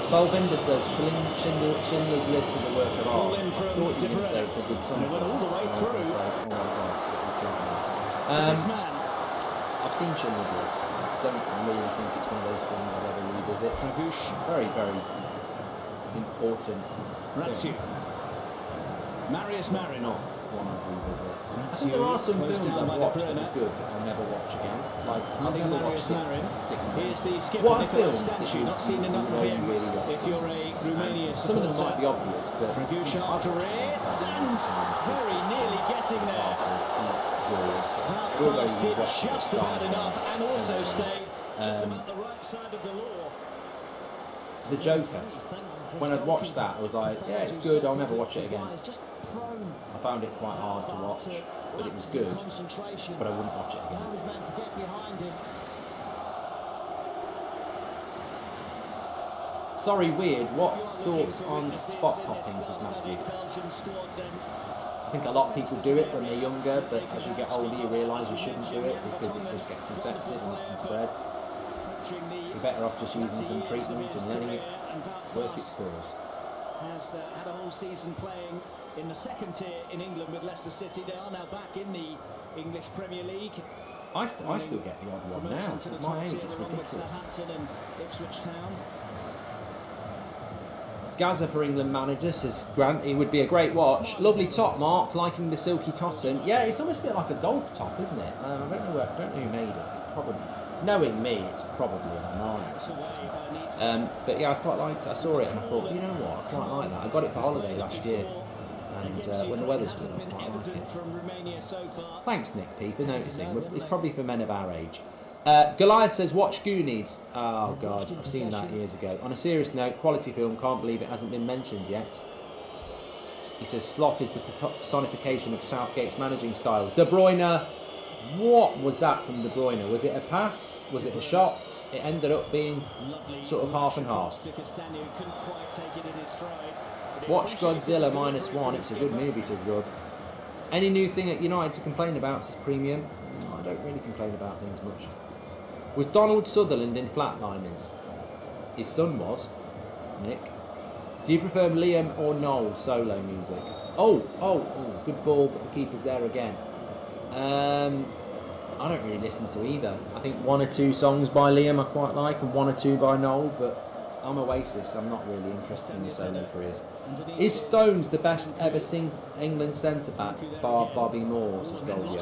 Balvinda says Schindler's List is a work of art. I thought you were going to say it's a good song. I was going to say, oh my god, what are you talking about? I've seen Schindler's List. I don't really think it's one of those films I'd ever revisit. Very, very important film. Marius Marin. Not one I'd revisit. I think there are some films I've watched that are good that I'll never watch again. Like, I've never watched Six. What are films that you really watch? If you're a Romania some of them might be obvious, but and very nearly getting there. First it just about enough and also stayed just about the right side of the law. The Joker. When I'd watched that, I was like, yeah, it's good, I'll never watch it again. I found it quite hard to watch, but it was good, but I wouldn't watch it again. Sorry, Weird, what's thoughts on spot popping, says Matthew? I think a lot of people do it when they're younger, but as you get older you realise you shouldn't do it because it just gets infected and it can spread. You're better off just using some treatment and letting it work its course. Has had a whole season playing in the second tier in England with Leicester City. They are now back in the English Premier League. I still get the odd one now. At my age, it's ridiculous. And Ipswich Town. Gaza for England manager says Grant, it would be a great watch. Lovely top, Mark, liking the silky cotton. Yeah, it's almost a bit like a golf top, isn't it? I don't know who made it. Probably, knowing me, it's probably an Armani or something, isn't it? But yeah, I quite liked it. I saw it and I thought, you know what, I quite like that. I got it for holiday last year, and when the weather's good, I quite like it. Thanks, Nick P, for noticing. It's probably for men of our age. Goliath says, watch Goonies. Oh god, I've seen that years ago. On a serious note, quality film, can't believe it hasn't been mentioned yet. He says, Sloth is the personification of Southgate's managing style. De Bruyne, what was that from De Bruyne? Was it a pass? Was it a shot? It ended up being sort of half and half. Watch Godzilla -1, it's a good movie, says Rob. Any new thing at United to complain about, says Premium? No, I don't really complain about things much. Was Donald Sutherland in Flatliners? His son was, Nick. Do you prefer Liam or Noel solo music? Oh, good ball, but the keeper's there again. I don't really listen to either. I think one or two songs by Liam I quite like and one or two by Noel, but I'm Oasis. I'm not really interested in the solo careers. Is Stones the best ever England centre-back, bar Bobby Moore, says Goldio?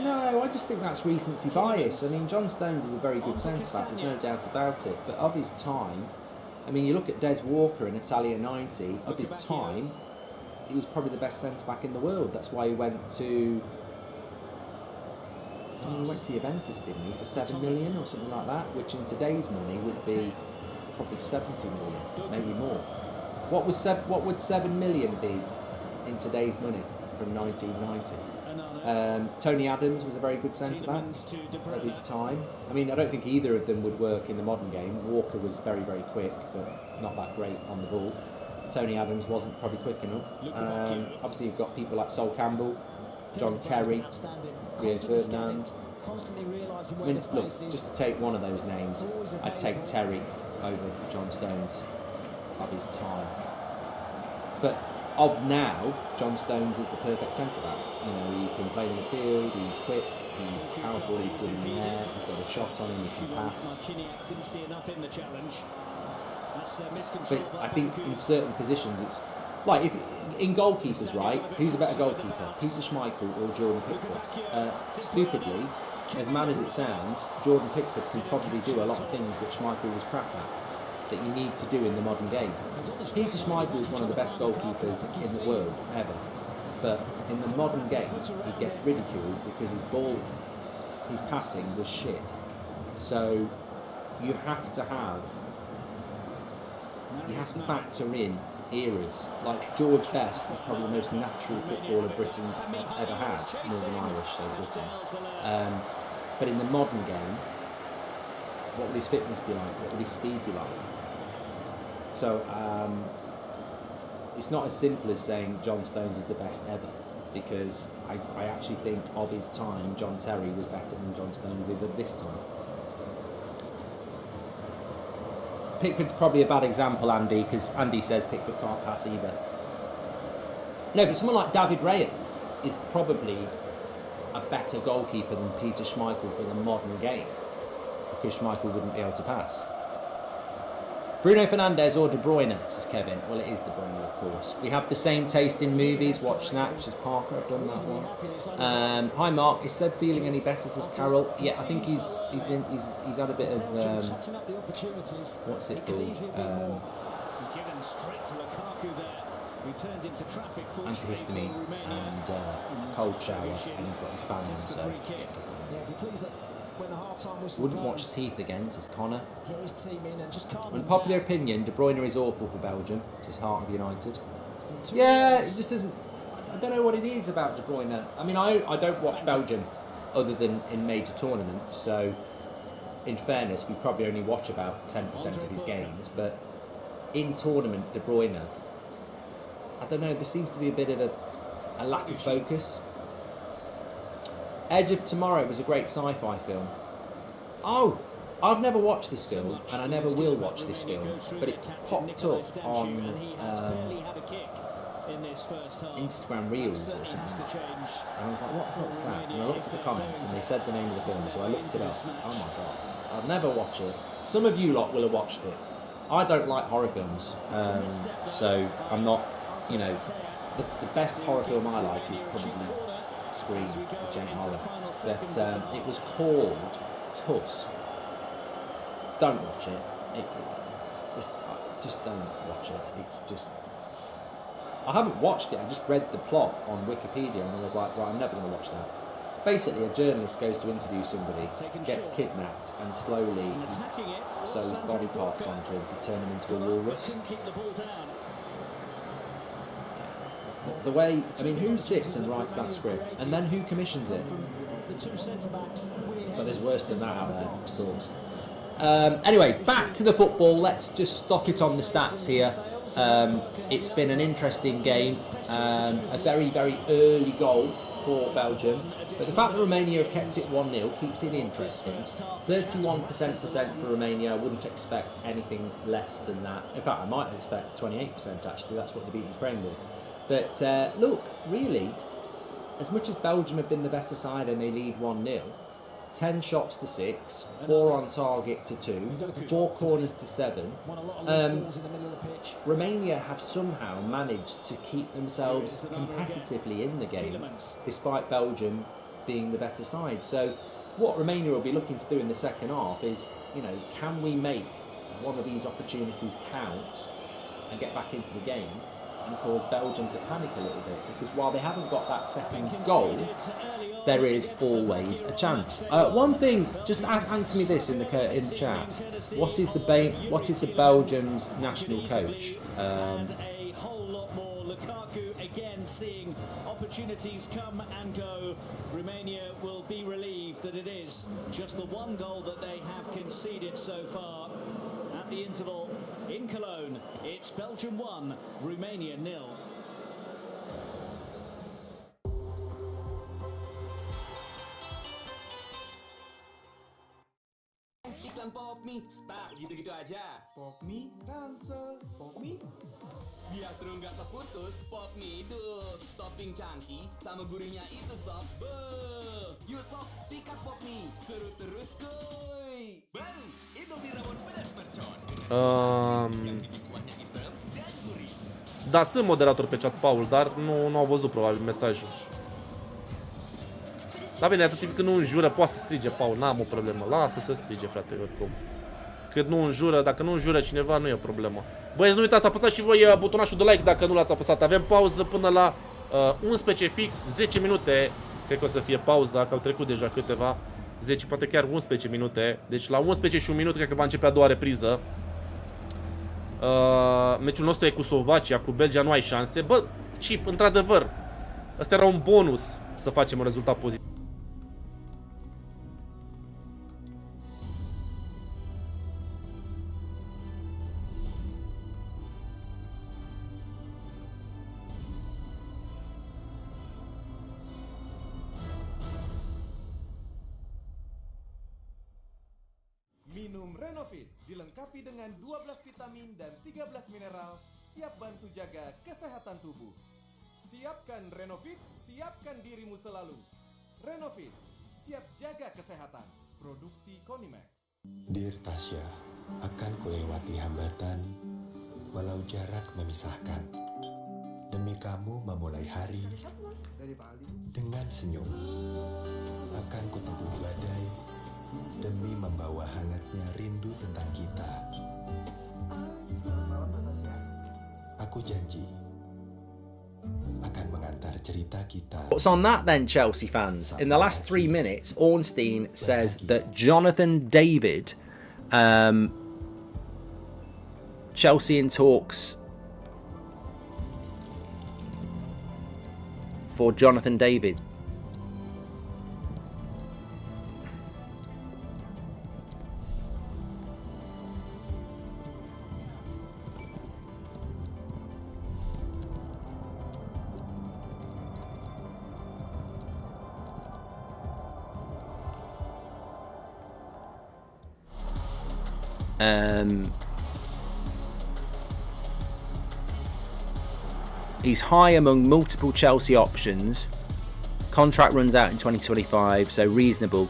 No, I just think that's recency bias. I mean, John Stones is a very good centre-back, there's no doubt about it, but of his time, I mean, you look at Des Walker in Italia 90, of his time, he was probably the best centre-back in the world. That's why he went to Juventus, didn't he, for 7 million or something like that, which in today's money would be probably 70 million, maybe more. What would 7 million be in today's money from 1990? Tony Adams was a very good centre-back of his time. I mean, I don't think either of them would work in the modern game. Walker was very, very quick, but not that great on the ball. Tony Adams wasn't probably quick enough. Obviously, you've got people like Sol Campbell, John Terry, Rio Ferdinand. I mean, look, just to take one of those names, I'd take Terry over John Stones of his time. But of now, John Stones is the perfect centre-back. You know, he can play in the field, he's quick, he's powerful, he's good in the air, he's got a shot on him, he can pass. But I think in certain positions, it's like in goalkeepers, right? Who's a better goalkeeper, Peter Schmeichel or Jordan Pickford? Stupidly, as mad as it sounds, Jordan Pickford can probably do a lot of things that Schmeichel was crap at, that you need to do in the modern game. Peter Schmeichel is one of the best goalkeepers in the world ever, but in the modern game he'd get ridiculed because his passing was shit. So you have to factor in eras. Like George Best is probably the most natural footballer Britain's ever had, Northern Irish, so Britain. But in the modern game, what will his fitness be like? What will his speed be like? So it's not as simple as saying John Stones is the best ever. because I actually think of his time, John Terry was better than John Stones is of this time. Pickford's probably a bad example, Andy, because Andy says Pickford can't pass either. No, but someone like David Raya is probably a better goalkeeper than Peter Schmeichel for the modern game, because Schmeichel wouldn't be able to pass. Bruno Fernandes or De Bruyne, says Kevin. Well, it is De Bruyne, of course. We have the same taste in movies. Watch Snatch, as Parker. I've done that one. Hi, Mark. Is Seb feeling any better, says Carol? Yeah, I think he's had a bit of what's it called? Antihistamine and a cold shower, and he's got his fan on. So wouldn't watch Teeth again, says Connor. In popular opinion, De Bruyne is awful for Belgium, says Heart of United. Yeah, it just doesn't. I don't know what it is about De Bruyne. I mean, I don't watch Belgium other than in major tournaments, so in fairness, we probably only watch about 10% of his games. But in tournament, De Bruyne, I don't know, there seems to be a bit of a lack of focus. Edge of Tomorrow was a great sci-fi film. Oh, I've never watched this film, and I never will watch this film, but it popped up on Instagram Reels or something like that. And I was like, what the fuck's that? And I looked at the comments, and they said the name of the film, so I looked it up. Oh my god, I'll never watch it. Some of you lot will have watched it. I don't like horror films, so I'm not, you know, the best horror film I like is probably Scream, which ain't horror. But it was called Tusk. Don't watch it. Just don't watch it. It's just. I haven't watched it. I just read the plot on Wikipedia, and I was like, right, I'm never going to watch that. Basically, a journalist goes to interview somebody, gets kidnapped, and slowly sews body parts onto him to turn him into a walrus. The way, I mean, who sits and writes that script, and then who commissions it? But there's worse than that out there, of course. Anyway, back to the football. Let's just stop it on the stats here. It's been an interesting game. A very, very early goal for Belgium. But the fact that Romania have kept it 1-0 keeps it interesting. 31% for Romania. I wouldn't expect anything less than that. In fact, I might expect 28% actually. That's what they beat Ukraine with. But look, really, as much as Belgium have been the better side and they lead 1-0, 10 shots to 6, 4 on target to 2, 4 corners to 7. Romania have somehow managed to keep themselves competitively in the game, despite Belgium being the better side. So what Romania will be looking to do in the second half is, you know, can we make one of these opportunities count and get back into the game and cause Belgium to panic a little bit, because while they haven't got that second goal, there is always a chance. One thing, just answer me this in the chat: what is the Belgium's national coach? A whole lot more. Lukaku again seeing opportunities come and go. Romania will be relieved that it is just the one goal that they have conceded so far. At the interval in Cologne, it's Belgium 1, Romania 0. Iklan pop mie, start gitu-gitu aja. Pop mie, ransel, pop mie. Biar seru nggak terputus, pop mie dus. Topping cangkih sama gurihnya itu sob. Beuh, yuk sob, sikat pop mie. Seru terus kuy. Baru, Indomie rawon pedas mercon. Da, sunt moderator pe chat, Paul, dar nu au văzut probabil mesajul. Da, bine, atât timp când nu înjură, poate să strige, Paul, n-am o problemă. Lasă să strige, frate, oricum. Cât nu înjură, dacă nu înjură cineva, nu e o problemă. Băieți, nu uitați să apăsați și voi butonașul de like dacă nu l-ați apăsat. Avem pauză până la 11 fix, 10 minute. Cred că o să fie pauza, că au trecut deja câteva. 10, poate chiar 11 minute. Deci la 11 și un minut cred că va începe a doua repriză. Meciul nostru e cu Slovacia, cu Belgia nu ai șanse. Bă, Chip, într-adevăr, ăsta era un bonus să facem un rezultat pozitiv. minum Renovit dilengkapi dengan 12 vitamin dan 13 mineral, siap bantu jaga kesehatan tubuh. Siapkan Renovit, siapkan dirimu selalu. Renovit, siap jaga kesehatan. Produksi Konimax. Dear Tasya, akan kulewati hambatan walau jarak memisahkan. Demi kamu memulai hari dengan senyum. Akan kutempuh badai demi membawa hangatnya rindu tentang kita. Aku janji akan mengantar cerita kita. What's on that then, Chelsea fans? In the last 3 minutes, Ornstein says that Jonathan David, Chelsea in talks for Jonathan David. He's high among multiple Chelsea options. Contract runs out in 2025, so reasonable.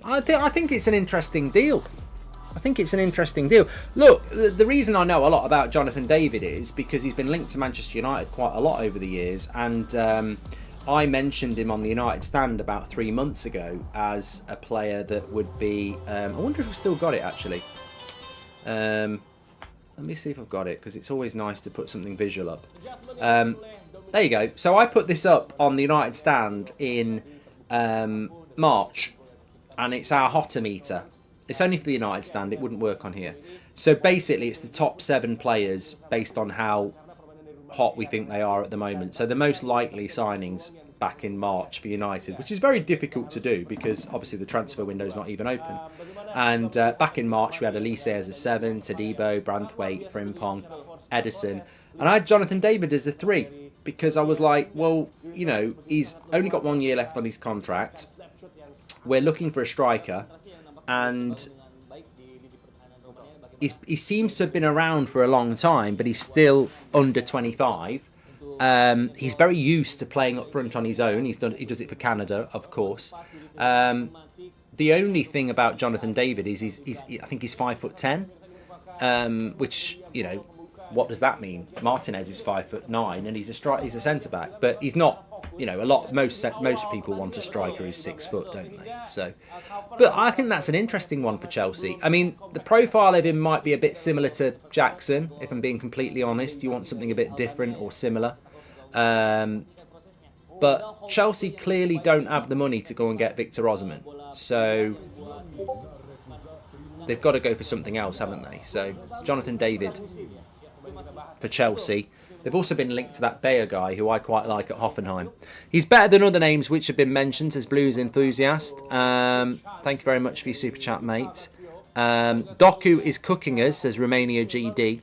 I think it's an interesting deal. I think it's an interesting deal. Look, the reason I know a lot about Jonathan David is because he's been linked to Manchester United quite a lot over the years, and I mentioned him on the United stand about 3 months ago as a player that would be... I wonder if I've still got it, actually. Let me see if I've got it, because it's always nice to put something visual up. There you go. So I put this up on the United stand in March, and it's our hotter meter. It's only for the United stand. It wouldn't work on here. So basically, it's the top 7 players based on how hot we think they are at the moment. So the most likely signings back in March for United, which is very difficult to do because obviously the transfer window is not even open. And back in March we had Elise as a 7, Todibo, Branthwaite, Frimpong, Edison, and I had Jonathan David as a 3 because I was like, well, you know, he's only got 1 year left on his contract. We're looking for a striker, and he seems to have been around for a long time, but he's still under 25. He's very used to playing up front on his own. He does it for Canada, of course. The only thing about Jonathan David is I think he's 5'10", which, you know, what does that mean? Martinez is 5'9", and he's a centre back, but he's not. You know, most people want a striker who's 6 foot, don't they? So, but I think that's an interesting one for Chelsea. I mean, the profile of him might be a bit similar to Jackson, if I'm being completely honest. You want something a bit different or similar. But Chelsea clearly don't have the money to go and get Victor Osimhen, so they've got to go for something else, haven't they? So Jonathan David for Chelsea. They've also been linked to that Bayer guy, who I quite like at Hoffenheim. He's better than other names which have been mentioned, says Blues enthusiast. Thank you very much for your super chat, mate. Doku is cooking us, says Romania GD.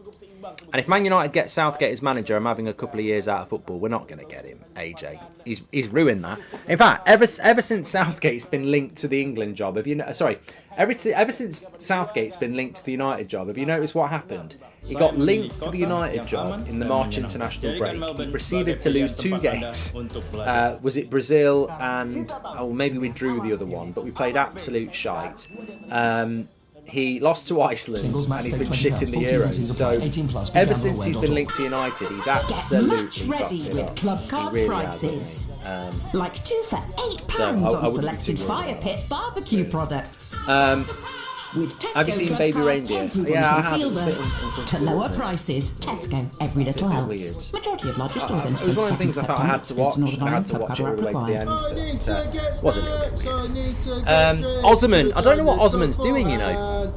And if Man United get Southgate as manager, I'm having a couple of years out of football. We're not going to get him, AJ. He's ruined that. In fact, ever since Southgate's been linked to the England job, ever since Southgate's been linked to the United job, have you noticed what happened? He got linked to the United job in the March international break. He proceeded to lose 2 games. Was it Brazil and... Oh, maybe we drew the other one, but we played absolute shite. He lost to Iceland and he's been shit in the Euros. So ever since he's been linked to United, he's absolutely fucked it up. Club card He really prices. has. Like 2 for £8 So, I on wouldn't be selected too worried Fire Pit barbecue products. With Tesco Have you seen Club Baby Card, Reindeer? everyone Yeah, I can have. feel It was a bit them. uncomfortable, To lower wasn't it? prices, Tesco, every little bit helps. weird. Majority of larger stores It was one of the things I thought I had to watch. I had to watch it all the way to the end, but it was a little bit weird. Osimhen, I don't know what Osimhen's doing, you know.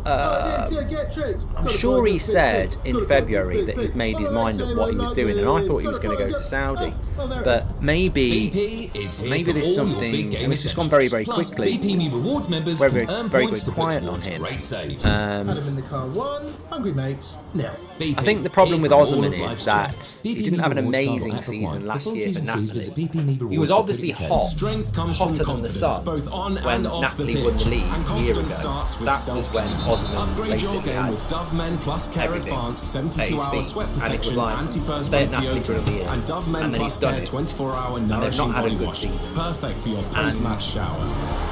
I'm sure he said in February that he'd made his mind up what he was doing, and I thought he was going to go to Saudi. But maybe there's something, and this has gone very, very quickly. Very, very, very quiet on him. Adam in the car 1, hungry mates. Now, BP, I think the problem with here for Osman all of is life's that checks. he BP didn't have an Rewards card amazing will act season required. last For year for T's and C's, visit Napoli. PP Rewards He was code obviously UK. hot, Strength comes hotter from than the confidence, sun both on when and off the Napoli won the pitch. league And a year ago. confidence starts with That was when self-care. Osman Upgrade your basically game had with Dove Men Plus Care everything Advanced at his 72-hour feet, sweat and it was protection, like, anti-perspirant stay at Napoli for another year, deodorant, and Dove Men and then Plus he's done Care it. 24-hour they've nourishing not had a body good wash. season. Perfect for your And post-match shower.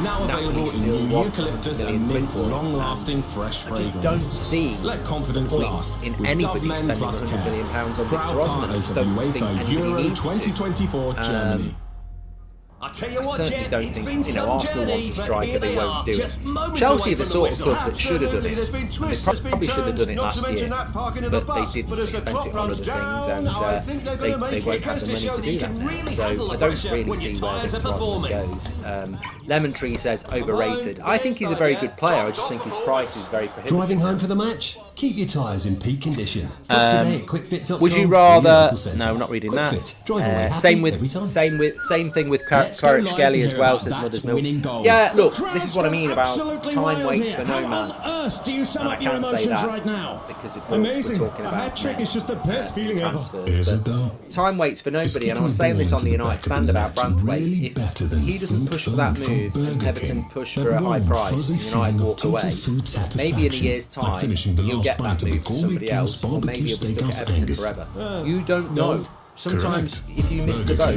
Now Napoli available still in new want eucalyptus £1 and million mint for it, long-lasting fresh I just fragrance. don't see Let confidence point last in with anybody Dove Men spending Plus £100 Care. million on Victor Proud Osman. I partners just of don't think UEFA anybody Euro needs to. 2024 Germany. I tell you I what, certainly Jet, don't it's think, been you know, some Arsenal want journey, a but striker, here they they won't are, do it. just moments Chelsea away are the from sort of whistle. club that should have done Absolutely, it. there's been And they twists, there's been probably should have done it turns, not last to mention year, that parking of the but bus. they didn't. But as They the spent clock it on other runs things, down, and I think they're going to they make won't it. have Goes the to money show to that you do that can now. really So handle I the don't pressure really when see your where tyres are Victor Osman performing. goes. Lemon Tree says overrated. I think he's a very good player. I just think his price is very prohibitive. Driving home for the match? Keep your tyres in peak condition. Book today at quickfit.com. Would you or rather? your local centre. No, not reading that. Quickfit, drive away happy Same every time. thing with Let's go live to Kvaratskhelia as hear well. about Says that Mother's Milk. winning goal. Yeah, look, The this is what I mean about absolutely time wild waits here. for no How man. on earth do you sum And I up your can say emotions that right now? because Amazing. we're talking A about hat-trick men, is just the best feeling ever. transfers. Is but it though? Time waits for nobody, and I was saying this on the United fan about Branthwaite. If he doesn't push for that move, and Everton push for a high price, and United walk away, maybe in a year's time you'll get that move to somebody else, or maybe you'll be stuck at Everton forever. You don't know. Sometimes, if you miss the boat,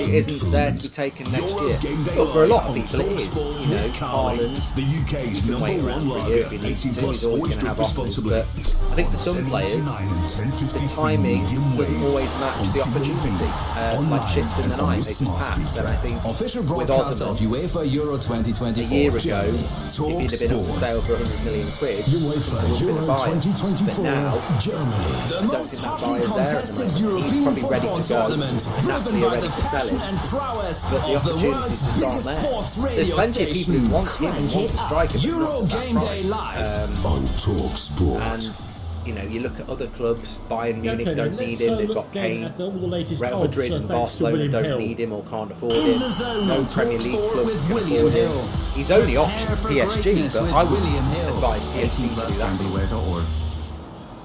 it isn't there to be taken next year. But for a lot of people, it is. You know, Haaland, the UK's you can wait around for a year if he needs to. He's always going to have offers. But I think for some players, the timing doesn't always match the opportunity. Like ships in the night, they just pass. And I think Official with broadcast of Osman, UEFA Euro a 2024. year ago, if he'd have been up for sale for £100 million, it would have been a buyer. But now, I don't think that buyer's there at the moment. He's probably ready to go. Napoli are ready to sell him. But the opportunities just aren't there. There's plenty of people who want him and want to strike him, but not at that price. On Talk Sport. And you know, you look at other clubs. Bayern Munich don't need let's him. They've look got again Kane. at all the latest Real odds, Madrid and thanks to Barcelona William don't Hill. need him or can't afford In him. the zone No on Premier League Talksport club with can William afford him. Hill. His only Prepare option is for PSG, greatness but with I wouldn't William Hill. advise PSG to do that.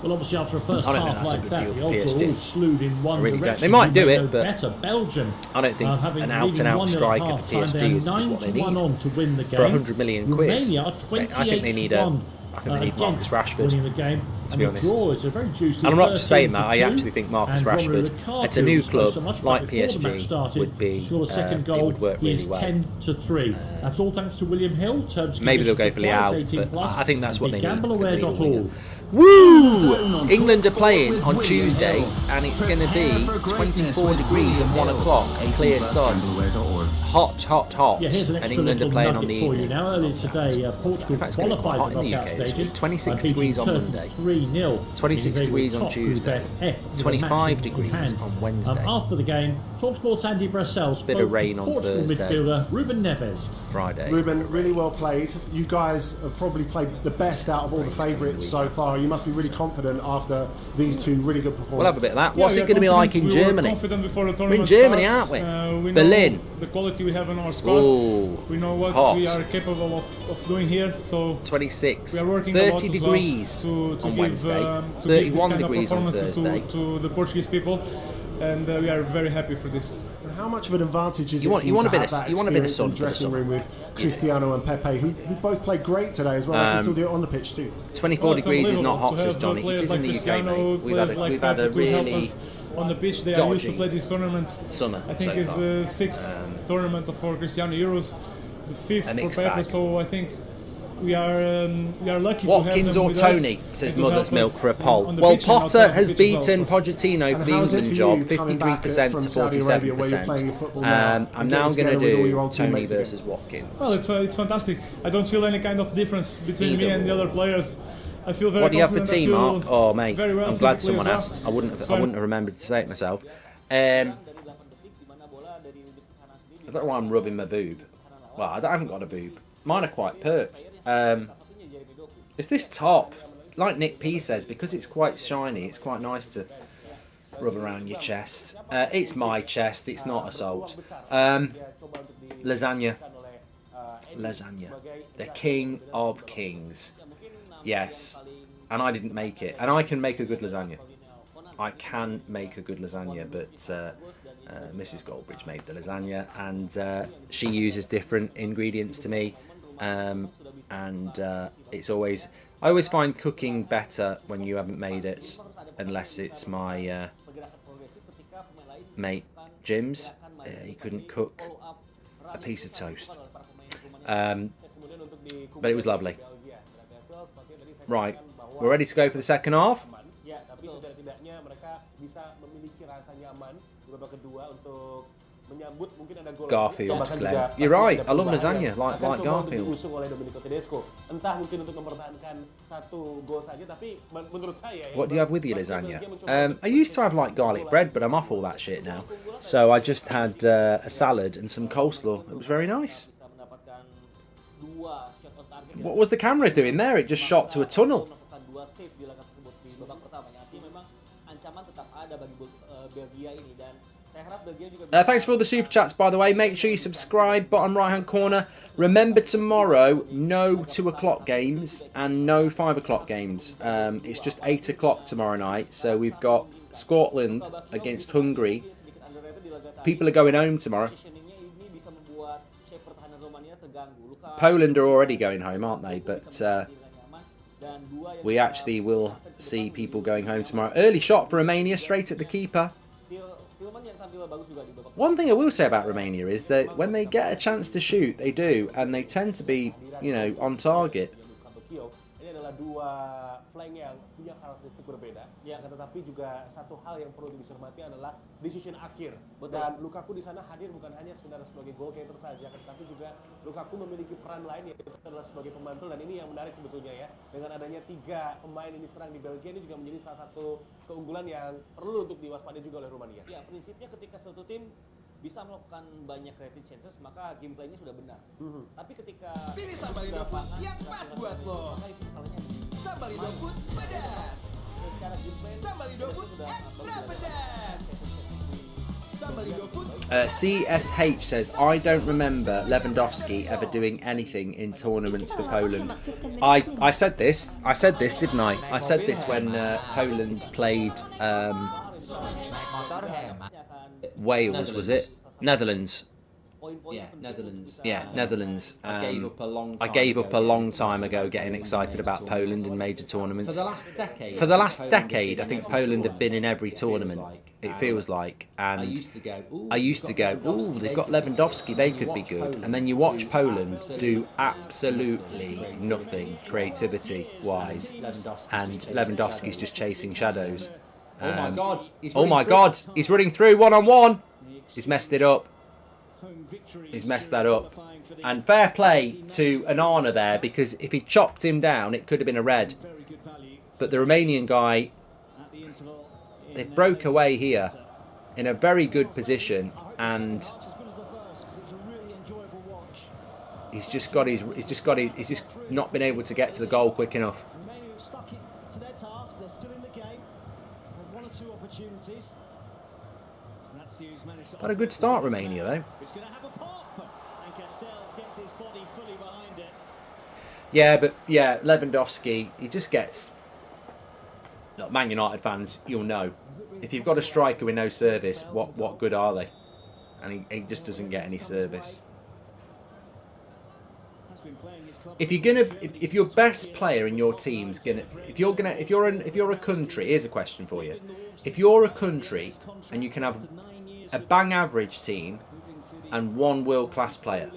Well, obviously after a first I don't think half that's a like good that, deal the for odds are PSG. all slewed in one I really don't. direction. They might You do may it, know but better. Belgium, I don't think having an leading out-and-out 1-0 striker at for half-time, PSG they're is what they 9-1 need. on to win the game. For 100 million quid. Romania are I think they need 28-1. I think they need Marcus against Rashford, winning the game. to be And the honest. draw is a very juicy And I'm not just saying that, I 13-2, actually think Marcus and Romelu Rashford, Lukaku, it's a new who scored so club, much like before the match PSG, started, would be, to score a second it goal. would work He really is well. 10-3. That's all thanks to William Hill. Terms and Maybe they'll go conditions for apply. Leao, It's 18 but plus. I think that's what they need. Gambleaware.org. Woo! England are playing on Tuesday, and it's going to be 24 degrees at 1 o'clock, clear sun. Hot, hot, hot. Yeah, here's an And extra England are little playing on the nugget for you evening. now. Earlier today, Portugal In fact, it's gonna be quite qualified hot for in the knockout UK this stages. week. 26 by degrees on beating Monday. Turkey 3-0. 26 degrees on Top Group Tuesday. F with a 25 match in degrees hand. on Wednesday. After the game, TalkSport's Andy Brassel spoke Bit of rain to on Portugal Thursday. midfielder Ruben Neves. Friday. Ruben, really well played. You guys have probably played the best out of all the favourites so far. You must be really confident after these two really good performances. We'll have a bit of that. What's it going to be like in Germany? We're in Germany, aren't we? We Berlin. know the quality we have in our squad. Oh, we know what hot. we are capable of doing here. So 26, we are working 30 a lot degrees to on give, Wednesday, to 31 give this degrees kind on of performances Thursday. to the Portuguese people, and we are very happy for this. And how much of an advantage is You it want- for you you want to a bit have of- that you want a bit of experience in sun the for the dressing room with Cristiano and Pepe, who both played great today as well. They can still do it on the pitch too. 24 Well, it's degrees is not unbelievable hot, to says have Johnny. It players is like in the UK, Cristiano, mate. We've players had like a Pepe to help really us on the pitch. They are used to dodgy play these tournaments. summer I think so it's far. the sixth tournament for Cristiano Euros, the fifth A for mixed Pepe. bag. So I think we are lucky Watkins to or have them with Tony, us says and to Mother's help Milk us for a poll. on the Well, pitch and outside Potter the has pitch as well, beaten of course. Pochettino for And the how's it England for job, you coming back 53% from to Saudi Arabia, where you're playing 47%. your football now, I'm and now getting going to together with all your do old Tony teammates again? versus Watkins. Well, it's fantastic. I don't feel any kind of difference between me Either and the or. other players. I feel very What do you have for confident. I tea, feel Mark? Oh, mate, very well I'm glad physically someone as well. asked. I wouldn't So have remembered to say it myself. I don't know why I'm rubbing my boob. Well, I haven't got a boob. Mine are quite perked. It's this top, like Nick P says, because it's quite shiny, it's quite nice to rub around your chest. It's my chest, it's not assault. Lasagna. Lasagna. The king of kings. Yes. and I didn't make it. And I can make a good lasagna. I can make a good lasagna, but Mrs. Goldbridge made the lasagna, and she uses different ingredients to me, and it's always, I always find cooking better when you haven't made it, unless it's my mate Jim's. He couldn't cook a piece of toast, but it was lovely. Right, we're ready to go for the second half. Garfield, Glenn. You're right. I love lasagna, like Garfield. What do you have with your lasagna? I used to have like garlic bread, but I'm off all that shit now. So I just had a salad and some coleslaw. It was very nice. What was the camera doing there? It just shot to a tunnel. Thanks for all the super chats, by the way. Make sure you subscribe, bottom right hand corner. Remember, tomorrow, no 2 o'clock games and no 5 o'clock games. It's just 8 o'clock tomorrow night. So we've got Scotland against Hungary. People are going home tomorrow. Poland are already going home, aren't they? But we actually will see people going home tomorrow. Early shot for Romania, straight at the keeper. One thing I will say about Romania is that when they get a chance to shoot, they do, and they tend to be, you know, on target. Flank yang punya karakteristik berbeda. Ya, tetapi juga satu hal yang perlu dicermati adalah decision akhir. Dan Lukaku di sana hadir bukan hanya sekedar sebagai goal getter saja, tetapi juga Lukaku memiliki peran lain, yaitu adalah sebagai pemantul. Dan ini yang menarik sebetulnya ya. Dengan adanya 3 pemain ini serang di Belgia, ini juga menjadi salah satu keunggulan yang perlu untuk diwaspadai juga oleh Rumania. Ya, prinsipnya ketika suatu tim bisa melakukan banyak creative chances, maka gameplaynya sudah benar. Tapi ketika pilih sambal Indofood yang pas buat lo. Sambal Indofood pedas. Sambal Indofood extra pedas. Sambal Indofood. CSH says, I don't remember Lewandowski ever doing anything in tournaments for Poland. I said this, didn't I? I said this when Poland played Wales, was it? Netherlands. Yeah, Netherlands. Yeah, Netherlands. I gave up a long time ago getting excited about Poland in major tournaments. For the last decade, I think Poland have been in every tournament. It feels like, and I used to go, ooh, they've got Lewandowski, they could be good. And then you watch Poland do absolutely nothing creativity-wise, and Lewandowski's just chasing shadows. Oh my God! He's running through one-on-one. He's messed it up. He's messed that up. And fair play to Anana there, because if he chopped him down, it could have been a red. But the Romanian guy, they broke away here in a very good position, and he's just not been able to get to the goal quick enough. Had a good start, Romania, though. Yeah, but yeah, Lewandowski, he just gets... Look, Man United fans, you'll know. If you've got a striker with no service, what good are they? And he just doesn't get any service. If your best player in your team's if you're a country, here's a question for you. If you're a country and you can have a bang average team and one world-class player.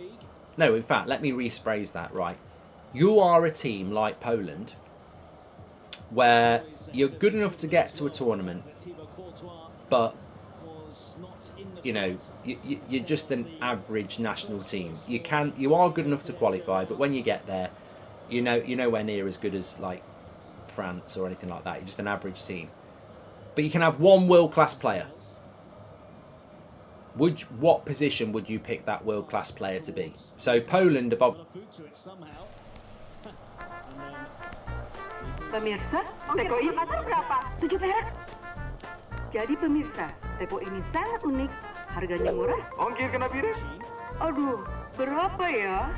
No, in fact, let me rephrase that, right? You are a team like Poland where you're good enough to get to a tournament, but you know, you're just an average national team. You are good enough to qualify, but when you get there, you're nowhere near as good as like France or anything like that. You're just an average team. But you can have one world-class player. What position would you pick that world-class player to be? So Poland have... Pemirsa, teko ini pasar berapa? 7 perak. Jadi pemirsa, teko ini sangat unik, harganya murah. Ongkir kena piring? Aduh, berapa ya?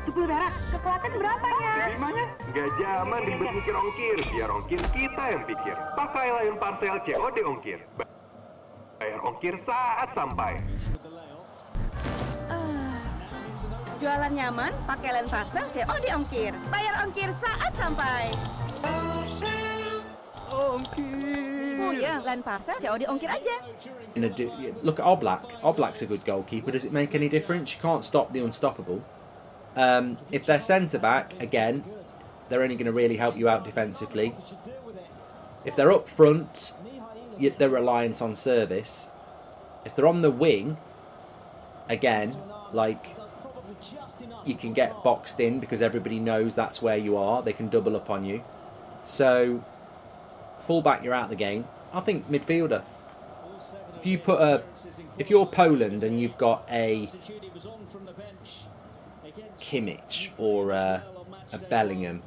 10 perak. Ke Klaten berapanya? Terimanya? Nggak zaman ribet mikir ongkir. Biar ongkir kita yang pikir. Pakai Lion Parcel COD ongkir. Bayar ongkir saat sampai. Jualan nyaman, pakai Lion Parcel COD ongkir. Bayar ongkir saat sampai. Oh yeah, Lion Parcel COD ongkir aja. Look at Oblak. Oblak's a good goalkeeper. Does it make any difference? You can't stop the unstoppable. If they're centre back, again, they're only going to really help you out defensively. If they're up front, they're reliant on service. If they're on the wing, again, like, you can get boxed in because everybody knows that's where you are. They can double up on you. So, fullback, you're out of the game. I think midfielder. If you're Poland and you've got a Kimmich or a Bellingham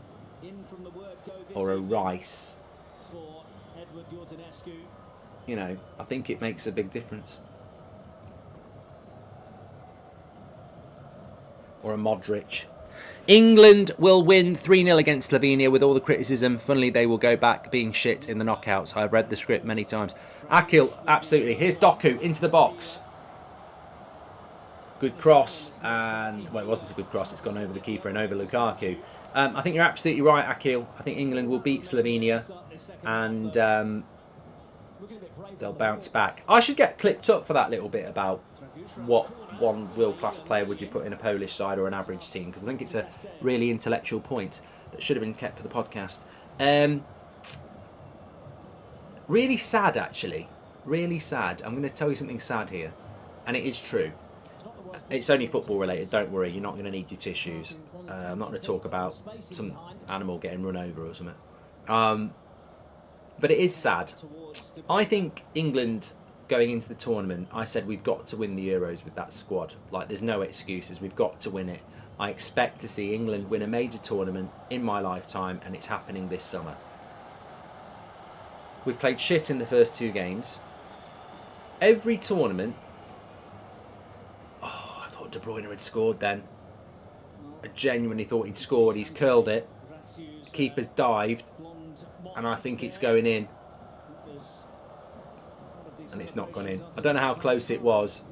or a Rice, you know, I think it makes a big difference. Or a Modric. England will win 3-0 against Slovenia with all the criticism. Funnily, they will go back being shit in the knockouts. I've read the script many times. Akil, absolutely. Here's Doku into the box. Good cross. And, well, it wasn't a good cross. It's gone over the keeper and over Lukaku. I think you're absolutely right, Akil. I think England will beat Slovenia. And they'll bounce back. I should get clipped up for that little bit about what one world-class player would you put in a Polish side or an average team, because I think it's a really intellectual point that should have been kept for the podcast. Really sad, actually. Really sad. I'm going to tell you something sad here, and it is true. It's only football related, don't worry, you're not going to need your tissues. I'm not going to talk about some animal getting run over or something. But it is sad. I think England, going into the tournament, I said we've got to win the Euros with that squad. Like, there's no excuses. We've got to win it. I expect to see England win a major tournament in my lifetime, and it's happening this summer. We've played shit in the first 2 games. Every tournament... Oh, I thought De Bruyne had scored then. I genuinely thought he'd scored. He's curled it. The keeper's dived. And I think it's going in. And it's not gone in. I don't know how close it was.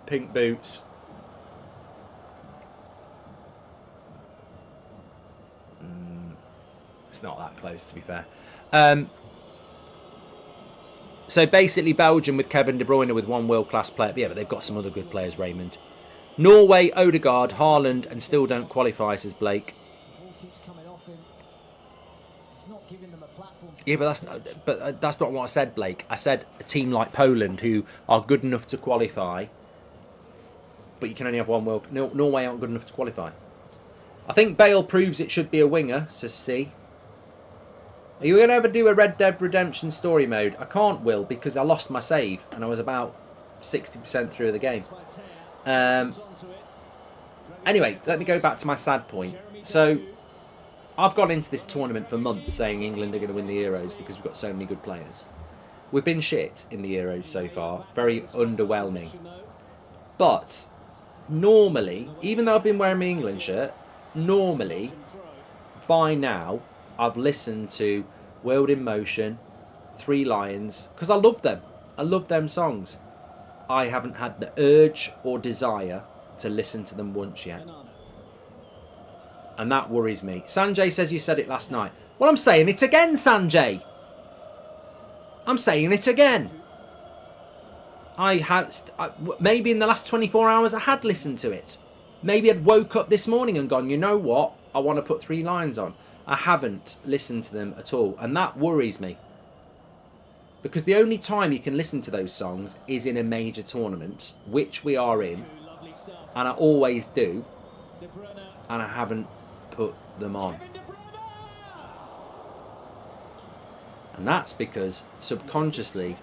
Pink boots. It's not that close, to be fair. So basically Belgium with Kevin De Bruyne with one world-class player. Yeah, but they've got some other good players, Raymond. Norway, Odegaard, Haaland, and still don't qualify, says Blake. Yeah, but that's not what I said, Blake. I said a team like Poland who are good enough to qualify, but you can only have one world. Norway aren't good enough to qualify. I think Bale proves it should be a winger, says C. Are you going to ever do a Red Dead Redemption story mode? I can't, Will, because I lost my save and I was about 60% through the game. Anyway, let me go back to my sad point. So, I've gone into this tournament for months saying England are going to win the Euros because we've got so many good players. We've been shit in the Euros so far. Very underwhelming. But, normally, even though I've been wearing my England shirt, normally, by now, I've listened to World in Motion, Three Lions, because I love them. I love them songs. I haven't had the urge or desire to listen to them once yet. And that worries me. Sanjay says you said it last night. Well, I'm saying it again, Sanjay. I'm saying it again. Maybe in the last 24 hours I had listened to it. Maybe I'd woke up this morning and gone, you know what? I want to put Three Lions on. I haven't listened to them at all. And that worries me. Because the only time you can listen to those songs is in a major tournament, which we are in. And I always do. And I haven't put them on. And that's because subconsciously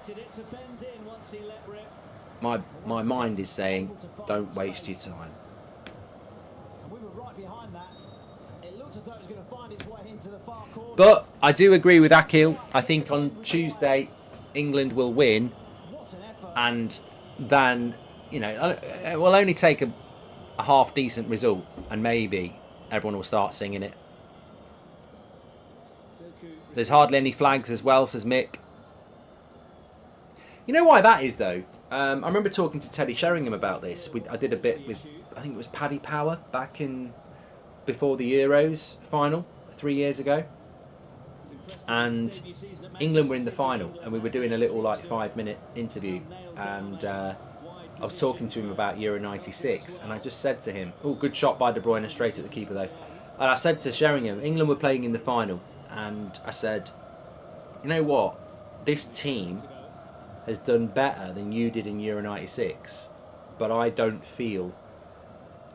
my mind is saying, don't waste your time. But I do agree with Akil. I think on Tuesday England will win, and then you know, it will only take a half decent result, and maybe everyone will start singing it. There's hardly any flags as well, says Mick. You know why that is, though? I remember talking to Teddy Sheringham about this. I did a bit with, I think it was Paddy Power back in before the Euros final 3 years ago, and England were in the final, and we were doing a little like 5-minute interview, and I was talking to him about Euro '96, and I just said to him, "Oh, good shot by De Bruyne, straight at the keeper though." And I said to Sheringham, England were playing in the final, and I said, "You know what? This team has done better than you did in Euro '96, but I don't feel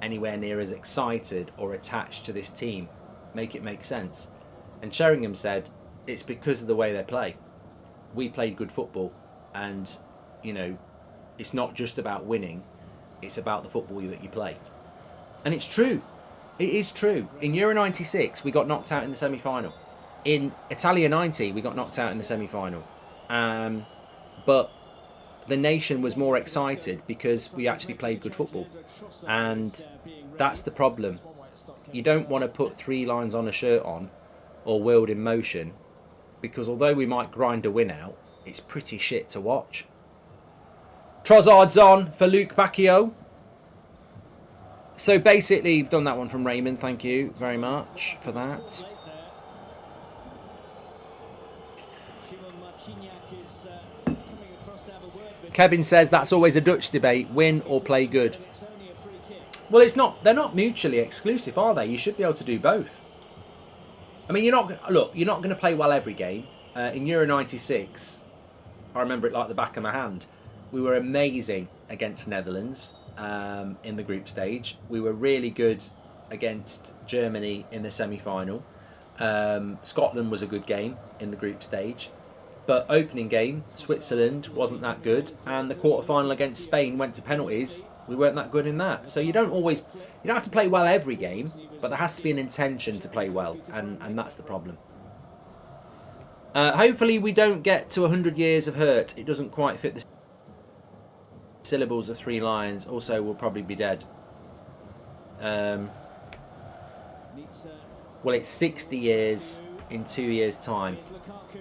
anywhere near as excited or attached to this team. Make it make sense." And Sheringham said, "It's because of the way they play. We played good football, and you know, it's not just about winning, it's about the football that you play." And it's true. It is true. In Euro '96, we got knocked out in the semi-final. In Italia '90, we got knocked out in the semi-final. But the nation was more excited because we actually played good football. And that's the problem. You don't want to put 3 lines on a shirt on or World in Motion, because although we might grind a win out, it's pretty shit to watch. Trossard's on for Luke Bacchio. So basically, you've done that one from Raymond. Thank you very much for that. Kevin says that's always a Dutch debate: win or play good. Well, it's not. They're not mutually exclusive, are they? You should be able to do both. I mean, you're not going to play well every game. In Euro '96, I remember it like the back of my hand. We were amazing against Netherlands in the group stage. We were really good against Germany in the semi-final. Scotland was a good game in the group stage. But opening game, Switzerland wasn't that good. And the quarter-final against Spain went to penalties. We weren't that good in that. So you don't have to play well every game, but there has to be an intention to play well. And that's the problem. Hopefully we don't get to 100 years of hurt. It doesn't quite fit the syllables of 3 lines. Also, we'll probably be dead. Well, it's 60 years in 2 years' time.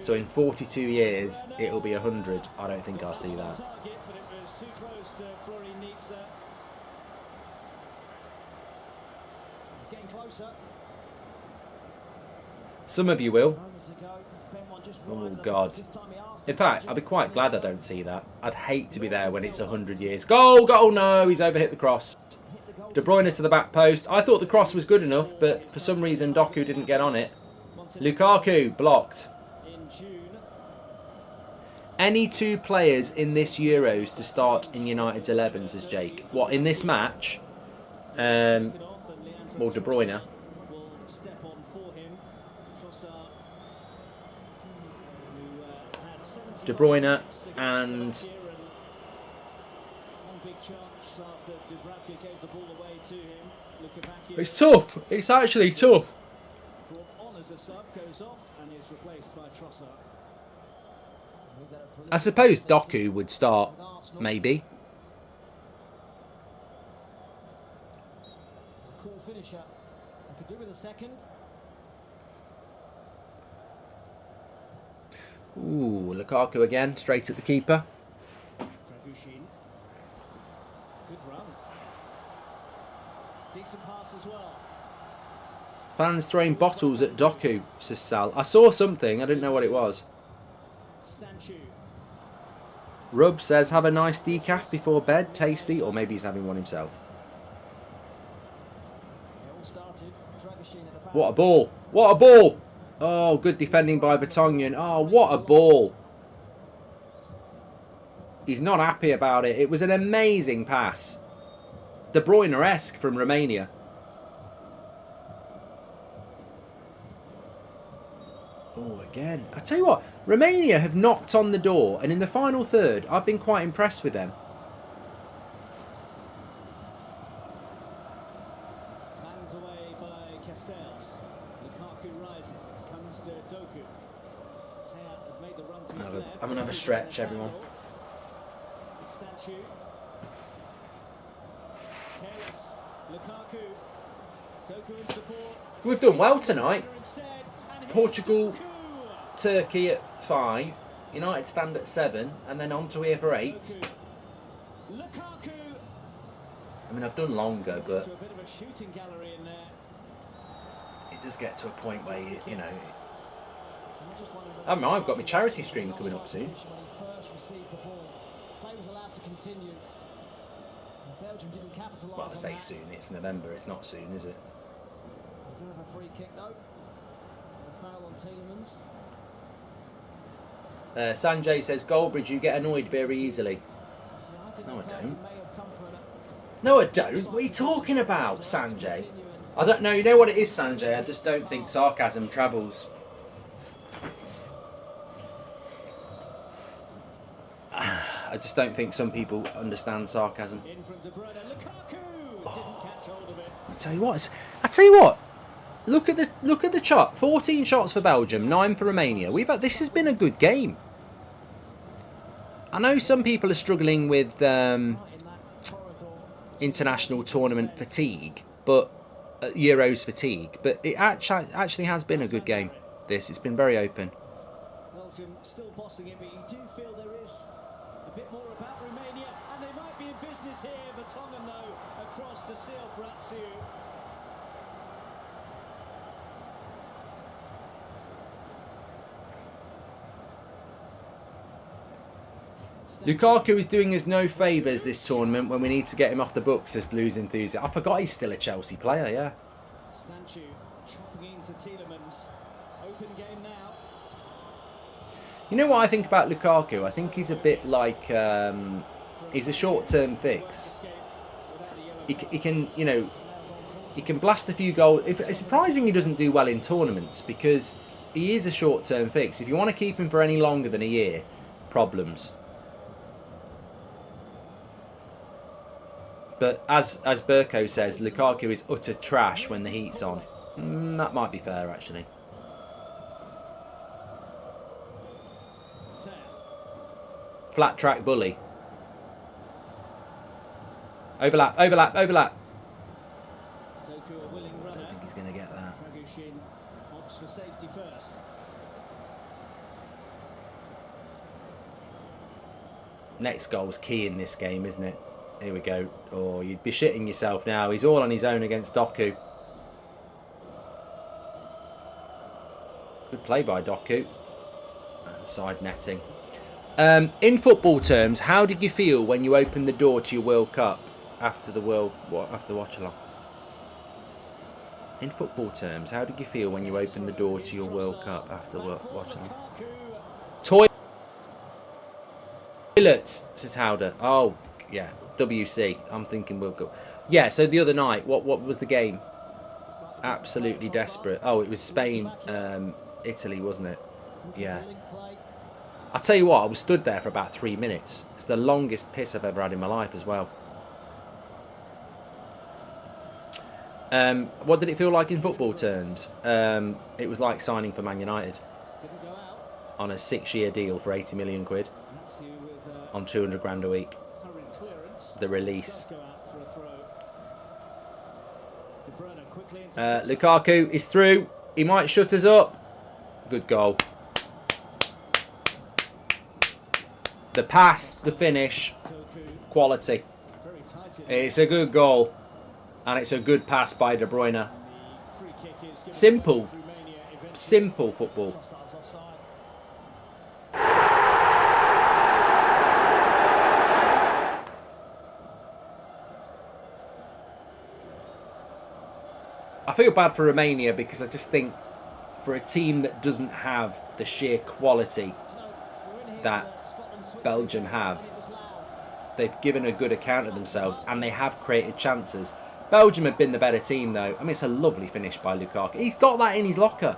So in 42 years, it'll be 100. I don't think I'll see that. Some of you will. Oh, God. In fact, I'll be quite glad I don't see that. I'd hate to be there when it's 100 years. Goal! Goal! No, he's overhit the cross. De Bruyne to the back post. I thought the cross was good enough, but for some reason Doku didn't get on it. Lukaku blocked. Any 2 players in this Euros to start in United's 11, says Jake. What, in this match? Well, De Bruyne. De Bruyne and... It's tough. It's actually tough. I suppose Doku would start, maybe. Ooh, Lukaku again, straight at the keeper. Good run. Decent pass as well. Fans throwing bottles at Doku, says Sal. I saw something, I didn't know what it was. Rub says, have a nice decaf before bed, tasty, or maybe he's having one himself. What a ball! What a ball! Oh, good defending by Vertonghen. Oh, what a ball! He's not happy about it. It was an amazing pass. De Bruyne-esque from Romania. Oh, again. I tell you what, Romania have knocked on the door, and in the final third, I've been quite impressed with them. Banged away by Castells. Lukaku rises. Comes to Doku. Tea had made the run to his left. Have another stretch, everyone. Statue. We've done well tonight. Portugal, Turkey at 5, United stand at 7, and then on to here for 8. I mean, I've done longer, but it does get to a point where you know. I mean, I've got my charity stream coming up soon. Well, I say soon. It's November. It's not soon, is it? We do have a free kick though. A foul on Tielemans. Sanjay says, Goldbridge, you get annoyed very easily. No, I don't. No, I don't. What are you talking about, Sanjay? I don't know. You know what it is, Sanjay? I just don't think sarcasm travels. I just don't think some people understand sarcasm. Oh. I tell you what. Look at the chart. 14 shots for Belgium, 9 for Romania. This has been a good game. I know some people are struggling with international tournament fatigue, but Euros fatigue. But it actually has been a good game. It's been very open. Belgium still bossing it, but you do feel there is a bit more about Romania, and they might be in business here. Vertonghen though across to seal for Atsu. Lukaku is doing us no favours this tournament when we need to get him off the books, says Blues enthusiast. I forgot he's still a Chelsea player, yeah. Stanchu chopping into Tielemans. Open game now. You know what I think about Lukaku? I think he's a bit like he's a short-term fix. He can, he can blast a few goals. It's surprising he doesn't do well in tournaments because he is a short-term fix. If you want to keep him for any longer than a year, problems. But as Burko says, Lukaku is utter trash when the heat's on. That might be fair, actually. Flat track bully. Overlap, overlap, overlap. I don't think he's going to get that. Opts for safety first. Next goal's key in this game, isn't it? Here we go. Oh, you'd be shitting yourself now. He's all on his own against Doku. Good play by Doku. Side netting. In football terms, how did you feel when you opened the door to your World Cup after the watch along? In football terms, how did you feel when you opened the door to your World Cup after the watch along? Toilets, says Howder. Oh, yeah. WC. I'm thinking World Cup. Yeah, so the other night, what was the game? Absolutely desperate. Oh, it was Spain, Italy, wasn't it? Yeah. I'll tell you what, I was stood there for about 3 minutes. It's the longest piss I've ever had in my life as well. What did it feel like in football terms? It was like signing for Man United on a 6-year deal for 80 million quid on 200 grand a week. The release. Lukaku is through. He might shut us up. Good goal. The pass, the finish, quality. It's a good goal. And it's a good pass by De Bruyne. Simple. Simple football. I feel bad for Romania because I just think for a team that doesn't have the sheer quality that Belgium have, they've given a good account of themselves and they have created chances. Belgium have been the better team though. I mean, it's a lovely finish by Lukaku. He's got that in his locker.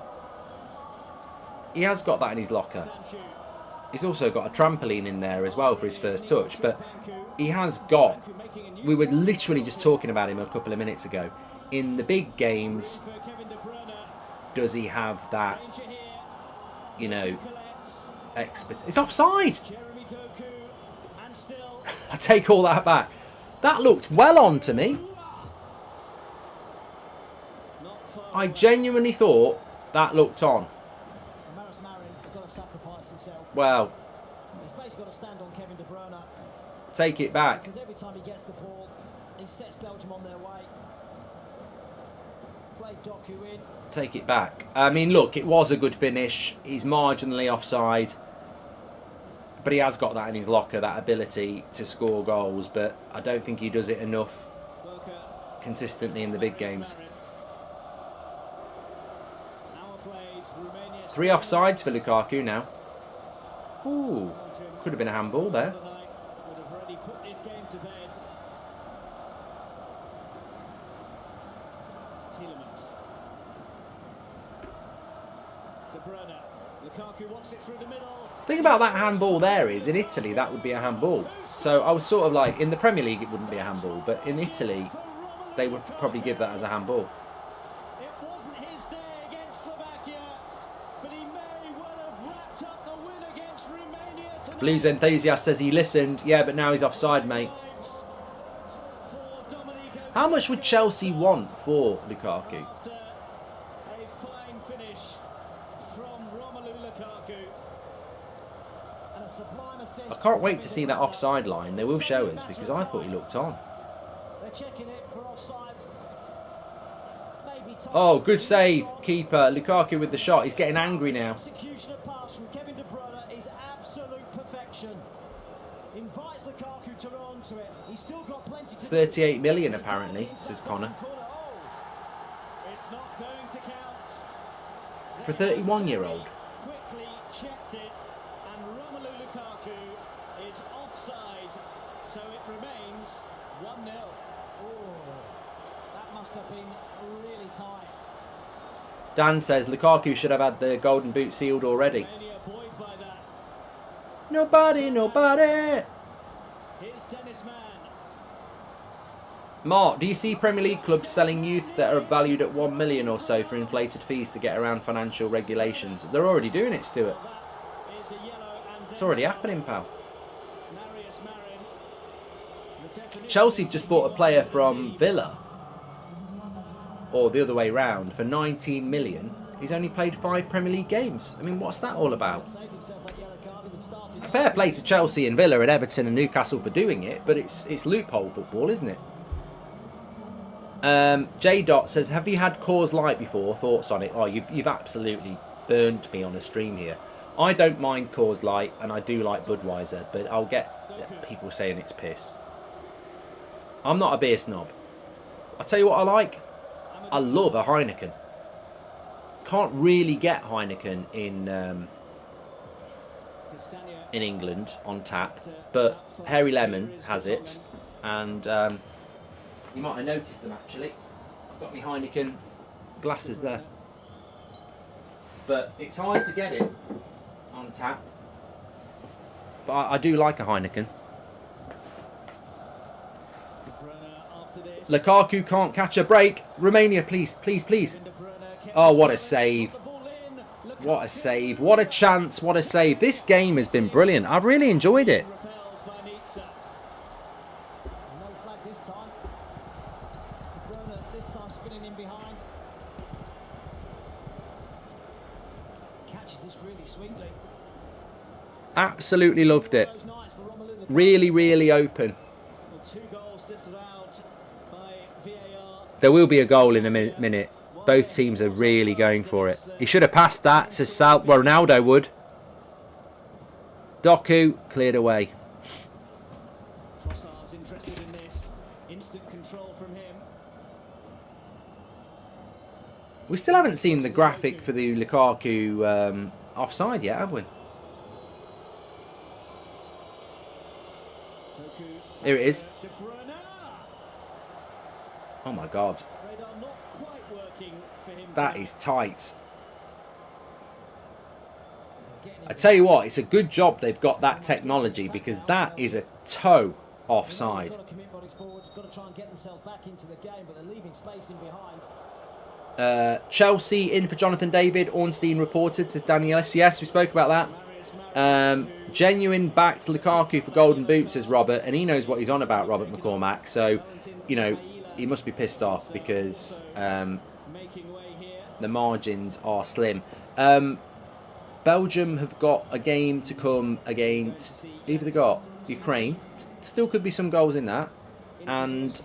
He has got that in his locker. He's also got a trampoline in there as well for his first touch. But he has got... We were literally just talking about him a couple of minutes ago. In the big games, does he have that, expert? It's offside! I take all that back. That looked well on to me. I genuinely thought that looked on. Maris Marin has got to sacrifice himself. Well, He's basically got to stand on Kevin De Bruyne. take it back. Because every time he gets the ball, he sets Belgium on their way. Played Doku in. Take it back. I mean, look, it was a good finish. He's marginally offside. But he has got that in his locker, that ability to score goals. But I don't think he does it enough consistently in the big games. 3 offsides for Lukaku now. Ooh, could have been a handball there. Would have already put this game to bed. Tielemans. De Bruyne. Lukaku wants it through the middle. The thing about that handball there is, in Italy, that would be a handball. So I was sort of like, in the Premier League, it wouldn't be a handball, but in Italy, they would probably give that as a handball. It wasn't his day against Slovakia, but he may well have wrapped up the win against Romania tonight. Blues enthusiast says he listened. Yeah, but now he's offside, mate. How much would Chelsea want for Lukaku? After a fine finish from Romelu Lukaku. And a sublime assist. I can't wait to see that offside line. They will show us because I thought he looked on. They're checking it for offside. Maybe time. Oh, good save, keeper. Lukaku with the shot. He's getting angry now. Execution of pass from Kevin De Bruyne is absolute perfection. Invites Lukaku to run onto it. He's still got plenty to 38 million apparently, says Connor. It's not going to count. For a 31-year-old. Quickly checks it, and Romelu Lukaku is offside, so it remains 1-0. Oh, that must have been really tight. Dan says Lukaku should have had the golden boot sealed already. Nobody. Here's Dennis Mann. Mark, do you see Premier League clubs selling youth that are valued at 1 million or so for inflated fees to get around financial regulations? They're already doing it, Stuart. It's already happening, pal. Chelsea just bought a player from Villa, or the other way round, for 19 million. He's only played 5 Premier League games. I mean, what's that all about? Fair play to Chelsea and Villa and Everton and Newcastle for doing it, but it's loophole football, isn't it? J Dot says, have you had Coors Light before? Thoughts on it? Oh, you've absolutely burnt me on a stream here. I don't mind Coors Light, and I do like Budweiser, but I'll get people saying it's piss. I'm not a beer snob. I'll tell you what I like. I love a Heineken. Can't really get Heineken in England on tap, but Hairy Lemon has it, and you might have noticed them actually. I've got my Heineken glasses there, but it's hard to get it on tap. But I do like a Heineken. Lukaku can't catch a break. Romania, please. Oh, what a save. What a save. What a chance. What a save. This game has been brilliant. I've really enjoyed it. Absolutely loved it. Really, really open. There will be a goal in a minute. Both teams are really going for it. He should have passed that, says Sal. Well, Ronaldo would. Doku cleared away. Trossard's interested in this. Instant control from him. We still haven't seen the graphic for the Lukaku offside yet, have we? Here it is. Oh my God. That is tight. I tell you what, it's a good job they've got that technology, because that is a toe offside. Chelsea in for Jonathan David, Ornstein reported, says Daniel. Yes, we spoke about that. Genuine backed Lukaku for golden boot, says Robert, and he knows what he's on about, Robert McCormack. So, you know, he must be pissed off because the margins are slim. Belgium have got a game to come against, who have they got? Ukraine. Still could be some goals in that. And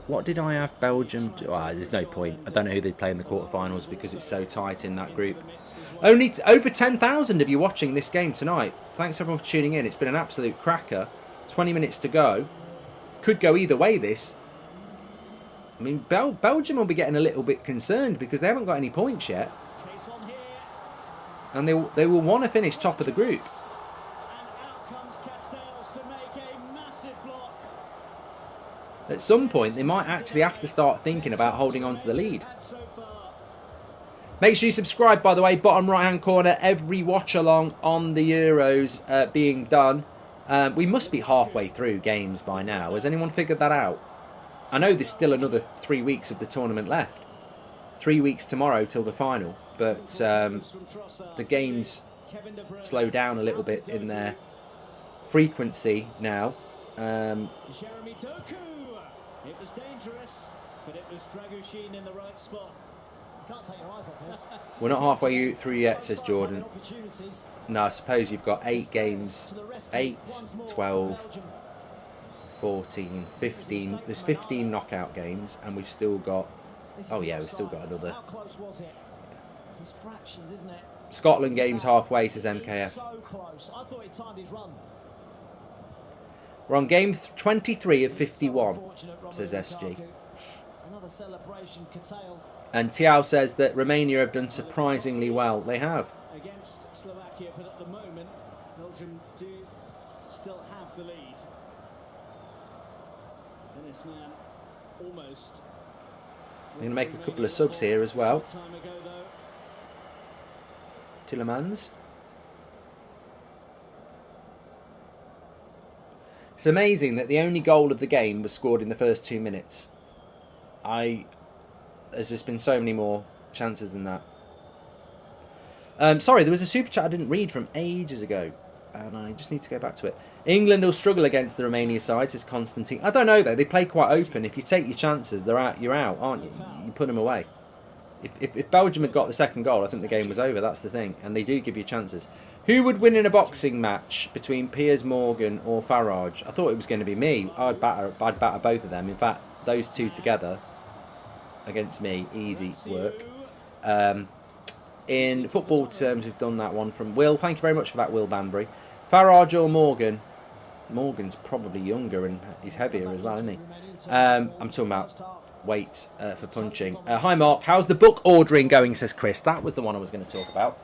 what did I have Belgium do? There's no point. I don't know who they play in the quarterfinals because it's so tight in that group. Only over 10,000 of you watching this game tonight. Thanks everyone for tuning in. It's been an absolute cracker. 20 minutes to go. Could go either way, this. I mean, Belgium will be getting a little bit concerned because they haven't got any points yet. And they will want to finish top of the group. At some point, they might actually have to start thinking about holding on to the lead. Make sure you subscribe, by the way, bottom right-hand corner, every watch-along on the Euros being done. We must be halfway through games by now. Has anyone figured that out? I know there's still another 3 weeks of the tournament left. 3 weeks tomorrow till the final. But the games slow down a little bit in their frequency now. It was dangerous, but it was Dragushin in the right spot. Can't take your eyes off this. We're not halfway through yet, says Jordan. No, I suppose you've got 8 games. 8, 12, 14, 15. There's 15 knockout games, and we've still got... Oh yeah, we've still got another... How close was it? It's fractions, isn't it? Scotland game's halfway, says MKF. So close. I thought he timed his run. We're on game 23 of 51, says SG. Another celebration curtailed. And Tiao says that Romania have done surprisingly well. They have. Against Slovakia, but at the moment, Belgium do still have the lead. Dennis Mann almost. They're going to make a couple of subs here as well. Tillemans. It's amazing that the only goal of the game was scored in the first 2 minutes. There's just been so many more chances than that. Sorry, there was a super chat I didn't read from ages ago, and I just need to go back to it. England will struggle against the Romania side, says Constantine. I don't know though. They play quite open. If you take your chances, they're out. You're out, aren't you? You put them away. If Belgium had got the second goal, I think the game was over. That's the thing, and they do give you chances. Who would win in a boxing match between Piers Morgan or Farage? I thought it was going to be me. I'd batter both of them. In fact, those two together against me, easy work. In football terms, we've done that one from Will. Thank you very much for that, Will Banbury. Farage or Morgan? Morgan's probably younger and he's heavier as well, isn't he? I'm talking about weight for punching. Hi, Mark. How's the book ordering going, says Chris. That was the one I was going to talk about.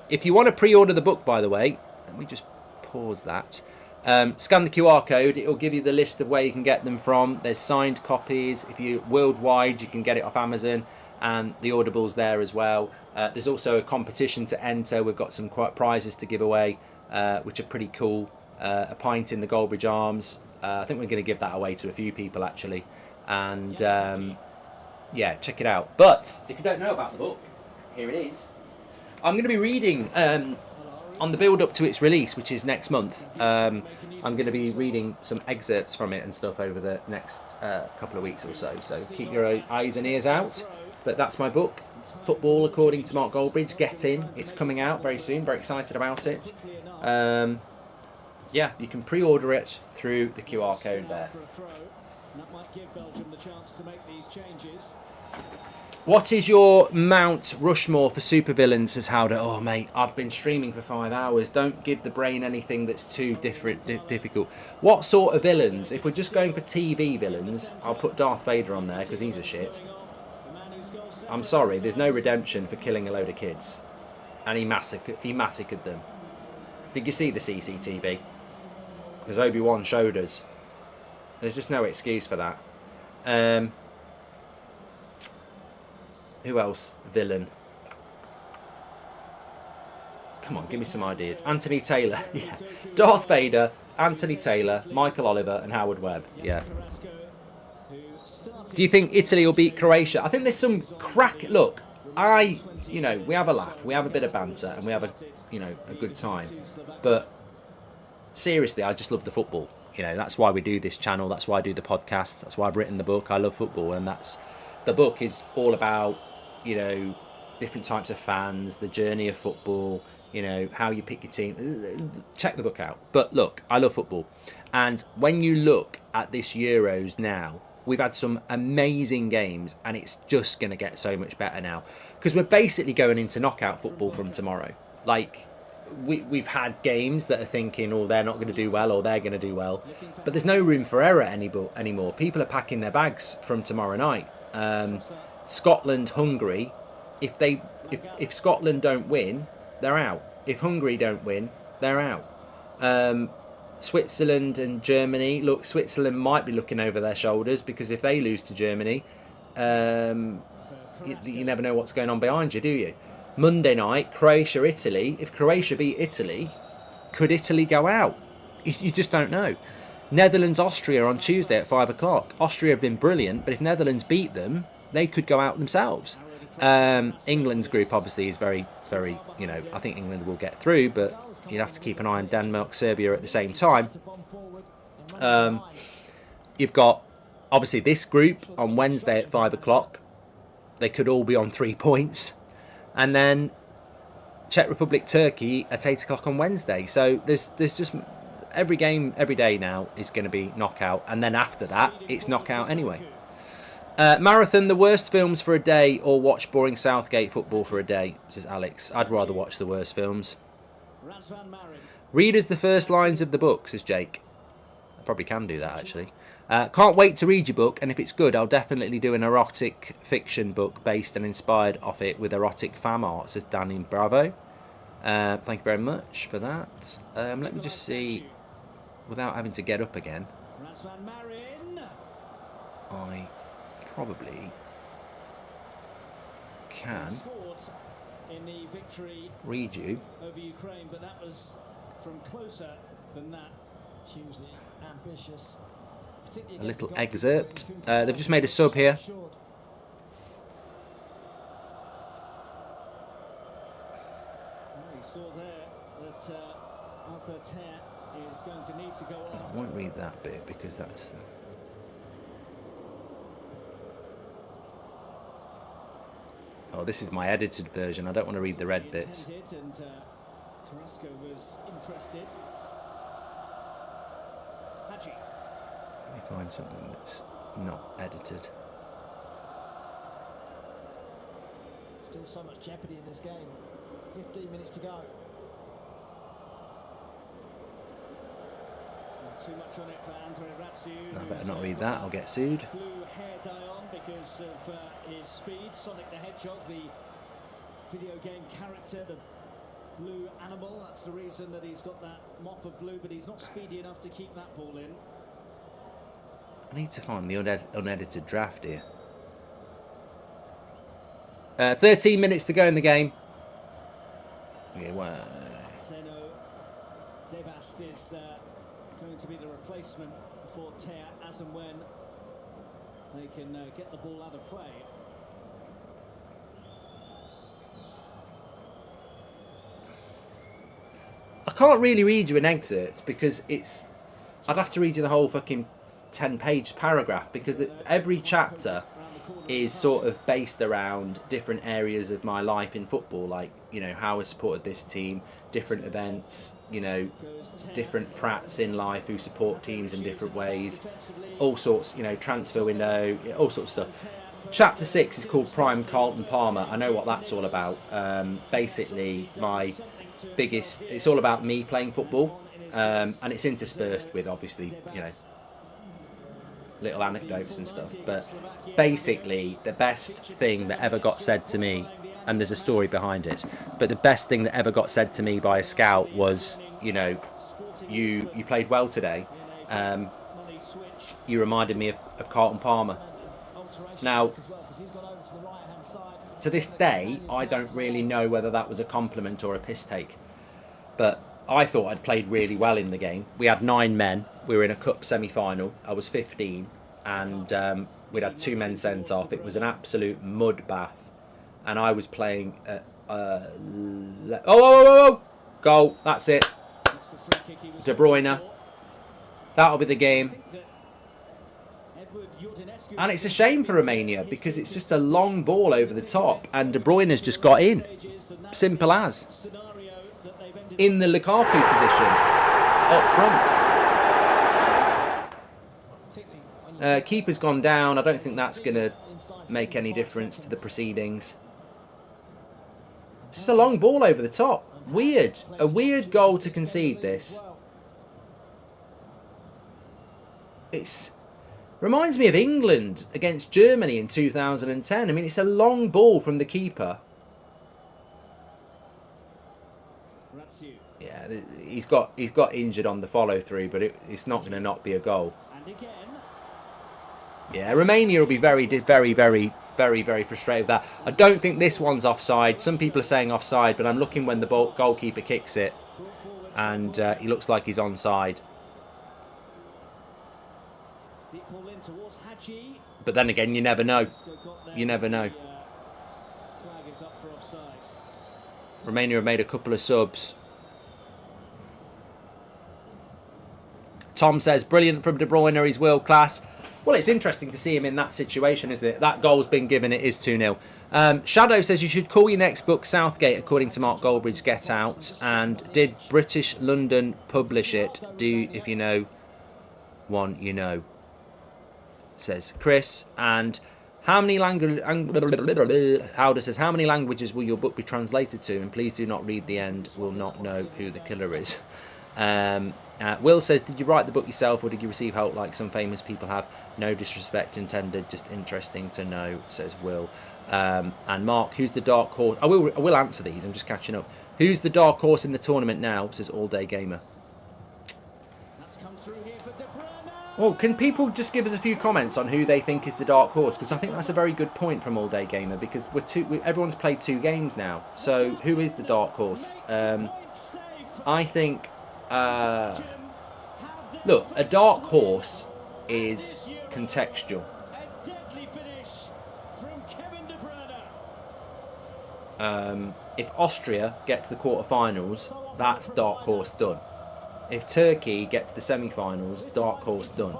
If you want to pre-order the book, by the way, let me just pause that. Scan the QR code. It will give you the list of where you can get them from. There's signed copies. If you're worldwide, you can get it off Amazon. And the Audible's there as well. There's also a competition to enter. We've got some prizes to give away, which are pretty cool. A pint in the Goldbridge Arms. I think we're going to give that away to a few people, actually. And, yeah, check it out. But if you don't know about the book, here it is. I'm going to be reading on the build-up to its release, which is next month. I'm going to be reading some excerpts from it and stuff over the next couple of weeks or so. So keep your eyes and ears out. But that's my book, Football According to Mark Goldbridge. Get in. It's coming out very soon. Very excited about it. Yeah, you can pre-order it through the QR code there. That might give Belgium the chance to make these changes. What is your Mount Rushmore for supervillains, says Howder? Oh, mate, I've been streaming for 5 hours. Don't give the brain anything that's too difficult. What sort of villains? If we're just going for TV villains, I'll put Darth Vader on there because he's a shit. I'm sorry, there's no redemption for killing a load of kids. And he massacred them. Did you see the CCTV? Because Obi-Wan showed us. There's just no excuse for that. Who else? Villain. Come on, give me some ideas. Anthony Taylor. Yeah. Darth Vader, Anthony Taylor, Michael Oliver and Howard Webb. Yeah. Do you think Italy will beat Croatia? I think there's some crack. Look, you know, we have a laugh, we have a bit of banter, and we have a good time. But seriously, I just love the football. You know, that's why we do this channel. That's why I do the podcast. That's why I've written the book. I love football, and that's the book is all about, you know, different types of fans, the journey of football, you know, how you pick your team. Check the book out. But look, I love football. And when you look at this Euros now, we've had some amazing games, and it's just going to get so much better now. Because we're basically going into knockout football from tomorrow. Like, we've had games that are thinking, oh, they're not going to do well, or they're going to do well. But there's no room for error anymore. People are packing their bags from tomorrow night. Scotland, Hungary, if Scotland don't win, they're out. If Hungary don't win, they're out. Switzerland and Germany, look, Switzerland might be looking over their shoulders, because if they lose to Germany, you never know what's going on behind you, do you? Monday night, Croatia, Italy. If Croatia beat Italy, could Italy go out? You just don't know. Netherlands, Austria on Tuesday at 5 o'clock. Austria have been brilliant, but if Netherlands beat them, they could go out themselves. England's group obviously is very, very, you know, I think England will get through, but you'd have to keep an eye on Denmark, Serbia at the same time. You've got, obviously, this group on Wednesday at 5 o'clock. They could all be on 3 points. And then Czech Republic, Turkey at 8 o'clock on Wednesday. So there's just every game, every day now is going to be knockout. And then after that, it's knockout anyway. Marathon, the worst films for a day, or watch boring Southgate football for a day, says Alex. I'd rather watch the worst films. Read us the first lines of the book, says Jake. I probably can do that, actually. Can't wait to read your book, and if it's good, I'll definitely do an erotic fiction book based and inspired off it with erotic fam art, says Danny Bravo. Thank you very much for that. Let me just see, without having to get up again, I probably can read you over Ukraine, but that was from closer than that. Hugely ambitious. a little excerpt. They've just made a sub here. You saw there that Arthur Ter is going to need to go off. I won't read that bit because that's. Oh, this is my edited version. I don't want to read the red bits. And Carrasco was interested. Hadji. Let me find something that's not edited. Still so much jeopardy in this game. 15 minutes to go. Not too much on it for Andre Ratsu. I better not read that. I'll get sued. Blue hair dye on because of his speed. Sonic the Hedgehog, the video game character, the blue animal. That's the reason that he's got that mop of blue, but he's not speedy enough to keep that ball in. I need to find the unedited draft here. 13 minutes to go in the game. Okay, well, Zeno Debast is going to be the replacement for Ter as and when they can get the ball out of play. I can't really read you an excerpt because I'd have to read you the whole fucking 10-page paragraph because every chapter is sort of based around different areas of my life in football, like, you know, how I supported this team, different events, you know, different prats in life who support teams in different ways, all sorts, you know, transfer window, all sorts of stuff. Chapter 6 is called Prime Carlton Palmer. I know what that's all about. Basically, my biggest, it's all about me playing football, and it's interspersed with, obviously, you know, little anecdotes and stuff, but basically the best thing that ever got said to me, and there's a story behind it, but the best thing that ever got said to me by a scout was, you know, you played well today, you reminded me of Carlton Palmer. Now, to this day, I don't really know whether that was a compliment or a piss take, but I thought I'd played really well in the game. We had 9 men. We were in a cup semi-final. I was 15, and we'd had 2 men sent off. It was an absolute mud bath, and I was playing at goal. That's it. De Bruyne. That'll be the game. And it's a shame for Romania because it's just a long ball over the top and De Bruyne has just got in. Simple as. In the Lukaku position. Up front. Keeper's gone down. I don't think that's going to make any difference to the proceedings. It's just a long ball over the top. Weird. A weird goal to concede this. It's... reminds me of England against Germany in 2010. I mean, it's a long ball from the keeper. Yeah, he's got injured on the follow through, but it's not going to not be a goal. Yeah, Romania will be very, very, very, very, very frustrated with that. I don't think this one's offside. Some people are saying offside, but I'm looking when the goalkeeper kicks it, and he looks like he's onside. But then again, you never know. You never know. Romania have made a couple of subs. Tom says, brilliant from De Bruyne, he's world class. Well, it's interesting to see him in that situation, isn't it? That goal's been given, it is 2-0. Shadow says you should call your next book Southgate, according to Mark Goldbridge, Get Out. And did British London publish it? Do, if you know one, you know. Says Chris. And how many Howder says, how many languages will your book be translated to? And please do not read the end. We'll not know who the killer is. Will says, did you write the book yourself or did you receive help like some famous people have? No disrespect intended, just interesting to know, says Will. And Mark, who's the dark horse? I will answer these, I'm just catching up. Who's the dark horse in the tournament now, says All Day Gamer. Well, can people just give us a few comments on who they think is the dark horse? Because I think that's a very good point from All Day Gamer, because everyone's played 2 games now. So who is the dark horse? I think... look, a dark horse is contextual. If Austria gets the quarterfinals, that's dark horse done. If Turkey gets the semi-finals, dark horse done.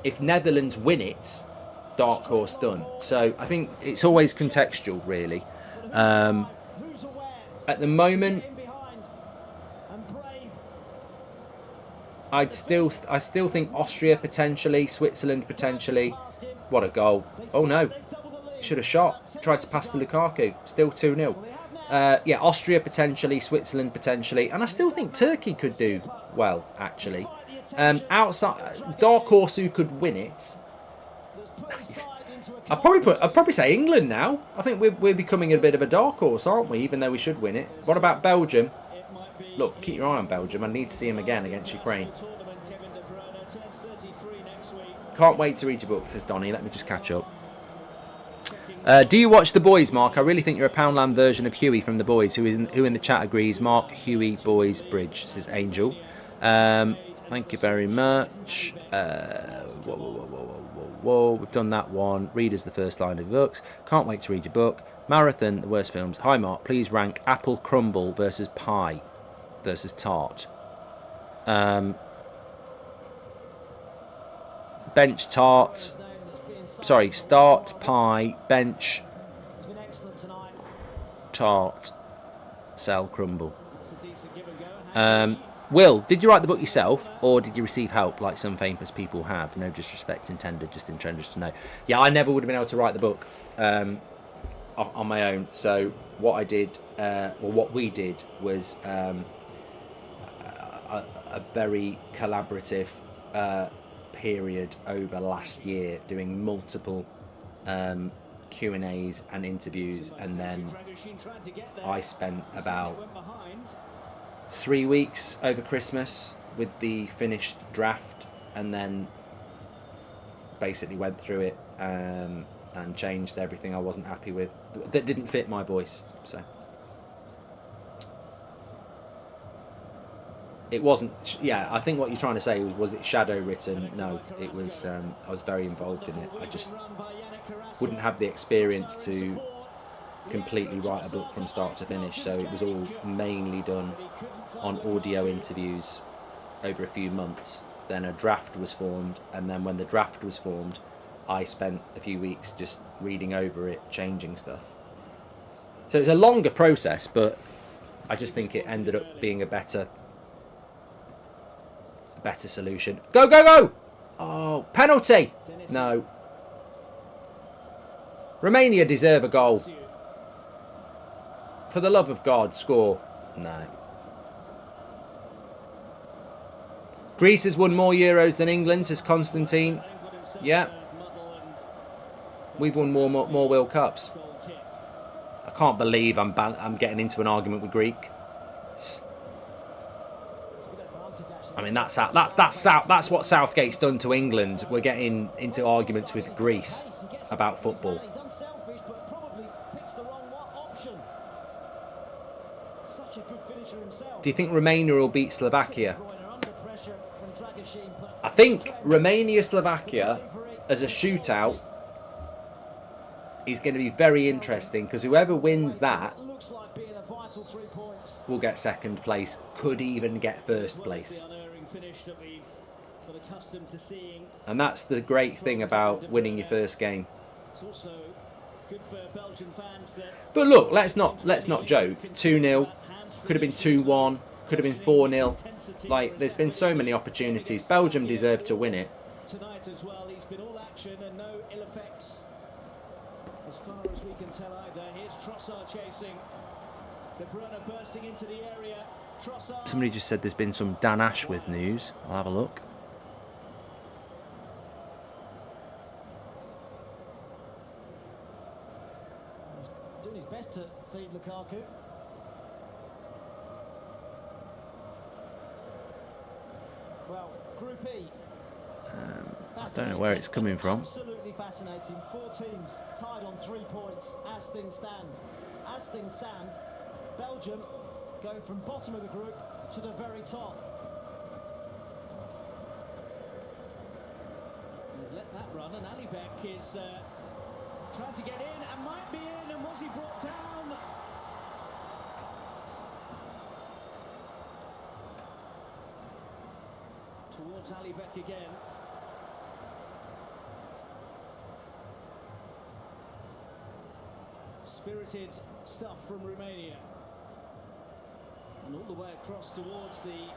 If Netherlands win it, dark horse done. So I think it's always contextual, really. At the moment, I still think Austria potentially, Switzerland potentially. What a goal. Oh no. Should have shot. Tried to pass to Lukaku. Still 2-0. Yeah, Austria potentially, Switzerland potentially. And I still think Turkey could do well, actually. Outside, dark horse who could win it. I'd probably say England now. I think we're becoming a bit of a dark horse, aren't we? Even though we should win it. What about Belgium? Look, keep your eye on Belgium. I need to see him again against Ukraine. Can't wait to read your book, says Donny. Let me just catch up. Do you watch The Boys, Mark? I really think you're a Poundland version of Huey from The Boys. Who in the chat agrees? Mark, Huey, Boys, Bridge, says Angel. Thank you very much. Whoa. We've done that one. Read as the first line of books. Can't wait to read your book. Marathon, the worst films. Hi, Mark. Please rank Apple Crumble versus Pie versus Tart. Bench Tart. Sorry, start Pie, bench Tart, sell Crumble. Will, did you write the book yourself, or did you receive help like some famous people have? No disrespect intended, just interested to know. Yeah, I never would have been able to write the book on my own. So what I did, what we did, was a very collaborative period over last year, doing multiple Q&As and interviews, and then I spent about 3 weeks over Christmas with the finished draft, and then basically went through it and changed everything I wasn't happy with that didn't fit my voice. So it wasn't. Yeah, I think what you're trying to say was it shadow written? No, it was. I was very involved in it. I just wouldn't have the experience to completely write a book from start to finish. So it was all mainly done on audio interviews over a few months, then a draft was formed, and then when the draft was formed, I spent a few weeks just reading over it, changing stuff. So it's a longer process, but I just think it ended up being a better solution. Go, go, go! Oh, penalty! No. Romania deserve a goal. For the love of God, score. No. Greece has won more Euros than England, says Constantine. Yeah. We've won more World Cups. I can't believe I'm getting into an argument with Greek. I mean, that's what Southgate's done to England. We're getting into arguments with Greece about football. Do you think Romania will beat Slovakia? I think Romania-Slovakia as a shootout is going to be very interesting, because whoever wins that will get second place, could even get first place. And that's the great thing about winning your first game. But look, let's not joke. 2-0, could have been 2-1, could have been 4-0. Like, there's been so many opportunities. Belgium deserved to win it. Tonight as well, he's been all action and no ill effects, as far as we can tell either. Here's Trossard chasing. De Bruyne bursting into the area. Trossard. Somebody just said there's been some Dan Ashworth news. I'll have a look. He's doing his best to feed Lukaku. Well, Group E. I don't know where it's coming from. Absolutely fascinating. 4 teams tied on 3 points as things stand. As things stand, Belgium going from bottom of the group to the very top. They've let that run, and Alibek is trying to get in and might be in, and was he brought down? Towards Alibek again. Spirited stuff from Romania. And all the way across towards the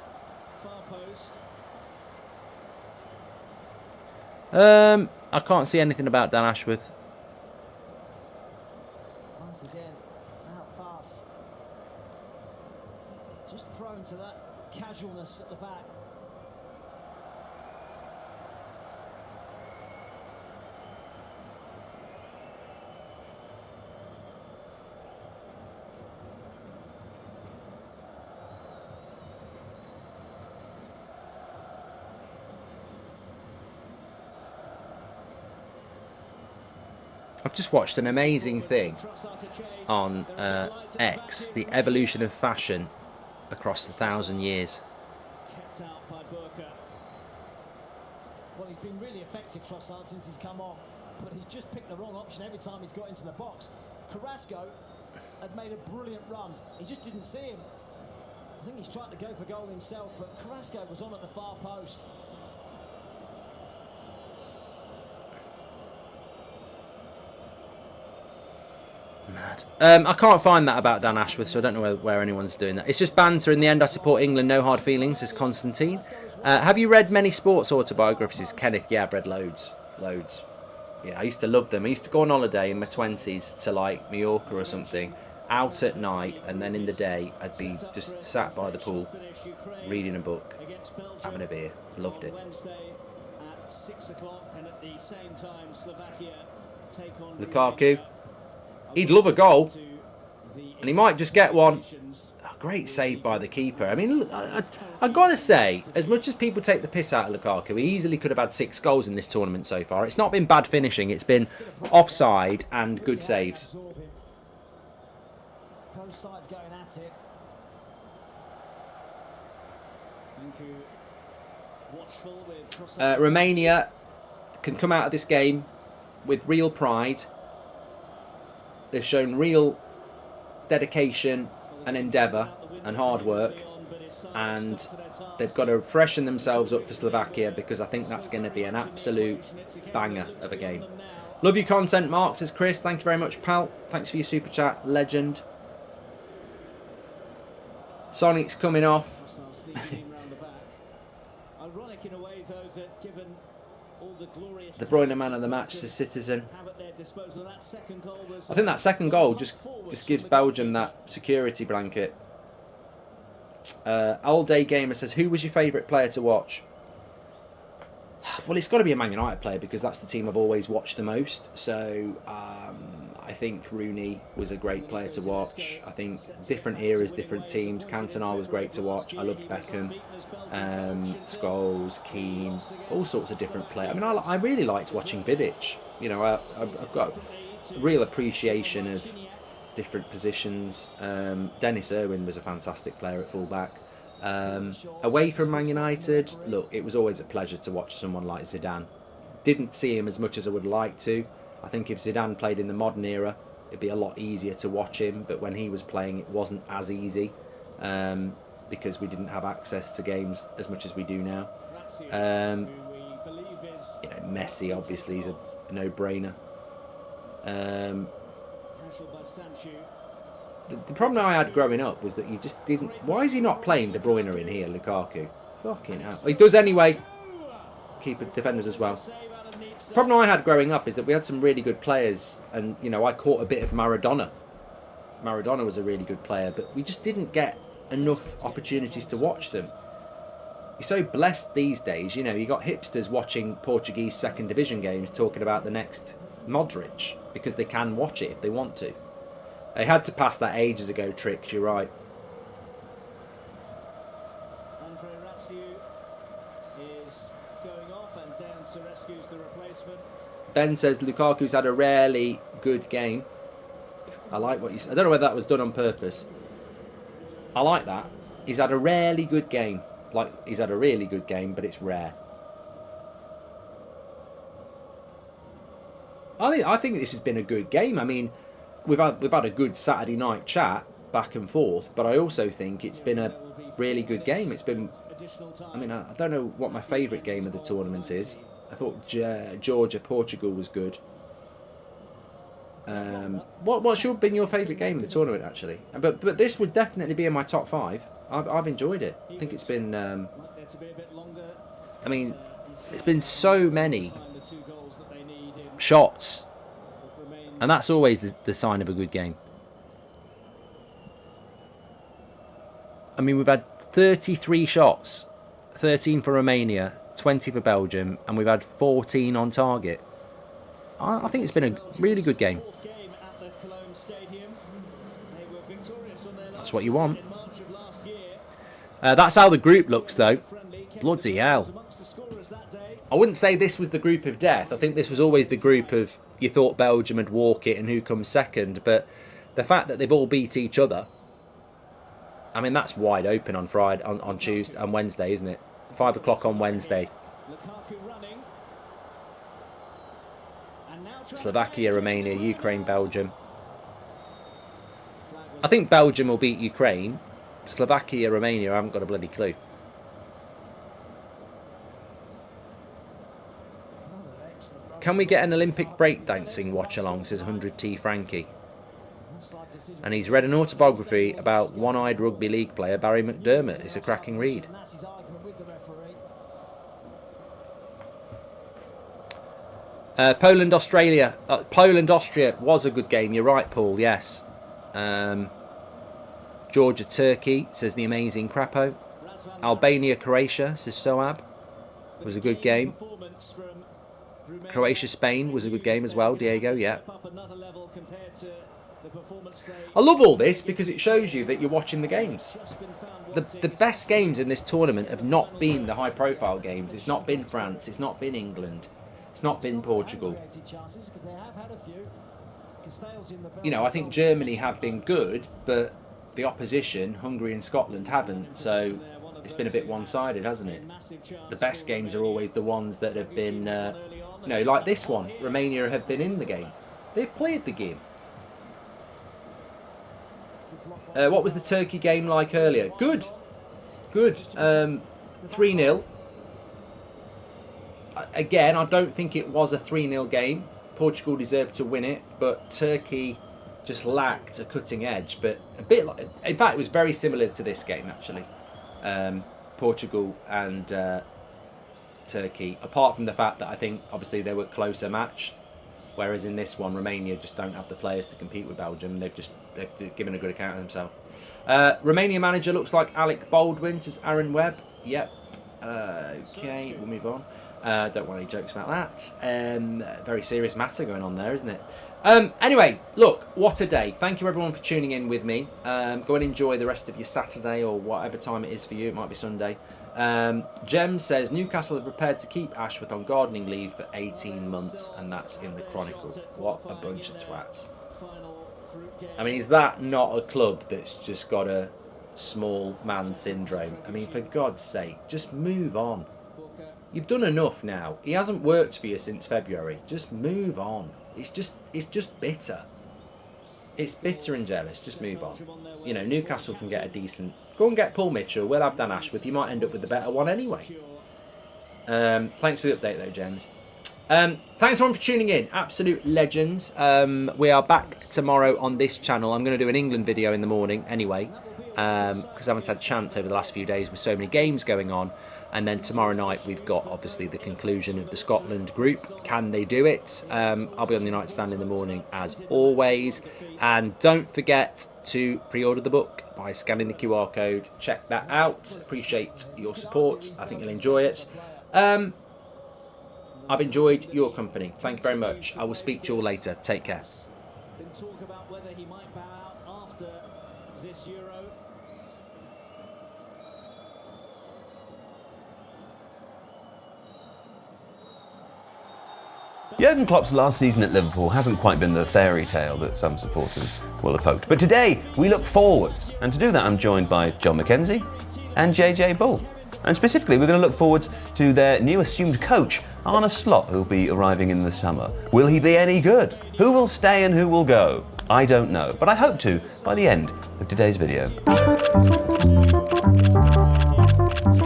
far post. I can't see anything about Dan Ashworth. Once again, out fast. Just prone to that casualness at the back. I've just watched an amazing thing on X, the evolution of fashion across 1,000 years. Kept out by Burka. Well, he's been really effective, Trossard, since he's come on, but he's just picked the wrong option every time he's got into the box. Carrasco had made a brilliant run. He just didn't see him. I think he's trying to go for goal himself, but Carrasco was on at the far post. Mad. I can't find that about Dan Ashworth, so I don't know where anyone's doing that. It's just banter. In the end, I support England. No hard feelings, says Constantine. Have you read many sports autobiographies, Kenneth? Yeah, I've read loads. Loads. Yeah, I used to love them. I used to go on holiday in my 20s to, like, Mallorca or something, out at night, and then in the day, I'd be just sat by the pool, reading a book, having a beer. Loved it. At 6 o'clock, and at the same time, Slovakia take on Lukaku. He'd love a goal, and he might just get one. Oh, great save by the keeper. I mean, I've got to say, as much as people take the piss out of Lukaku, he easily could have had 6 goals in this tournament so far. It's not been bad finishing. It's been offside and good saves. Both sides going at it. Watchful with Romania can come out of this game with real pride. They've shown real dedication and endeavour and hard work. and they've got to freshen themselves up for Slovakia, because I think that's going to be an absolute banger of a game. Love your content, Mark, says Chris. Thank you very much, pal. Thanks for your super chat, legend. Sonic's coming off. De Bruyne man of the match, says Citizen. I think that second goal just gives Belgium that security blanket. All Day Gamer says, who was your favourite player to watch? Well, it's got to be a Man United player, because that's the team I've always watched the most. So I think Rooney was a great player to watch. I think different eras, different teams. Cantona was great to watch. I loved Beckham, Scholes, Keane, all sorts of different players. I mean, I really liked watching Vidic. You know, I've got a real appreciation of different positions. Dennis Irwin was a fantastic player at fullback. Away from Man United, look, it was always a pleasure to watch someone like Zidane. Didn't see him as much as I would like to. I think if Zidane played in the modern era, it'd be a lot easier to watch him, but when he was playing, it wasn't as easy, because we didn't have access to games as much as we do now. You know, Messi obviously is a no-brainer. The problem I had growing up was that you just didn't... Why is he not playing De Bruyne in here, Lukaku? Fucking hell. He does anyway. Keeper, defenders as well. The problem I had growing up is that we had some really good players, and, you know, I caught a bit of Maradona. Maradona was a really good player, but we just didn't get enough opportunities to watch them. You're so blessed these days, you know, you got hipsters watching Portuguese second division games talking about the next Modric, because they can watch it if they want to. They had to pass that ages ago, Tricks, you're right. Ben says Lukaku's had a rarely good game. I like what you said. I don't know whether that was done on purpose. I like that. He's had a rarely good game. Like, he's had a really good game, but it's rare. I think this has been a good game. I mean, we've had a good Saturday night chat back and forth, but I also think it's been a really good game. It's been, I mean, I don't know what my favourite game of the tournament is. I thought Georgia-Portugal was good. What's been your favourite game of the tournament, actually? But this would definitely be in my top 5. I've enjoyed it. I think it's been... I mean, it's been so many shots, and that's always the sign of a good game. I mean, we've had 33 shots, 13 for Romania, 20 for Belgium, and we've had 14 on target. I think it's been a really good game. That's what you want. That's how the group looks, though. Bloody hell. I wouldn't say this was the group of death. I think this was always the group of, you thought Belgium would walk it and who comes second. But the fact that they've all beat each other, I mean, that's wide open on Friday, on Tuesday, on Wednesday, isn't it? 5 o'clock on Wednesday. Slovakia, Romania, Ukraine, Belgium. I think Belgium will beat Ukraine. Slovakia, Romania, I haven't got a bloody clue. Can we get an Olympic breakdancing watch-along, says 100T Frankie. And he's read an autobiography about one-eyed rugby league player Barry McDermott. It's a cracking read. Poland-Australia. Poland-Austria was a good game. You're right, Paul, yes. Georgia-Turkey, says the amazing Crapo. Albania-Croatia, says Soab. Was a good game. Croatia-Spain was a good game as well, Diego, yeah. I love all this because it shows you that you're watching the games. The best games in this tournament have not been the high-profile games. It's not been France. It's not been England. It's not been Portugal. You know, I think Germany have been good, but the opposition, Hungary and Scotland, haven't. So it's been a bit one-sided, hasn't it? The best games are always the ones that have been, you know, like this one. Romania have been in the game. They've played the game. What was the Turkey game like earlier? Good. Good. 3-0. Again, I don't think it was a 3-0 game. Portugal deserved to win it, but Turkey just lacked a cutting edge. But a bit like, in fact, it was very similar to this game actually. Portugal and Turkey, apart from the fact that I think obviously they were closer matched, whereas in this one Romania just don't have the players to compete with Belgium. They've given a good account of themselves. Romania manager looks like Alec Baldwin, says Aaron Webb. Yep. Okay, we'll move on. Don't want any jokes about that. Very serious matter going on there, isn't it? Anyway, look, what a day. Thank you everyone for tuning in with me. Go and enjoy the rest of your Saturday or whatever time it is for you. It might be Sunday. Jem says Newcastle are prepared to keep Ashworth on gardening leave for 18 months, and that's in the Chronicle. What a bunch of twats. I mean, is that not a club that's just got a small man syndrome? I mean, for God's sake, just move on. You've done enough now. He hasn't worked for you since February. Just move on. It's just bitter. It's bitter and jealous. Just move on. You know, Newcastle can get a decent... Go and get Paul Mitchell. We'll have Dan Ashworth. You might end up with the better one anyway. Thanks for the update though, James. Thanks everyone for tuning in. Absolute legends. We are back tomorrow on this channel. I'm going to do an England video in the morning anyway, because I haven't had a chance over the last few days with so many games going on. And then tomorrow night we've got obviously the conclusion of the Scotland group. Can they do it? I'll be on the United Stand in the morning as always. And don't forget to pre-order the book by scanning the QR code. Check that out. Appreciate your support. I think you'll enjoy it. I've enjoyed your company. Thank you very much. I will speak to you all later. Take care. Talk about whether he might bow out after this Euro. Jurgen Klopp's last season at Liverpool hasn't quite been the fairy tale that some supporters will have hoped. But today, we look forwards. And to do that, I'm joined by John McKenzie and JJ Bull. And specifically, we're going to look forwards to their new assumed coach, Arne Slot, who'll be arriving in the summer. Will he be any good? Who will stay and who will go? I don't know, but I hope to by the end of today's video.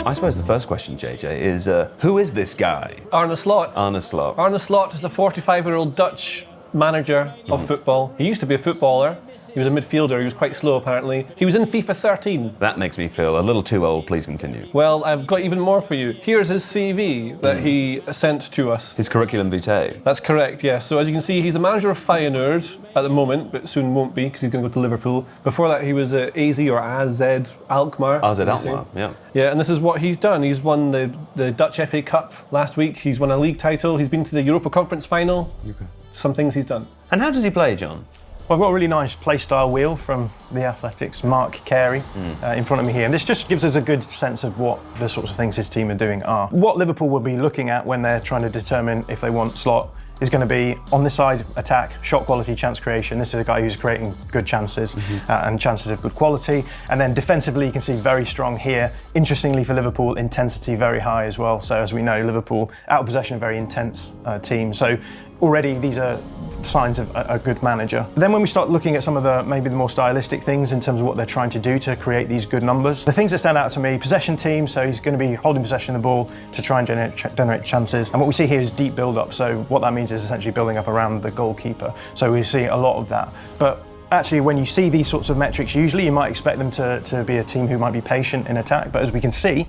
I suppose the first question, JJ, is who is this guy? Arne Slot. Arne Slot. Arne Slot is a 45-year-old Dutch manager of football. He used to be a footballer. He was a midfielder. He was quite slow, apparently. He was in FIFA 13. That makes me feel a little too old. Please continue. Well, I've got even more for you. Here's his CV that he sent to us. His curriculum vitae. That's correct, yes. So as you can see, he's the manager of Feyenoord at the moment, but soon won't be because he's going to go to Liverpool. Before that, he was at AZ or AZ Alkmaar. AZ Alkmaar, yeah. Yeah, and this is what he's done. He's won the Dutch FA Cup last week. He's won a league title. He's been to the Europa Conference final. Okay. Some things he's done. And how does he play, John? Well, I've got a really nice play style wheel from the Athletics, Mark Carey, in front of me here. And this just gives us a good sense of what the sorts of things his team are doing are. What Liverpool will be looking at when they're trying to determine if they want Slot is going to be on this side, attack, shot quality, chance creation. This is a guy who's creating good chances and chances of good quality. And then defensively, you can see very strong here. Interestingly for Liverpool, intensity very high as well. So as we know, Liverpool out of possession, a very intense team. So already these are signs of a good manager. But then when we start looking at some of the maybe the more stylistic things in terms of what they're trying to do to create these good numbers, the things that stand out to me, possession team, so he's going to be holding possession of the ball to try and generate chances. And what we see here is deep build-up. So what that means is essentially building up around the goalkeeper. So we see a lot of that. But actually, when you see these sorts of metrics, usually you might expect them to be a team who might be patient in attack. But as we can see,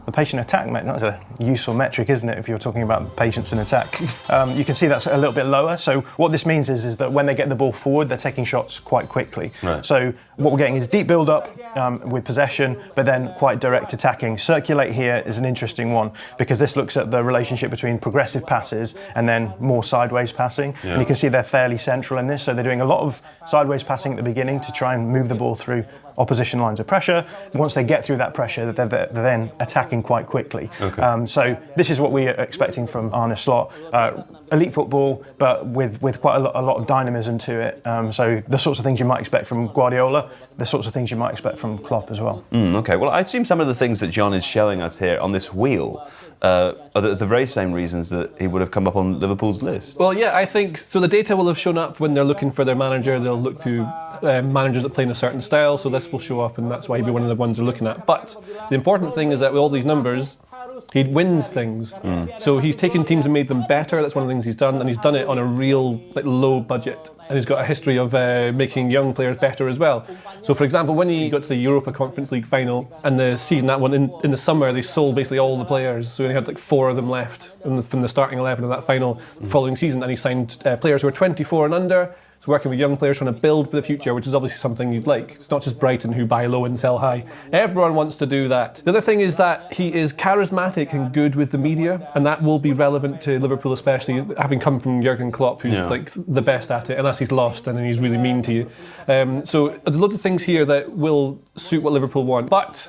the patient attack, that's a useful metric, isn't it, if you're talking about patience in attack? You can see that's a little bit lower. So what this means is that when they get the ball forward, they're taking shots quite quickly. Right. So what we're getting is deep build-up with possession, but then quite direct attacking. Circulate here is an interesting one because this looks at the relationship between progressive passes and then more sideways passing. Yeah. And you can see they're fairly central in this. So they're doing a lot of sideways passing at the beginning to try and move the ball through opposition lines of pressure. Once they get through that pressure, they're then attacking quite quickly. Okay. So this is what we are expecting from Arne Slot. Elite football, but with quite a lot of dynamism to it. So the sorts of things you might expect from Guardiola. but the sorts of things you might expect from Klopp as well. Okay, well, I assume some of the things that John is showing us here on this wheel are the very same reasons that he would have come up on Liverpool's list. Well, yeah, I think so. The data will have shown up when they're looking for their manager. They'll look to managers that play in a certain style, so this will show up, and that's why he'd be one of the ones they're looking at. But the important thing is that with all these numbers, he wins things. So he's taken teams and made them better. That's one of the things he's done, and he's done it on a real low budget. And he's got a history of making young players better as well. So, for example, when he got to the Europa Conference League final, and the season that one in the summer, they sold basically all the players. So he only had 4 of them left from the starting 11 of that final the following season, and he signed players who were 24 and under. So working with young players, trying to build for the future, which is obviously something you'd like. It's not just Brighton who buy low and sell high. Everyone wants to do that. The other thing is that he is charismatic and good with the media, and that will be relevant to Liverpool, especially having come from Jurgen Klopp, who's the best at it, unless he's lost and then he's really mean to you. So there's loads of things here that will suit what Liverpool want. But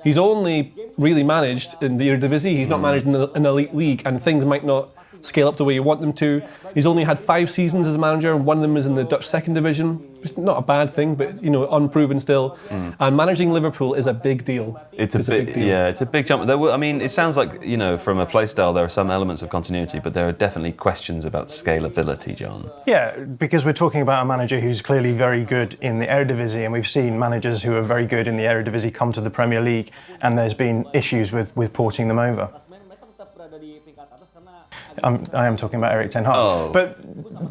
he's only really managed in the Eredivisie. He's not managed in an elite league, and things might not scale up the way you want them to. He's only had 5 seasons as a manager, and one of them is in the Dutch second division. It's not a bad thing, but unproven still. And managing Liverpool is a big deal. It's a big deal. Yeah, it's a big jump. I mean, it sounds like from a play style there are some elements of continuity, but there are definitely questions about scalability, John. Yeah, because we're talking about a manager who's clearly very good in the Eredivisie, and we've seen managers who are very good in the Eredivisie come to the Premier League, and there's been issues with porting them over. I am talking about Erik ten Hag. But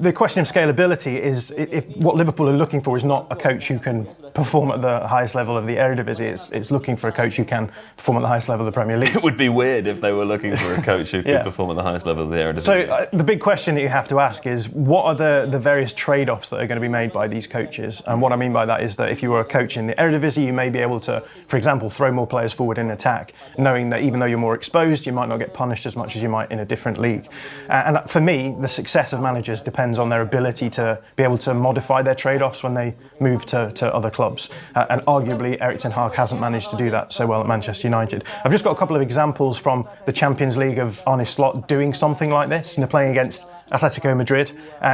the question of scalability is what Liverpool are looking for is not a coach who can perform at the highest level of the Eredivisie. It's looking for a coach who can perform at the highest level of the Premier League. It would be weird if they were looking for a coach who could perform at the highest level of the Eredivisie. So the big question that you have to ask is, what are the various trade-offs that are going to be made by these coaches? And what I mean by that is that if you were a coach in the Eredivisie, you may be able to, for example, throw more players forward in attack, knowing that even though you're more exposed, you might not get punished as much as you might in a different league. And for me, the success of managers depends on their ability to be able to modify their trade-offs when they move to other clubs. And arguably, Erik ten Hag hasn't managed to do that so well at Manchester United. I've just got a couple of examples from the Champions League of Arne Slot doing something like this, playing against Atletico Madrid.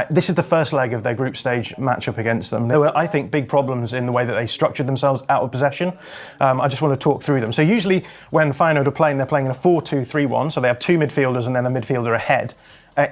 This is the first leg of their group stage matchup against them. There were, I think, big problems in the way that they structured themselves out of possession. I just want to talk through them. So usually when Feyenoord are playing, they're playing in a 4-2-3-1, so they have 2 midfielders and then a midfielder ahead.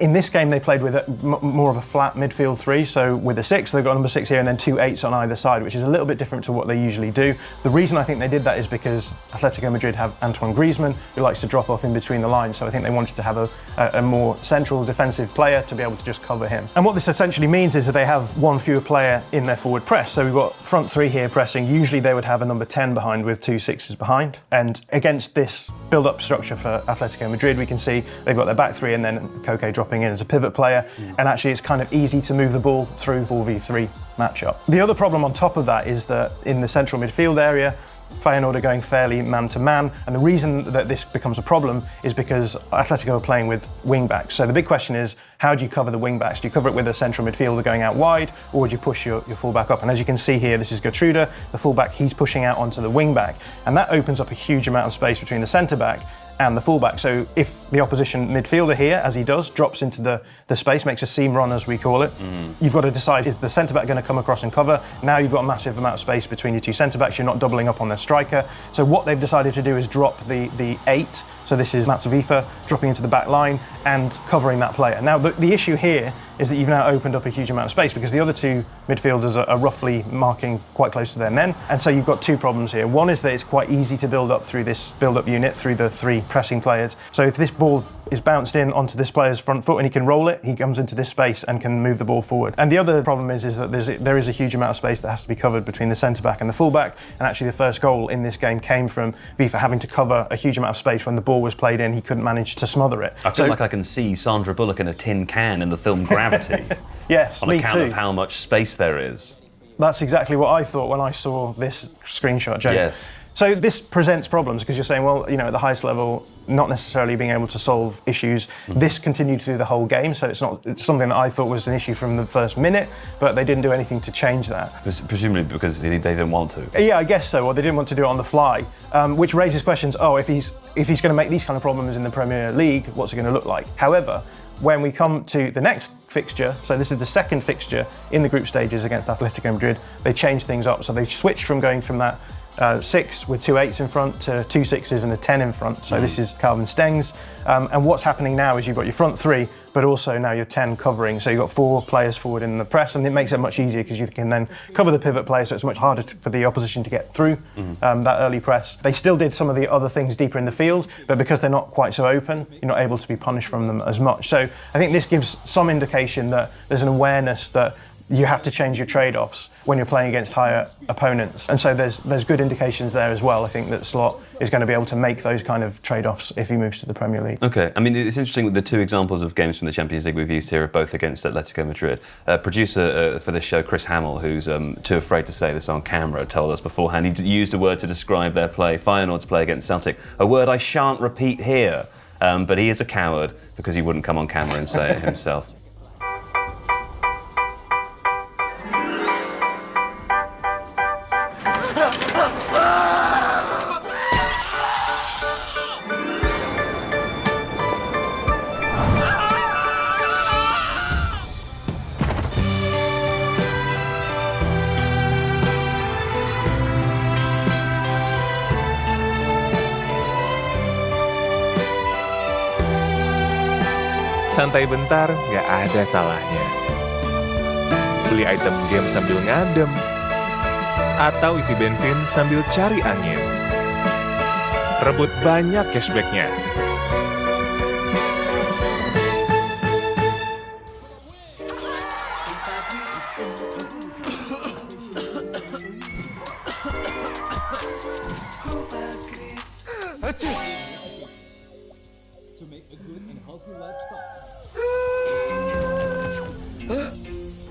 In this game, they played with more of a flat midfield 3, so with a 6, they've got number 6 here and then 2 8s on either side, which is a little bit different to what they usually do. The reason I think they did that is because Atletico Madrid have Antoine Griezmann, who likes to drop off in between the lines, so I think they wanted to have a more central defensive player to be able to just cover him. And what this essentially means is that they have 1 fewer player in their forward press. So we've got front 3 here pressing. Usually they would have a number 10 behind with 2 6s behind. And against this build-up structure for Atletico Madrid, we can see they've got their back 3 and then Koke dropping in as a pivot player, and actually it's kind of easy to move the ball through 4v3 matchup. The other problem on top of that is that in the central midfield area, Feyenoord are going fairly man-to-man, and the reason that this becomes a problem is because Atletico are playing with wing-backs. So the big question is, how do you cover the wing-backs? Do you cover it with a central midfielder going out wide, or would you push your full-back up? And as you can see here, this is Gertrude, the full-back, he's pushing out onto the wing-back, and that opens up a huge amount of space between the centre-back and the fullback. So if the opposition midfielder here, as he does, drops into the space, makes a seam run as we call it, you've got to decide, is the centre-back going to come across and cover? Now you've got a massive amount of space between your 2 centre-backs, you're not doubling up on their striker. So what they've decided to do is drop the 8, so this is Mats Wife dropping into the back line and covering that player. Now the issue here is that you've now opened up a huge amount of space because the other 2 midfielders are roughly marking quite close to their men, and so you've got 2 problems here. One is that it's quite easy to build up through this build-up unit, through the 3 pressing players. So if this ball is bounced in onto this player's front foot and he can roll it, he comes into this space and can move the ball forward. And the other problem is that there is a huge amount of space that has to be covered between the centre-back and the full-back, and actually the first goal in this game came from Wife having to cover a huge amount of space. When the ball was played in, he couldn't manage to smother it. I feel like I can see Sandra Bullock in a tin can in the film Gravity. Yes, on account of how much space there is. That's exactly what I thought when I saw this screenshot, Joe. Yes. So this presents problems because you're saying, well, at the highest level, not necessarily being able to solve issues. This continued through the whole game, so it's something that I thought was an issue from the first minute, but they didn't do anything to change that. Presumably because they didn't want to. Yeah, I guess so, or they didn't want to do it on the fly, which raises questions. If he's going to make these kind of problems in the Premier League, what's it going to look like? However, when we come to the next fixture, so this is the second fixture in the group stages against Atletico Madrid, they changed things up. So they switched from going from that 6 with 2 8s in front to 2 6s and a 10 in front. So this is Calvin Stengs. And what's happening now is you've got your front 3, but also now your 10 covering. So you've got 4 players forward in the press, and it makes it much easier because you can then cover the pivot player, so it's much harder for the opposition to get through that early press. They still did some of the other things deeper in the field, but because they're not quite so open, you're not able to be punished from them as much. So I think this gives some indication that there's an awareness that you have to change your trade-offs when you're playing against higher opponents. And so there's good indications there as well. I think that Slot is going to be able to make those kind of trade-offs if he moves to the Premier League. Okay, I mean, it's interesting with the 2 examples of games from the Champions League we've used here are both against Atletico Madrid. Producer for this show, Chris Hamill, who's too afraid to say this on camera, told us beforehand he used a word to describe their play, Feyenoord's play against Celtic, a word I shan't repeat here, but he is a coward because he wouldn't come on camera and say it himself. Santai bentar, nggak ada salahnya. Beli item game sambil ngadem, atau isi bensin sambil cari angin. Rebut banyak cashback-nya.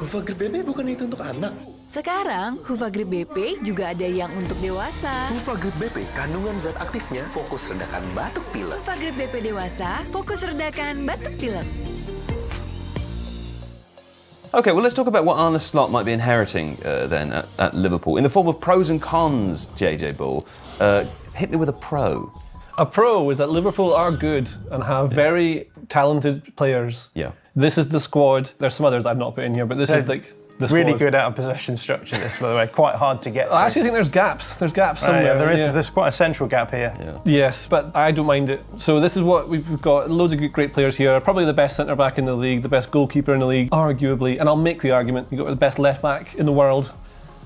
Hufagrid BP bukan itu untuk anak? Sekarang, Hufagrid BP juga ada yang untuk dewasa. Hufagrid BP, kandungan zat aktifnya fokus redakan batuk pilek. Hufagrid BP dewasa, fokus redakan batuk pilek. Okay, well, let's talk about what Arne Slot might be inheriting then at Liverpool in the form of pros and cons. JJ Bull, hit me with a pro. A pro is that Liverpool are good and have very talented players. Yeah. This is the squad. There's some others I've not put in here, but this is like the squad. Really good out of possession structure, this, by the way. Quite hard to get through. I actually think there's gaps. There's gaps somewhere. Yeah, there's quite a central gap here. Yeah. Yes, but I don't mind it. So this is what we've got. Loads of great players here. Probably the best centre-back in the league, the best goalkeeper in the league, arguably. And I'll make the argument, you've got the best left-back in the world.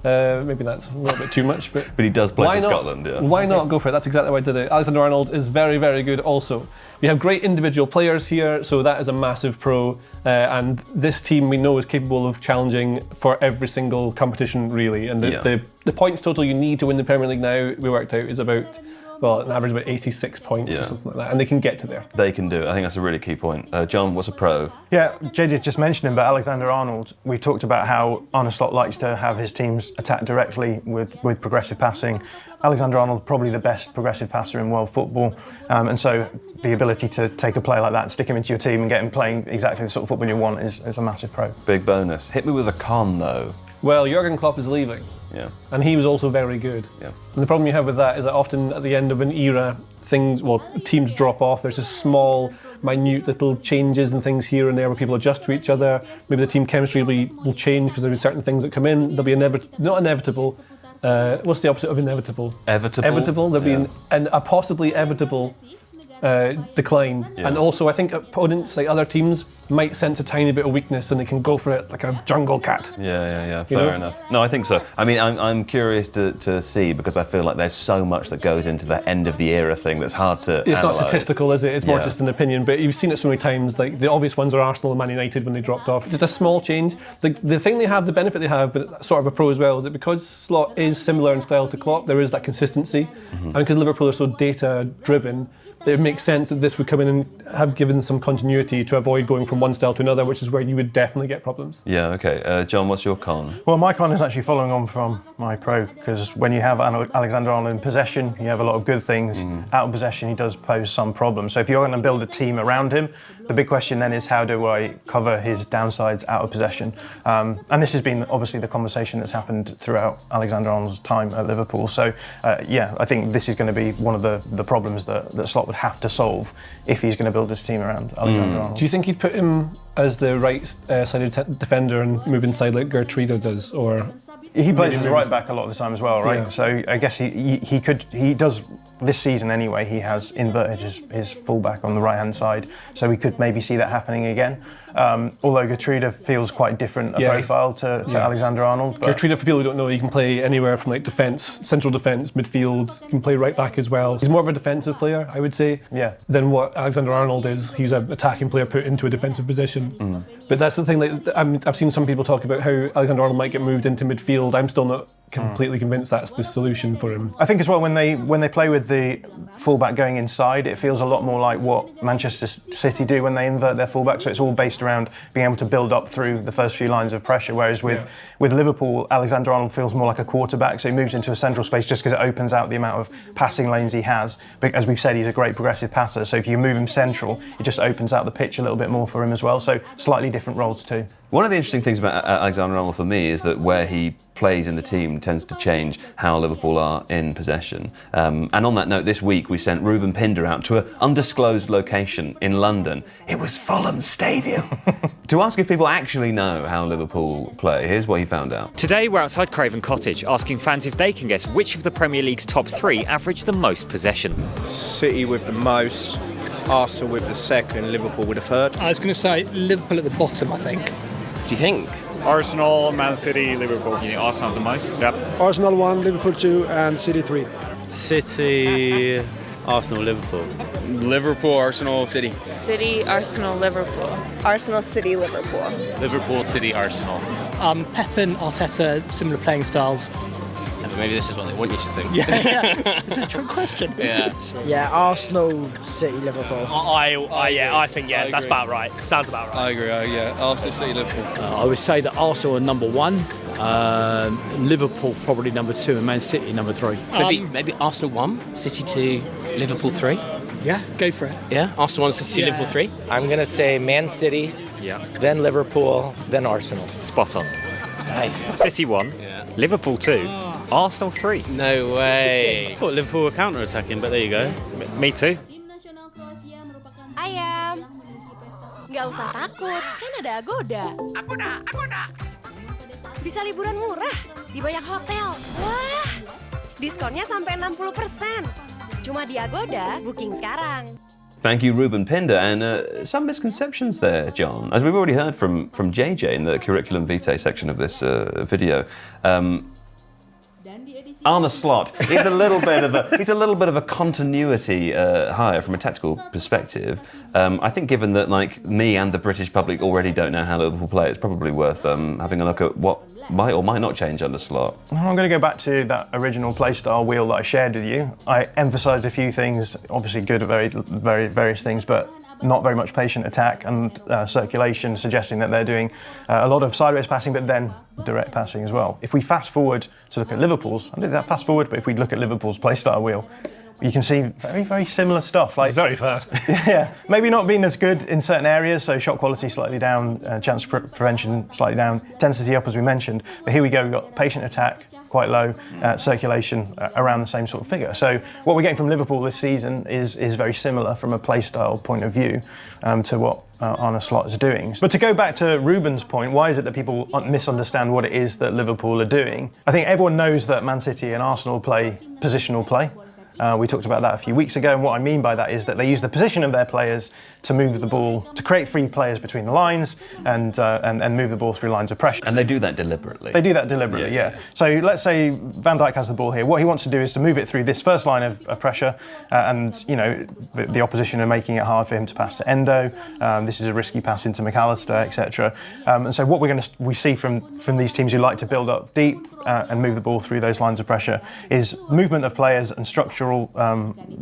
Maybe that's a little bit too much, but he does play for Scotland, yeah. Why not go for it? That's exactly why I did it. Alexander-Arnold is very, very good also. We have great individual players here, so that is a massive pro. And this team we know is capable of challenging for every single competition, really. And the points total you need to win the Premier League now, we worked out, is about, well, an average of about 86 points or something like that, and they can get to there. They can do it. I think that's a really key point. John, what's a pro? Yeah, JJ just mentioned him, but Alexander-Arnold, we talked about how Arne Slot likes to have his teams attack directly with progressive passing. Alexander-Arnold, probably the best progressive passer in world football, and so the ability to take a player like that and stick him into your team and get him playing exactly the sort of football you want is a massive pro. Big bonus. Hit me with a con, though. Well, Jurgen Klopp is leaving. Yeah. And he was also very good. Yeah. And the problem you have with that is that often at the end of an era, teams drop off. There's just small, minute little changes and things here and there where people adjust to each other. Maybe the team chemistry will change because there'll be certain things that come in. There'll be not inevitable. What's the opposite of inevitable? Evitable. There'll be a possibly evitable decline. Yeah. And also I think opponents, like other teams, might sense a tiny bit of weakness and they can go for it like a jungle cat. Yeah. Fair enough. No, I think so. I mean, I'm curious to see, because I feel like there's so much that goes into the end of the era thing that's hard to It's analyse. not statistical, is it? It's more just an opinion, but you've seen it so many times. Like the obvious ones are Arsenal and Man United when they dropped off. Just a small change. The thing they have, the benefit they have, sort of a pro as well, is that because Slot is similar in style to Klopp, there is that consistency. And because Liverpool are so data driven, it makes sense that this would come in and have given some continuity to avoid going from one style to another, which is where you would definitely get problems. Yeah, okay. John, what's your con? Well, my con is actually following on from my pro, because when you have Alexander-Arnold in possession, you have a lot of good things. Out of possession, he does pose some problems. So if you're going to build a team around him, the big question then is, how do I cover his downsides out of possession? And this has been obviously the conversation that's happened throughout Alexander-Arnold's time at Liverpool. So I think this is going to be one of the problems that Slot would have to solve if he's going to build his team around Alexander-Arnold. Do you think he'd put him him as the right-sided defender and move inside like Gertrude does, or he plays as a right back a lot of the time as well, right? Yeah. So I guess he does this season anyway. He has inverted his fullback on the right hand side, so we could maybe see that happening again. Although Gertrude feels quite different profile to Alexander Arnold. But Gertrude, for people who don't know, he can play anywhere from like defence, central defence, midfield. He can play right back as well. He's more of a defensive player, I would say, than what Alexander Arnold is. He's an attacking player put into a defensive position. But that's the thing. Like, I've seen some people talk about how Alexander Arnold might get moved into midfield. I'm still not completely convinced that's the solution for him. I think as well when they play with the fullback going inside, it feels a lot more like what Manchester City do when they invert their fullback. So it's all based around being able to build up through the first few lines of pressure. Whereas with Liverpool, Alexander Arnold feels more like a quarterback. So he moves into a central space just because it opens out the amount of passing lanes he has. But as we've said, he's a great progressive passer. So if you move him central, it just opens out the pitch a little bit more for him as well. So slightly different roles too. One of the interesting things about Alexander Arnold for me is that where he plays in the team tends to change how Liverpool are in possession. And on that note, this week we sent Ruben Pinder out to an undisclosed location in London. It was Fulham Stadium. To ask if people actually know how Liverpool play. Here's what he found out. Today we're outside Craven Cottage asking fans if they can guess which of the Premier League's top three average the most possession. City with the most, Arsenal with the second, Liverpool with the third. I was going to say Liverpool at the bottom, I think. Do you think? Arsenal, Man City, Liverpool. You think Arsenal have the most? Yep. Arsenal 1, Liverpool 2 and City 3. City, Arsenal, Liverpool. Liverpool, Arsenal, City. City, Arsenal, Liverpool. Arsenal, City, Liverpool. Liverpool, City, Arsenal. Pep and Arteta, similar playing styles. Maybe this is what they want you to think. Yeah. Is that a trick question? Yeah. Yeah, Arsenal, City, Liverpool. I think that's about right. Sounds about right. I agree, Arsenal, City, Liverpool. I would say that Arsenal are number 1, Liverpool probably number 2 and Man City number 3. Maybe Arsenal 1, City 2, Liverpool 3. Yeah, go for it. Yeah, Arsenal 1, City 2, Liverpool 3. I'm going to say Man City, then Liverpool, then Arsenal. Spot on. Nice. City 1, Liverpool 2, Arsenal 3. No way. I thought Liverpool were counter-attacking, but there you go. Me too. Ayam. Nggak usah takut, kan ada Agoda. Agoda. Bisa liburan murah di banyak hotel. Wah, diskonnya sampai 60%. Cuma di Agoda, booking sekarang. Thank you, Ruben Pinder. And some misconceptions there, John. As we've already heard from JJ in the curriculum vitae section of this video, Arne Slot is a little bit of a continuity hire from a tactical perspective. I think given that like me and the British public already don't know how Liverpool play, it's probably worth having a look at what might or might not change under Slot. I'm going to go back to that original playstyle wheel that I shared with you. I emphasised a few things, obviously good at very various things, but not very much patient attack and circulation, suggesting that they're doing a lot of sideways passing, but then direct passing as well. If we fast forward to look at Liverpool's, I did that fast forward, but if we look at Liverpool's playstyle wheel, you can see very similar stuff. Like it's very fast. Yeah, maybe not being as good in certain areas, so shot quality slightly down, chance prevention slightly down, intensity up as we mentioned. But here we go, we've got patient attack, quite low, circulation around the same sort of figure. So what we're getting from Liverpool this season is very similar from a playstyle point of view to what Arne Slot is doing. But to go back to Ruben's point, why is it that people misunderstand what it is that Liverpool are doing? I think everyone knows that Man City and Arsenal play positional play. We talked about that a few weeks ago, and what I mean by that is that they use the position of their players to move the ball, to create free players between the lines and move the ball through lines of pressure. And they do that deliberately. They do that deliberately, yeah. So let's say Van Dijk has the ball here. What he wants to do is to move it through this first line of pressure, and you know the opposition are making it hard for him to pass to Endo. This is a risky pass into McAllister, etc. And so what we see from these teams who like to build up deep and move the ball through those lines of pressure is movement of players and structural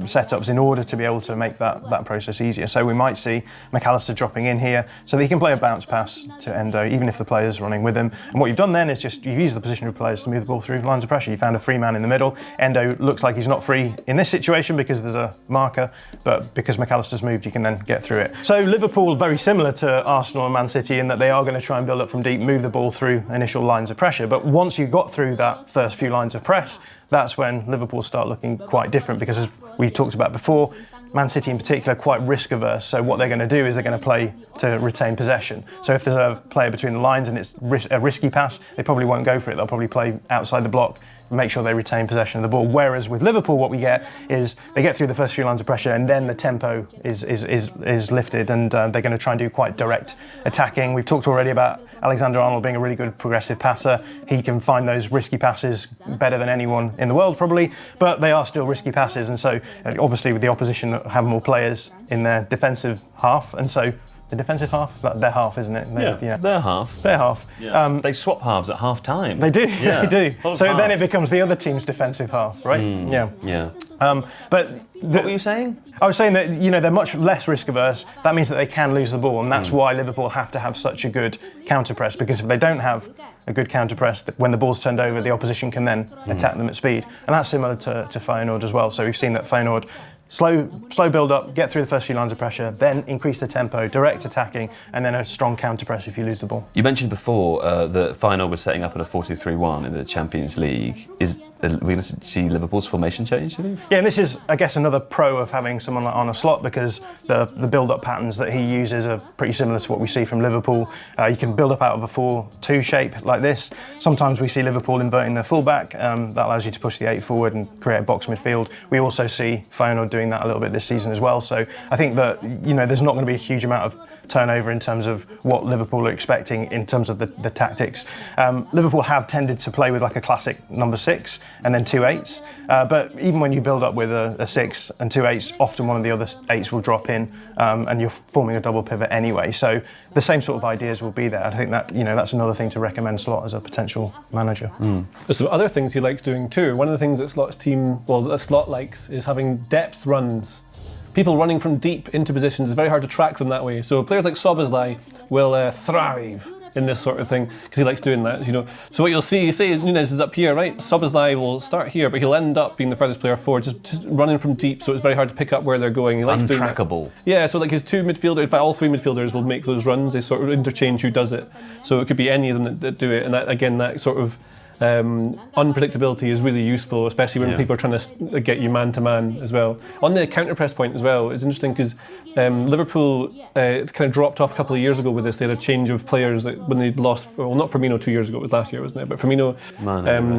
setups in order to be able to make that process easier. So we might see McAllister dropping in here so that he can play a bounce pass to Endo even if the player's running with him. And what you've done then is just you've used the position of players to move the ball through lines of pressure. You found a free man in the middle. Endo looks like he's not free in this situation because there's a marker, but because McAllister's moved you can then get through it. So Liverpool very similar to Arsenal and Man City in that they are going to try and build up from deep, move the ball through initial lines of pressure, but once you got through that first few lines of press, that's when Liverpool start looking quite different because as we talked about before, Man City in particular, quite risk averse. So what they're going to do is they're going to play to retain possession. So if there's a player between the lines and it's a risky pass, they probably won't go for it. They'll probably play outside the block, make sure they retain possession of the ball. Whereas with Liverpool, what we get is they get through the first few lines of pressure and then the tempo is lifted, and they're going to try and do quite direct attacking. We've talked already about Alexander-Arnold being a really good progressive passer. He can find those risky passes better than anyone in the world probably, but they are still risky passes, and so obviously with the opposition have more players in their defensive half, and so the defensive half, their half, isn't it? Their half. Their half. Yeah. They swap halves at half time. They do, Yeah. they do. So halves. then it becomes the other team's defensive half, right? Yeah. But what were you saying? I was saying that they're much less risk averse. That means that they can lose the ball, and that's why Liverpool have to have such a good counter press. Because if they don't have a good counter press, when the ball's turned over, the opposition can then attack them at speed, and that's similar to Feyenoord as well. So we've seen that Feyenoord. Slow build up, get through the first few lines of pressure, then increase the tempo, direct attacking, and then a strong counter press if you lose the ball. You mentioned before that Feyenoord was setting up at a 4-2-3-1 in the Champions League. Are we going to see Liverpool's formation change? Yeah, and this is, I guess, another pro of having someone like Arne Slot, because the build-up patterns that he uses are pretty similar to what we see from Liverpool. You can build up out of a 4-2 shape like this. Sometimes we see Liverpool inverting their fullback. That allows you to push the 8 forward and create a box midfield. We also see Feyenoord doing that a little bit this season as well. So I think that there's not going to be a huge amount of turnover in terms of what Liverpool are expecting in terms of the tactics. Liverpool have tended to play with like a classic number 6 and then 2 8s, but even when you build up with a 6 and 2 8s, often one of the other 8s will drop in, and you're forming a double pivot anyway. So the same sort of ideas will be there. I think that that's another thing to recommend Slot as a potential manager. There's some other things he likes doing too. One of the things that Slot likes is having depth runs. People running from deep into positions, it's very hard to track them that way. So players like Szoboszlai will thrive in this sort of thing because he likes doing that. So what you'll see, say Nunes is up here, right? Szoboszlai will start here, but he'll end up being the furthest player forward, just running from deep. So it's very hard to pick up where they're going. He likes doing that. Untrackable. Yeah. So like his 2 midfielders, in fact, all 3 midfielders will make those runs. They sort of interchange who does it. So it could be any of them that do it, and that sort of unpredictability is really useful, especially when people are trying to get you man to man as well. On the counter press point as well, it's interesting because Liverpool kind of dropped off a couple of years ago with this. They had a change of players when they lost, well, not Firmino 2 years ago, it was last year, wasn't it? But Firmino,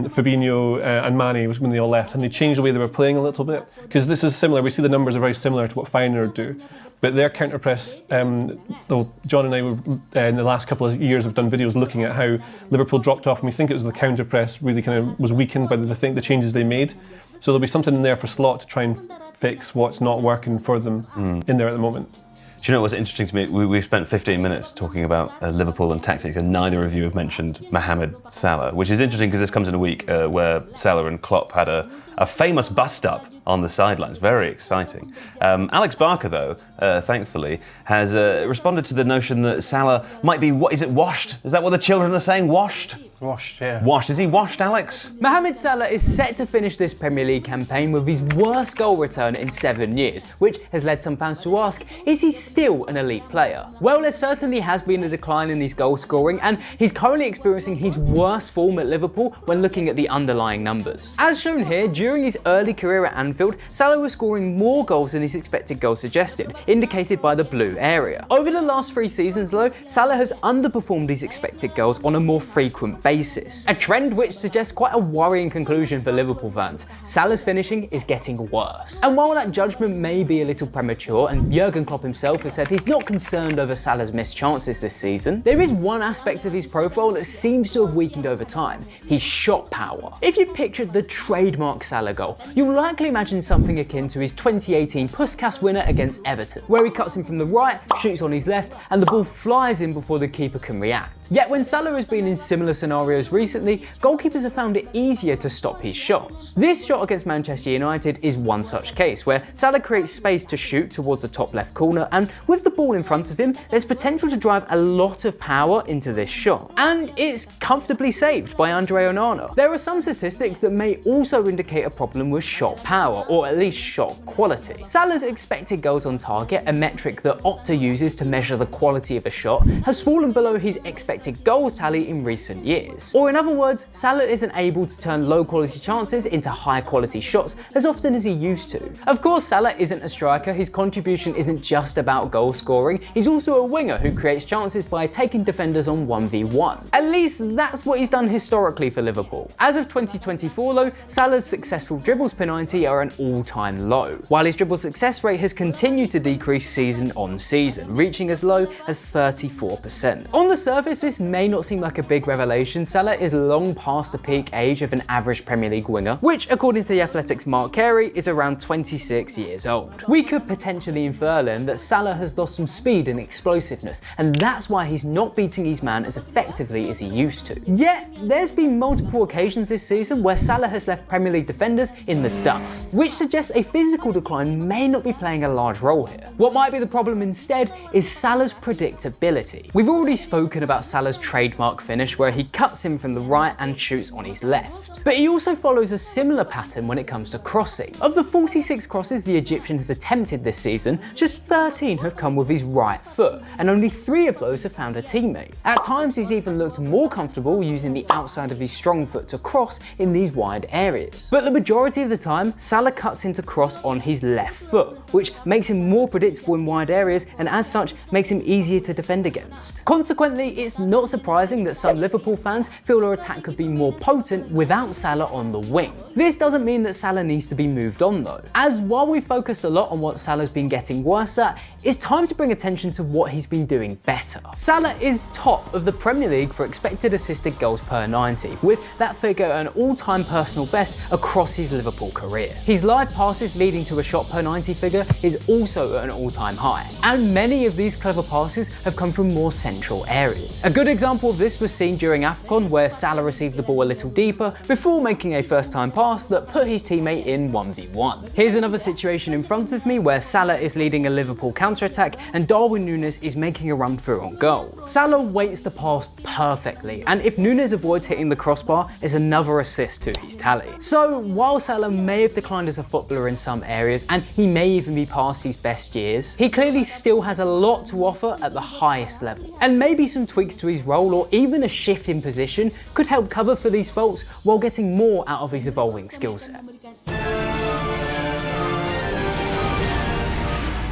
Fabinho and Mane was when they all left, and they changed the way they were playing a little bit, because this is similar. We see the numbers are very similar to what Feyenoord do. But their counter press, though John and I in the last couple of years have done videos looking at how Liverpool dropped off, and we think it was the counter press really kind of was weakened by the changes they made. So there'll be something in there for Slot to try and fix what's not working for them in there at the moment. Do you know what's interesting to me? We've spent 15 minutes talking about Liverpool and tactics, and neither of you have mentioned Mohamed Salah, which is interesting because this comes in a week where Salah and Klopp had a famous bust-up on the sidelines. Very exciting. Alex Barker, though, thankfully, has responded to the notion that Salah might be, washed? Is that what the children are saying? Washed? Washed, yeah. Washed. Is he washed, Alex? Mohamed Salah is set to finish this Premier League campaign with his worst goal return in 7 years, which has led some fans to ask, is he still an elite player? Well, there certainly has been a decline in his goal scoring, and he's currently experiencing his worst form at Liverpool when looking at the underlying numbers. As shown here, during his early career at Anfield, Salah was scoring more goals than his expected goals suggested, indicated by the blue area. Over the last 3 seasons though, Salah has underperformed his expected goals on a more frequent basis. A trend which suggests quite a worrying conclusion for Liverpool fans. Salah's finishing is getting worse. And while that judgment may be a little premature, and Jurgen Klopp himself has said he's not concerned over Salah's missed chances this season, there is one aspect of his profile that seems to have weakened over time: his shot power. If you pictured the trademark Salah goal, you'll likely imagine something akin to his 2018 Puskas winner against Everton, where he cuts in from the right, shoots on his left, and the ball flies in before the keeper can react. Yet when Salah has been in similar scenarios recently, goalkeepers have found it easier to stop his shots. This shot against Manchester United is one such case, where Salah creates space to shoot towards the top left corner, and with the ball in front of him, there's potential to drive a lot of power into this shot. And it's comfortably saved by Andre Onana. There are some statistics that may also indicate a problem with shot power. power, or at least shot quality. Salah's expected goals on target, a metric that Opta uses to measure the quality of a shot, has fallen below his expected goals tally in recent years. Or in other words, Salah isn't able to turn low quality chances into high quality shots as often as he used to. Of course, Salah isn't a striker, his contribution isn't just about goal scoring, he's also a winger who creates chances by taking defenders on 1v1. At least that's what he's done historically for Liverpool. As of 2024 though, Salah's successful dribbles per 90 are an all-time low, while his dribble success rate has continued to decrease season on season, reaching as low as 34%. On the surface, this may not seem like a big revelation. Salah is long past the peak age of an average Premier League winger, which according to The Athletic's Mark Carey is around 26 years old. We could potentially infer then that Salah has lost some speed and explosiveness, and that's why he's not beating his man as effectively as he used to. Yet, there's been multiple occasions this season where Salah has left Premier League defenders in the dust, which suggests a physical decline may not be playing a large role here. What might be the problem instead is Salah's predictability. We've already spoken about Salah's trademark finish where he cuts in from the right and shoots on his left. But he also follows a similar pattern when it comes to crossing. Of the 46 crosses the Egyptian has attempted this season, just 13 have come with his right foot, and only 3 of those have found a teammate. At times he's even looked more comfortable using the outside of his strong foot to cross in these wide areas. But the majority of the time, Salah cuts into cross on his left foot, which makes him more predictable in wide areas and as such makes him easier to defend against. Consequently, it's not surprising that some Liverpool fans feel their attack could be more potent without Salah on the wing. This doesn't mean that Salah needs to be moved on though, as while we focused a lot on what Salah's been getting worse at, it's time to bring attention to what he's been doing better. Salah is top of the Premier League for expected assisted goals per 90, with that figure an all-time personal best across his Liverpool career. His live passes leading to a shot per 90 figure is also at an all-time high, and many of these clever passes have come from more central areas. A good example of this was seen during AFCON, where Salah received the ball a little deeper before making a first-time pass that put his teammate in 1v1. Here's another situation in front of me where Salah is leading a Liverpool counter-attack and Darwin Núñez is making a run through on goal. Salah waits the pass perfectly, and if Núñez avoids hitting the crossbar, is another assist to his tally. So while Salah may have declined as a footballer in some areas, and he may even be past his best years, he clearly still has a lot to offer at the highest level. And maybe some tweaks to his role or even a shift in position could help cover for these faults while getting more out of his evolving skill set.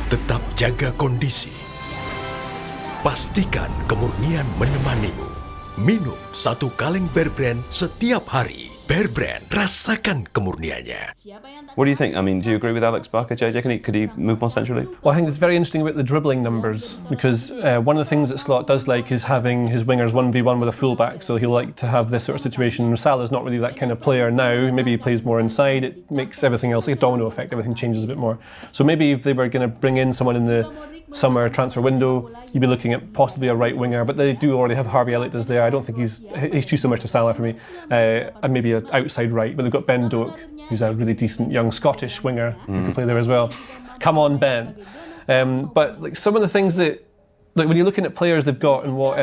Tetap jaga kondisi. Pastikan kemurnian menemanimu. Minum 1 kaleng Bear Brand setiap hari. Bear Brand, rasakan kemurniannya. What do you think? I mean, do you agree with Alex Barker, JJ? Could he move more centrally? Well, I think it's very interesting about the dribbling numbers, because one of the things that Slot does like is having his wingers 1v1 with a fullback, so he'll like to have this sort of situation. Salah's not really that kind of player now. Maybe he plays more inside. It makes everything else like a domino effect. Everything changes a bit more. So maybe if they were going to bring in someone in the summer transfer window, you'd be looking at possibly a right winger, but they do already have Harvey Elliott there. I don't think he's too similar to Salah for me, and maybe an outside right, but they've got Ben Doak, who's a really decent young Scottish winger who can play there as well. Come on, Ben. But like some of the things that, like when you're looking at players they've got and what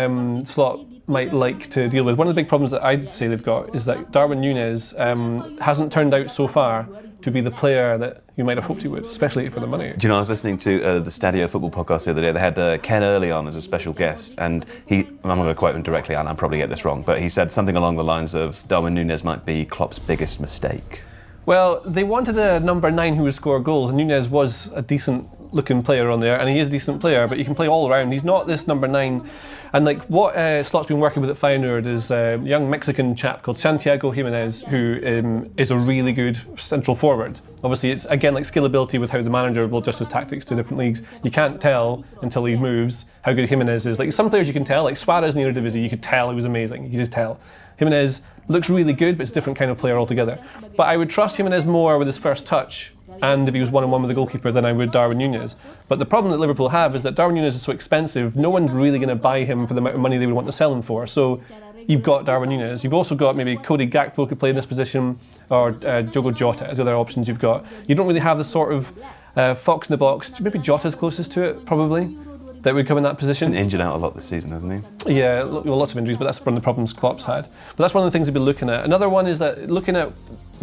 Slot might like to deal with, one of the big problems that I'd say they've got is that Darwin Núñez hasn't turned out so far to be the player that you might have hoped he would, especially for the money. Do you know, I was listening to the Stadio Football podcast the other day. They had Ken Early on as a special guest, and I'm not going to quote him directly, and I'll probably get this wrong, but he said something along the lines of Darwin Núñez might be Klopp's biggest mistake. Well, they wanted a number 9 who would score goals, and Núñez was a decent looking player on there, and he is a decent player, but he can play all around. He's not this number 9. And like what Slot's been working with at Feyenoord is a young Mexican chap called Santiago Jimenez, who is a really good central forward. Obviously, it's again like skillability with how the manager will adjust his tactics to different leagues. You can't tell until he moves how good Jimenez is. Like some players you can tell, like Suarez in the Eredivisie, you could tell he was amazing. You could just tell. Jimenez looks really good, but it's a different kind of player altogether. But I would trust Jimenez more with his first touch, and if he was 1-on-1 with the goalkeeper, than I would Darwin Núñez. But the problem that Liverpool have is that Darwin Núñez is so expensive, no one's really going to buy him for the amount of money they would want to sell him for. So you've got Darwin Núñez. You've also got maybe Cody Gakpo could play in this position, or Diogo Jota as other options you've got. You don't really have the sort of fox in the box. Maybe Jota's closest to it, probably, that would come in that position. He's been injured out a lot this season, hasn't he? Yeah, well, lots of injuries, but that's one of the problems Klopp's had. But that's one of the things we've been looking at. Another one is that looking at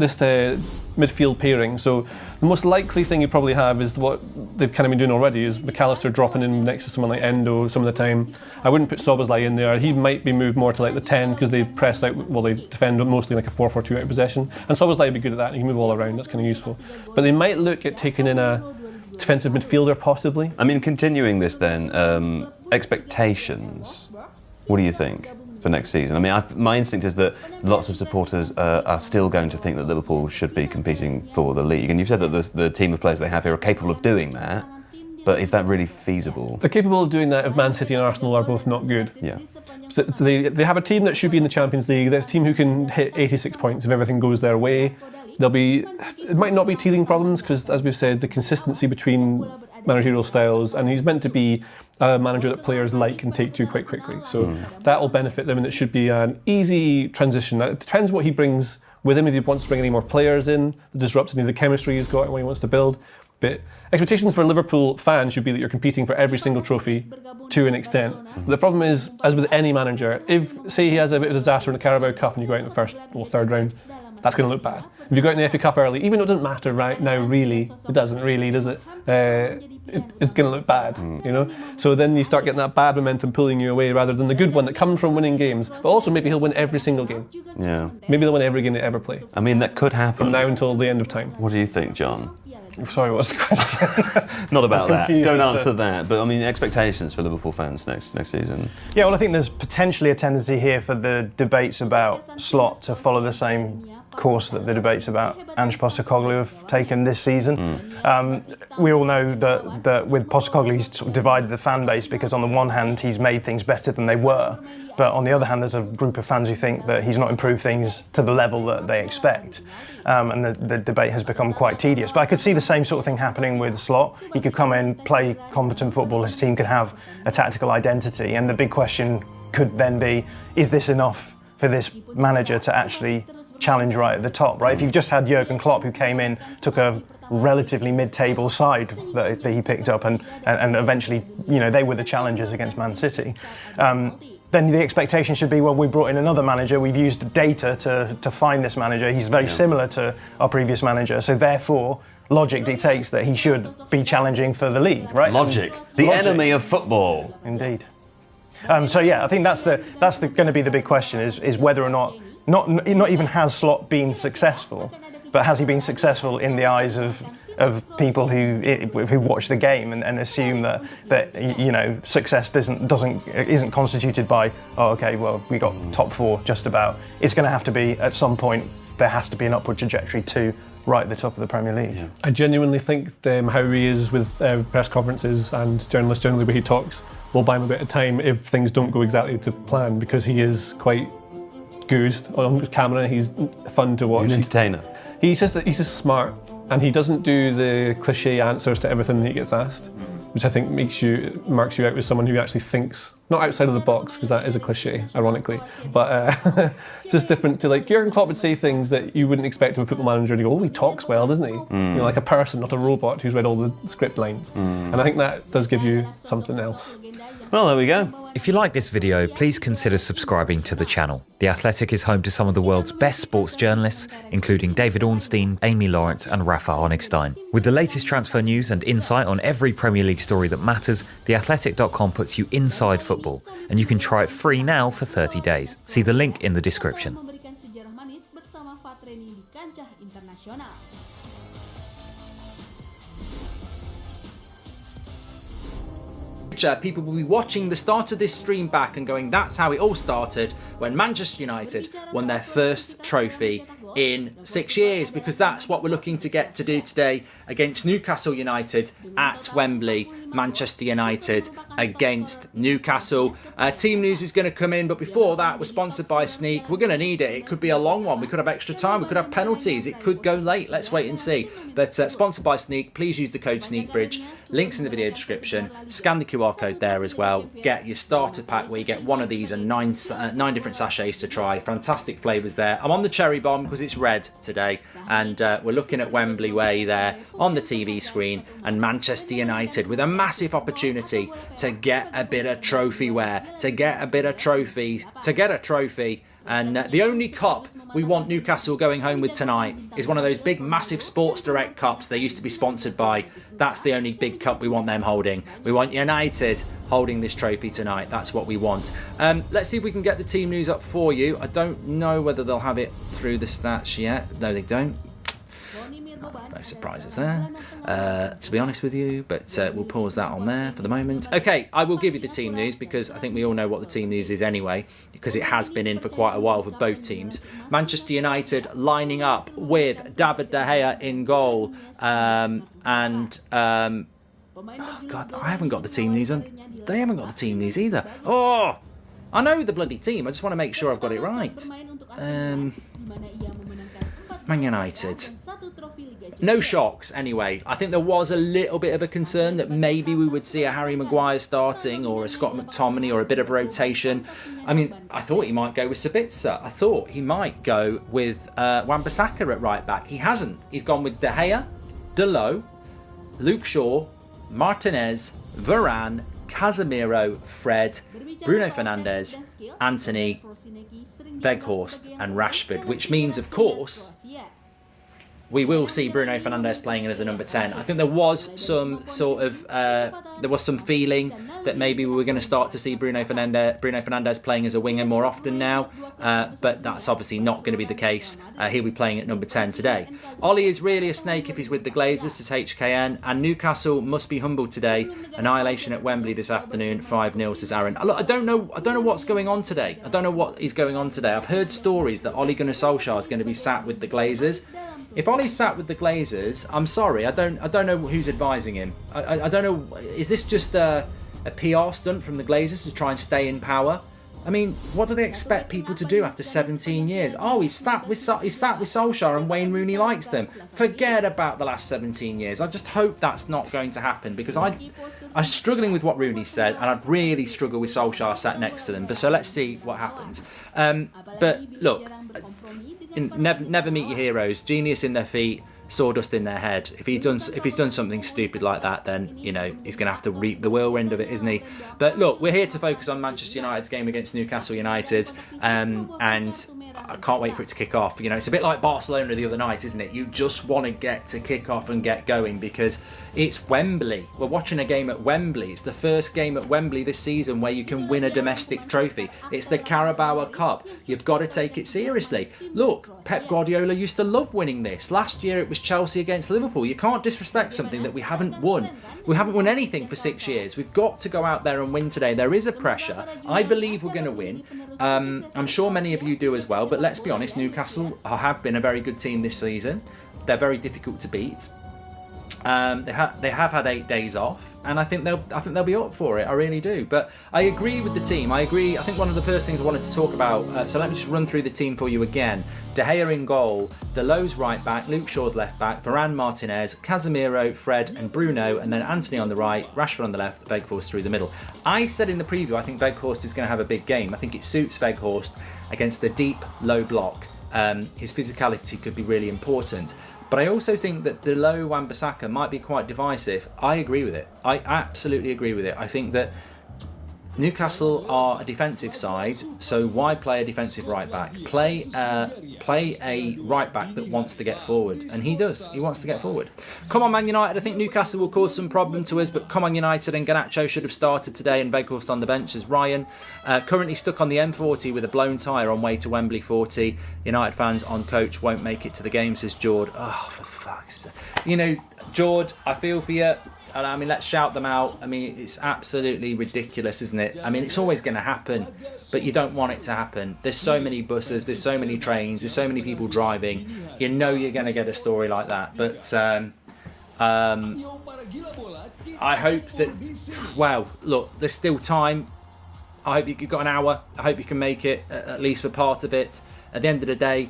midfield pairing. So the most likely thing you probably have is what they've kind of been doing already, is McAllister dropping in next to someone like Endo some of the time. I wouldn't put Szoboszlai in there. He might be moved more to like the 10 because they press out, well, they defend mostly like a 4-4-2 out of possession. And Szoboszlai would be good at that. You can move all around. That's kind of useful. But they might look at taking in a defensive midfielder possibly. I mean, continuing this then, expectations. What do you think for next season? I mean, my instinct is that lots of supporters are still going to think that Liverpool should be competing for the league. And you said that the team of players they have here are capable of doing that. But is that really feasible? They're capable of doing that if Man City and Arsenal are both not good. Yeah. So they have a team that should be in the Champions League. There's a team who can hit 86 points if everything goes their way. It might not be teething problems because, as we've said, the consistency between managerial styles, and he's meant to be a manager that players like and take to quite quickly. So that will benefit them, and it should be an easy transition. It depends what he brings with him, if he wants to bring any more players in, that disrupts any of the chemistry he's got and what he wants to build. But expectations for Liverpool fans should be that you're competing for every single trophy to an extent. The problem is, as with any manager, if, say, he has a bit of a disaster in the Carabao Cup and you go out in the first or third round, that's going to look bad. If you go out in the FA Cup early, even though it doesn't matter right now really, it doesn't really, does it? It's going to look bad, you know? So then you start getting that bad momentum pulling you away rather than the good one that comes from winning games. But also maybe he'll win every single game. Yeah. Maybe they'll win every game they ever play. I mean, that could happen. From now until the end of time. What do you think, John? Sorry, what's the question? Not about that. Don't answer so. that. But I mean, expectations for Liverpool fans next season. Yeah, well, I think there's potentially a tendency here for the debates about Slot to follow the same course that the debates about Ange Postecoglou have taken this season. We all know that with Postecoglou he's sort of divided the fan base because on the one hand he's made things better than they were, but on the other hand there's a group of fans who think that he's not improved things to the level that they expect. And the debate has become quite tedious. But I could see the same sort of thing happening with Slot. He could come in, play competent football, his team could have a tactical identity, and the big question could then be, is this enough for this manager to actually challenge right at the top, right? If you've just had Jurgen Klopp who came in, took a relatively mid-table side that he picked up and eventually, you know, they were the challengers against Man City. Then the expectation should be, well, we brought in another manager, we've used data to find this manager, he's very similar to our previous manager, so therefore logic dictates that he should be challenging for the league, right? Logic, the enemy of football. Indeed. So yeah, I think that's going to be the big question, is whether or not even has Slot been successful, but has he been successful in the eyes of people who watch the game and assume that you know success isn't constituted by, oh okay, well we got top four just about. It's going to have to be at some point, there has to be an upward trajectory to right at the top of the Premier League. Yeah. I genuinely think how he is with press conferences and journalists generally where he talks will buy him a bit of time if things don't go exactly to plan, because he is quite good on camera. He's fun to watch. He's an entertainer. He's just smart, and he doesn't do the cliche answers to everything that he gets asked, which I think marks you out as someone who actually thinks not outside of the box, because that is a cliche, ironically. But it's just different to, like, Jurgen Klopp would say things that you wouldn't expect of a football manager, and you go, oh, he talks well, doesn't he? You know, like a person, not a robot who's read all the script lines. And I think that does give you something else. Well, there we go. If you like this video, please consider subscribing to the channel. The Athletic is home to some of the world's best sports journalists, including David Ornstein, Amy Lawrence and Rafa Honigstein. With the latest transfer news and insight on every Premier League story that matters, theathletic.com puts you inside football, and you can try it free now for 30 days. See the link in the description. People will be watching the start of this stream back and going, that's how it all started when Manchester United won their first trophy in 6 years, because that's what we're looking to get to do today against Newcastle United at Wembley. Manchester United against Newcastle. Team news is going to come in, but before that, we're sponsored by Sneak. We're going to need it. It could be a long one. We could have extra time. We could have penalties. It could go late. Let's wait and see. But sponsored by Sneak. Please use the code SneakBridge. Links in the video description. Scan the QR code there as well. Get your starter pack where you get one of these and nine different sachets to try. Fantastic flavours there. I'm on the cherry bomb because it's red today, and we're looking at Wembley Way there on the TV screen, and Manchester United with a massive opportunity to get a bit of trophy wear, to get a trophy And the only cup we want Newcastle going home with tonight is one of those big, massive Sports Direct cups they used to be sponsored by. That's the only big cup we want them holding. We want United holding this trophy tonight. That's what we want. Let's see if we can get the team news up for you. I don't know whether they'll have it through the stats yet. No, they don't. No surprises there, to be honest with you, but we'll pause that on there for the moment. Okay, I will give you the team news because I think we all know what the team news is anyway, because it has been in for quite a while for both teams. Manchester United lining up with David De Gea in goal, oh God, I haven't got the team news on. They haven't got the team news either. Oh, I know the bloody team. I just want to make sure I've got it right. Man United. No shocks, anyway. I think there was a little bit of a concern that maybe we would see a Harry Maguire starting or a Scott McTominay or a bit of a rotation. I mean, I thought he might go with Sabitzer. I thought he might go with Wan-Bissaka at right back. He hasn't. He's gone with De Gea, Dalot, Luke Shaw, Martinez, Varane, Casemiro, Fred, Bruno Fernandes, Anthony, Weghorst and Rashford, which means, of course, we will see Bruno Fernandes playing as a number 10. I think there was some sort of some feeling that maybe we were going to start to see Bruno Fernandes playing as a winger more often now, but that's obviously not going to be the case. He'll be playing at number 10 today. Ollie is really a snake if he's with the Glazers, says HKN, and Newcastle must be humbled today. Annihilation at Wembley this afternoon, 5-0, says Aaron. Look, I don't know what's going on today. I don't know what is going on today. I've heard stories that Ole Gunnar Solskjaer is going to be sat with the Glazers. If Ollie's sat with the Glazers, I'm sorry, I don't know who's advising him. I don't know. Is this just a PR stunt from the Glazers to try and stay in power? I mean, what do they expect people to do after 17 years? Oh, he's sat with Solskjaer and Wayne Rooney likes them. Forget about the last 17 years. I just hope that's not going to happen, because I'm struggling with what Rooney said, and I'd really struggle with Solskjaer sat next to them. But so let's see what happens. But look, never meet your heroes. Genius in their feet, sawdust in their head. If he's done something stupid like that, then he's going to have to reap the whirlwind of it, isn't he? But look, we're here to focus on Manchester United's game against Newcastle United, and I can't wait for it to kick off. It's a bit like Barcelona the other night, isn't it? You just want to get to kick off and get going because it's Wembley. We're watching a game at Wembley. It's the first game at Wembley this season where you can win a domestic trophy. It's the Carabao Cup. You've got to take it seriously. Look, Pep Guardiola used to love winning this. Last year it was Chelsea against Liverpool. You can't disrespect something that we haven't won. We haven't won anything for 6 years. We've got to go out there and win today. There is a pressure. I believe we're going to win. I'm sure many of you do as well, but let's be honest, Newcastle have been a very good team this season. They're very difficult to beat. They have had 8 days off, and I think they'll be up for it. I really do. But I agree with the team. I agree. I think one of the first things I wanted to talk about. So let me just run through the team for you again. De Gea in goal, Dalot's right back, Luke Shaw's left back, Varane, Martinez, Casemiro, Fred, and Bruno, and then Anthony on the right, Rashford on the left, Weghorst through the middle. I said in the preview I think Weghorst is going to have a big game. I think it suits Weghorst against the deep, low block. His physicality could be really important. But I also think that Dalot Wan-Bissaka might be quite divisive. I agree with it. I absolutely agree with it. I think that Newcastle are a defensive side, so why play a defensive right back? Play a right back that wants to get forward, and he does. He wants to get forward. Come on, Man United. I think Newcastle will cause some problem to us, but come on, United. And Garnacho should have started today, and Weghorst on the bench as Ryan. Currently stuck on the M40 with a blown tyre on way to Wembley 40. United fans on coach won't make it to the game, says Jord. Oh, for fuck's sake. Jord, I feel for you. And I mean, let's shout them out. I mean, it's absolutely ridiculous, isn't it? I mean, it's always going to happen, but you don't want it to happen. There's so many buses, there's so many trains, there's so many people driving. You know you're going to get a story like that. But I hope that, well, look, there's still time. I hope you've got an hour. I hope you can make it, at least for part of it. At the end of the day,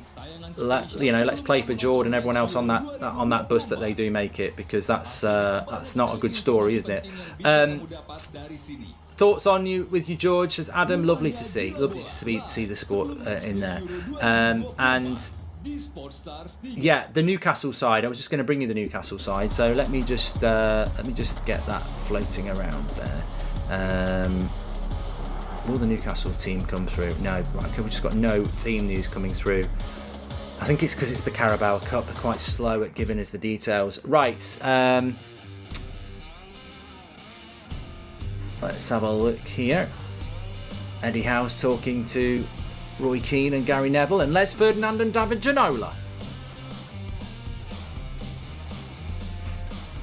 let's play for Jordan and everyone else on that bus that they do make it, because that's not a good story, isn't it? Thoughts on you with you, George? Says Adam. Lovely to see the sport in there. And yeah, the Newcastle side. I was just going to bring you the Newcastle side. So let me just get that floating around there. Will the Newcastle team come through? No. Right, okay, we've just got no team news coming through. I think it's because it's the Carabao Cup. They're quite slow at giving us the details. Right. Let's have a look here. Eddie Howe's talking to Roy Keane and Gary Neville and Les Ferdinand and David Ginola.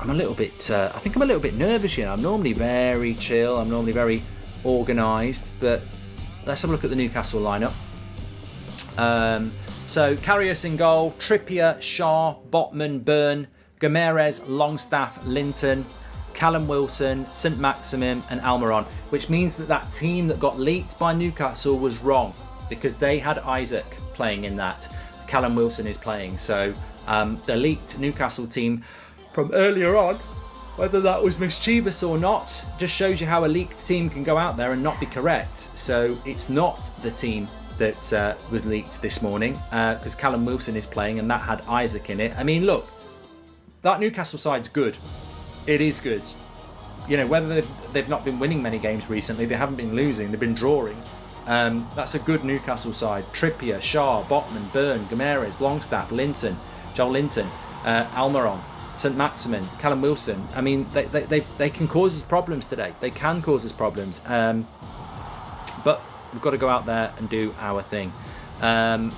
I'm a little bit, I think I'm a little bit nervous here. I'm normally very chill, I'm normally very organised, but let's have a look at the Newcastle lineup. So Karius in goal, Trippier, Shaw, Botman, Byrne, Gomeres, Longstaff, Linton, Callum Wilson, St Maximin and Almiron, which means that that team that got leaked by Newcastle was wrong because they had Isaac playing in that. Callum Wilson is playing, so the leaked Newcastle team from earlier on, whether that was mischievous or not, just shows you how a leaked team can go out there and not be correct. So it's not the team that was leaked this morning because Callum Wilson is playing and that had Isaac in it. I mean, look, that Newcastle side's good. It is good. You know, whether they've not been winning many games recently, they haven't been losing, they've been drawing. That's a good Newcastle side. Trippier, Shaw, Botman, Byrne, Gomeres, Longstaff, Linton, Joel Linton, Almiron, St Maximin, Callum Wilson. I mean, they can cause us problems today. They can cause us problems. But we've got to go out there and do our thing. The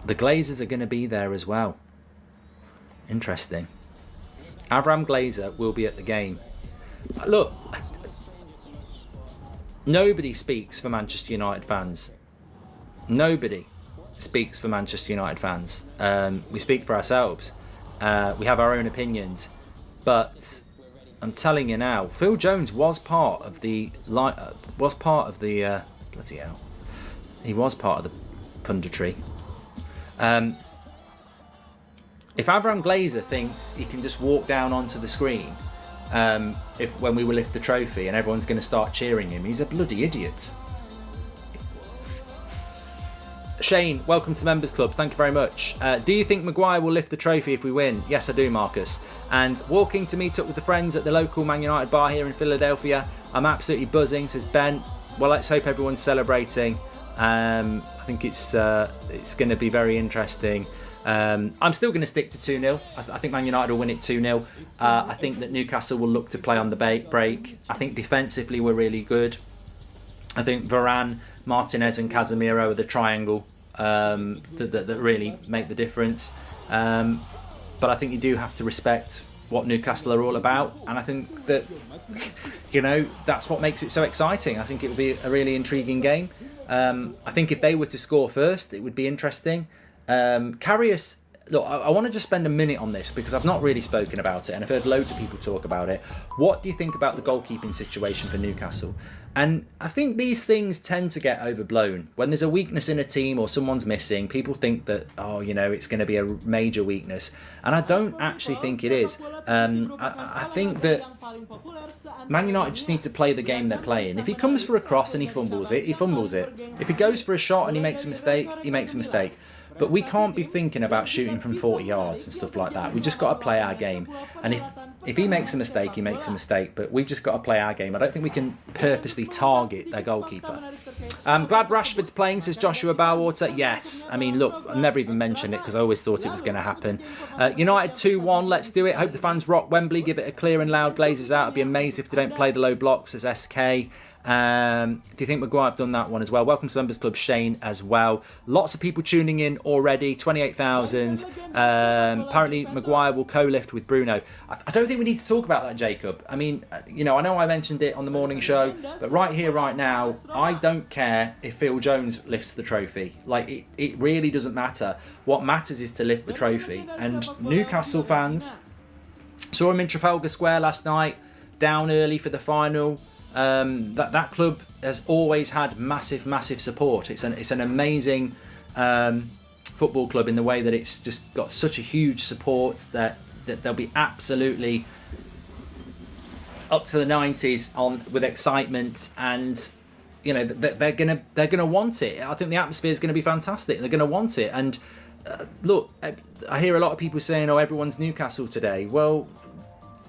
Glazers are going to be there as well. Interesting. Avram Glazer will be at the game. Look, nobody speaks for Manchester United fans. Nobody speaks for Manchester United fans. We speak for ourselves. We have our own opinions. But I'm telling you now, Phil Jones was part of the bloody hell. He was part of the punditry. If Avram Glazer thinks he can just walk down onto the screen when we will lift the trophy and everyone's going to start cheering him, he's a bloody idiot. Shane, welcome to the Members Club. Thank you very much. Do you think Maguire will lift the trophy if we win? Yes, I do, Marcus. And walking to meet up with the friends at the local Man United bar here in Philadelphia. I'm absolutely buzzing, says Ben. Well, let's hope everyone's celebrating. I think it's going to be very interesting. I'm still going to stick to 2-0. I think Man United will win it 2-0. I think that Newcastle will look to play on the break. I think defensively we're really good. I think Varane, Martinez and Casemiro are the triangle that really make the difference. But I think you do have to respect what Newcastle are all about. And I think that, you know, that's what makes it so exciting. I think it will be a really intriguing game. I think if they were to score first, it would be interesting. Karius, look, I want to just spend a minute on this because I've not really spoken about it and I've heard loads of people talk about it. What do you think about the goalkeeping situation for Newcastle? And I think these things tend to get overblown. When there's a weakness in a team or someone's missing, people think that, oh, you know, it's going to be a major weakness. And I don't actually think it is. I think that Man United just need to play the game they're playing. If he comes for a cross and he fumbles it, he fumbles it. If he goes for a shot and he makes a mistake, he makes a mistake. But we can't be thinking about shooting from 40 yards and stuff like that. We just got to play our game. And if he makes a mistake, he makes a mistake. But we've just got to play our game. I don't think we can purposely target their goalkeeper. Glad Rashford's playing, says Joshua Bowerwater. Yes. I mean, look, I've never even mentioned it because I always thought it was going to happen. United 2-1. Let's do it. Hope the fans rock Wembley. Give it a clear and loud Glazers out. I'd be amazed if they don't play the low blocks, says SK. Do you think Maguire have done that one as well? Welcome to the Members Club, Shane, as well. Lots of people tuning in already, 28,000. Apparently Maguire will co-lift with Bruno. I don't think we need to talk about that, Jacob. I mean, you know I mentioned it on the morning show, but right here, right now, I don't care if Phil Jones lifts the trophy. Like, it really doesn't matter. What matters is to lift the trophy. And Newcastle fans saw him in Trafalgar Square last night, down early for the final. That club has always had massive support. It's an amazing football club in the way that it's just got such a huge support that they'll be absolutely up to the 90s on with excitement, and you know they're gonna want it. I think the atmosphere is going to be fantastic. They're going to want it. And look, I hear a lot of people saying, "Oh, everyone's Newcastle today." Well,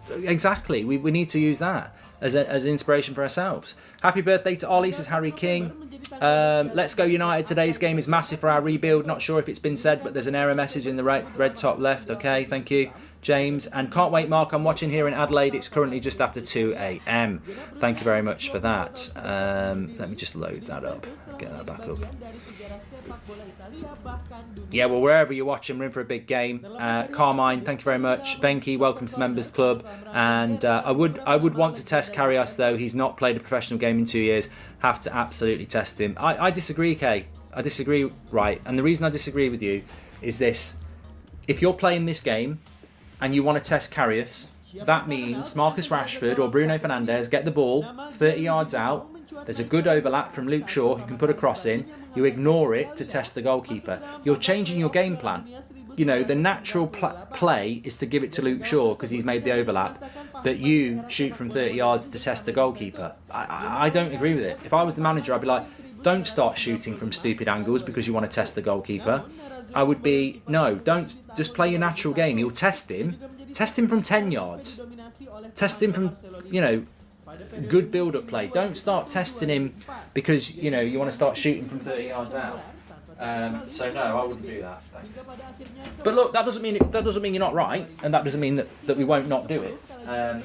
Exactly. We need to use that as an inspiration for ourselves. Happy birthday to Ollie, says Harry King. Let's go United. Today's game is massive for our rebuild. Not sure if it's been said, but there's an error message in the red top left. Okay, thank you, James. And can't wait, Mark. I'm watching here in Adelaide. It's currently just after 2 a.m. Thank you very much for that. Let me just load that up. Get that back up. Yeah, well, wherever you're watching, we're in for a big game. Carmine, thank you very much. Venki, welcome to the Members Club. And I would want to test Karius, though. He's not played a professional game in 2 years. Have to absolutely test him. I disagree, Kay. I disagree, right? And the reason I disagree with you is this. If you're playing this game and you want to test Karius, that means Marcus Rashford or Bruno Fernandes get the ball 30 yards out. There's a good overlap from Luke Shaw who can put a cross in. You ignore it to test the goalkeeper. You're changing your game plan. You know, the natural play is to give it to Luke Shaw because he's made the overlap, but you shoot from 30 yards to test the goalkeeper. I don't agree with it. If I was the manager, I'd be like, don't start shooting from stupid angles because you want to test the goalkeeper. I would be, no, don't, just play your natural game. You'll test him from 10 yards. Test him from, you know, good build-up play. Don't start testing him because, you know, you want to start shooting from 30 yards out. So no, I wouldn't do that. Thanks. But look, that doesn't mean you're not right, and that doesn't mean that we won't not do it. I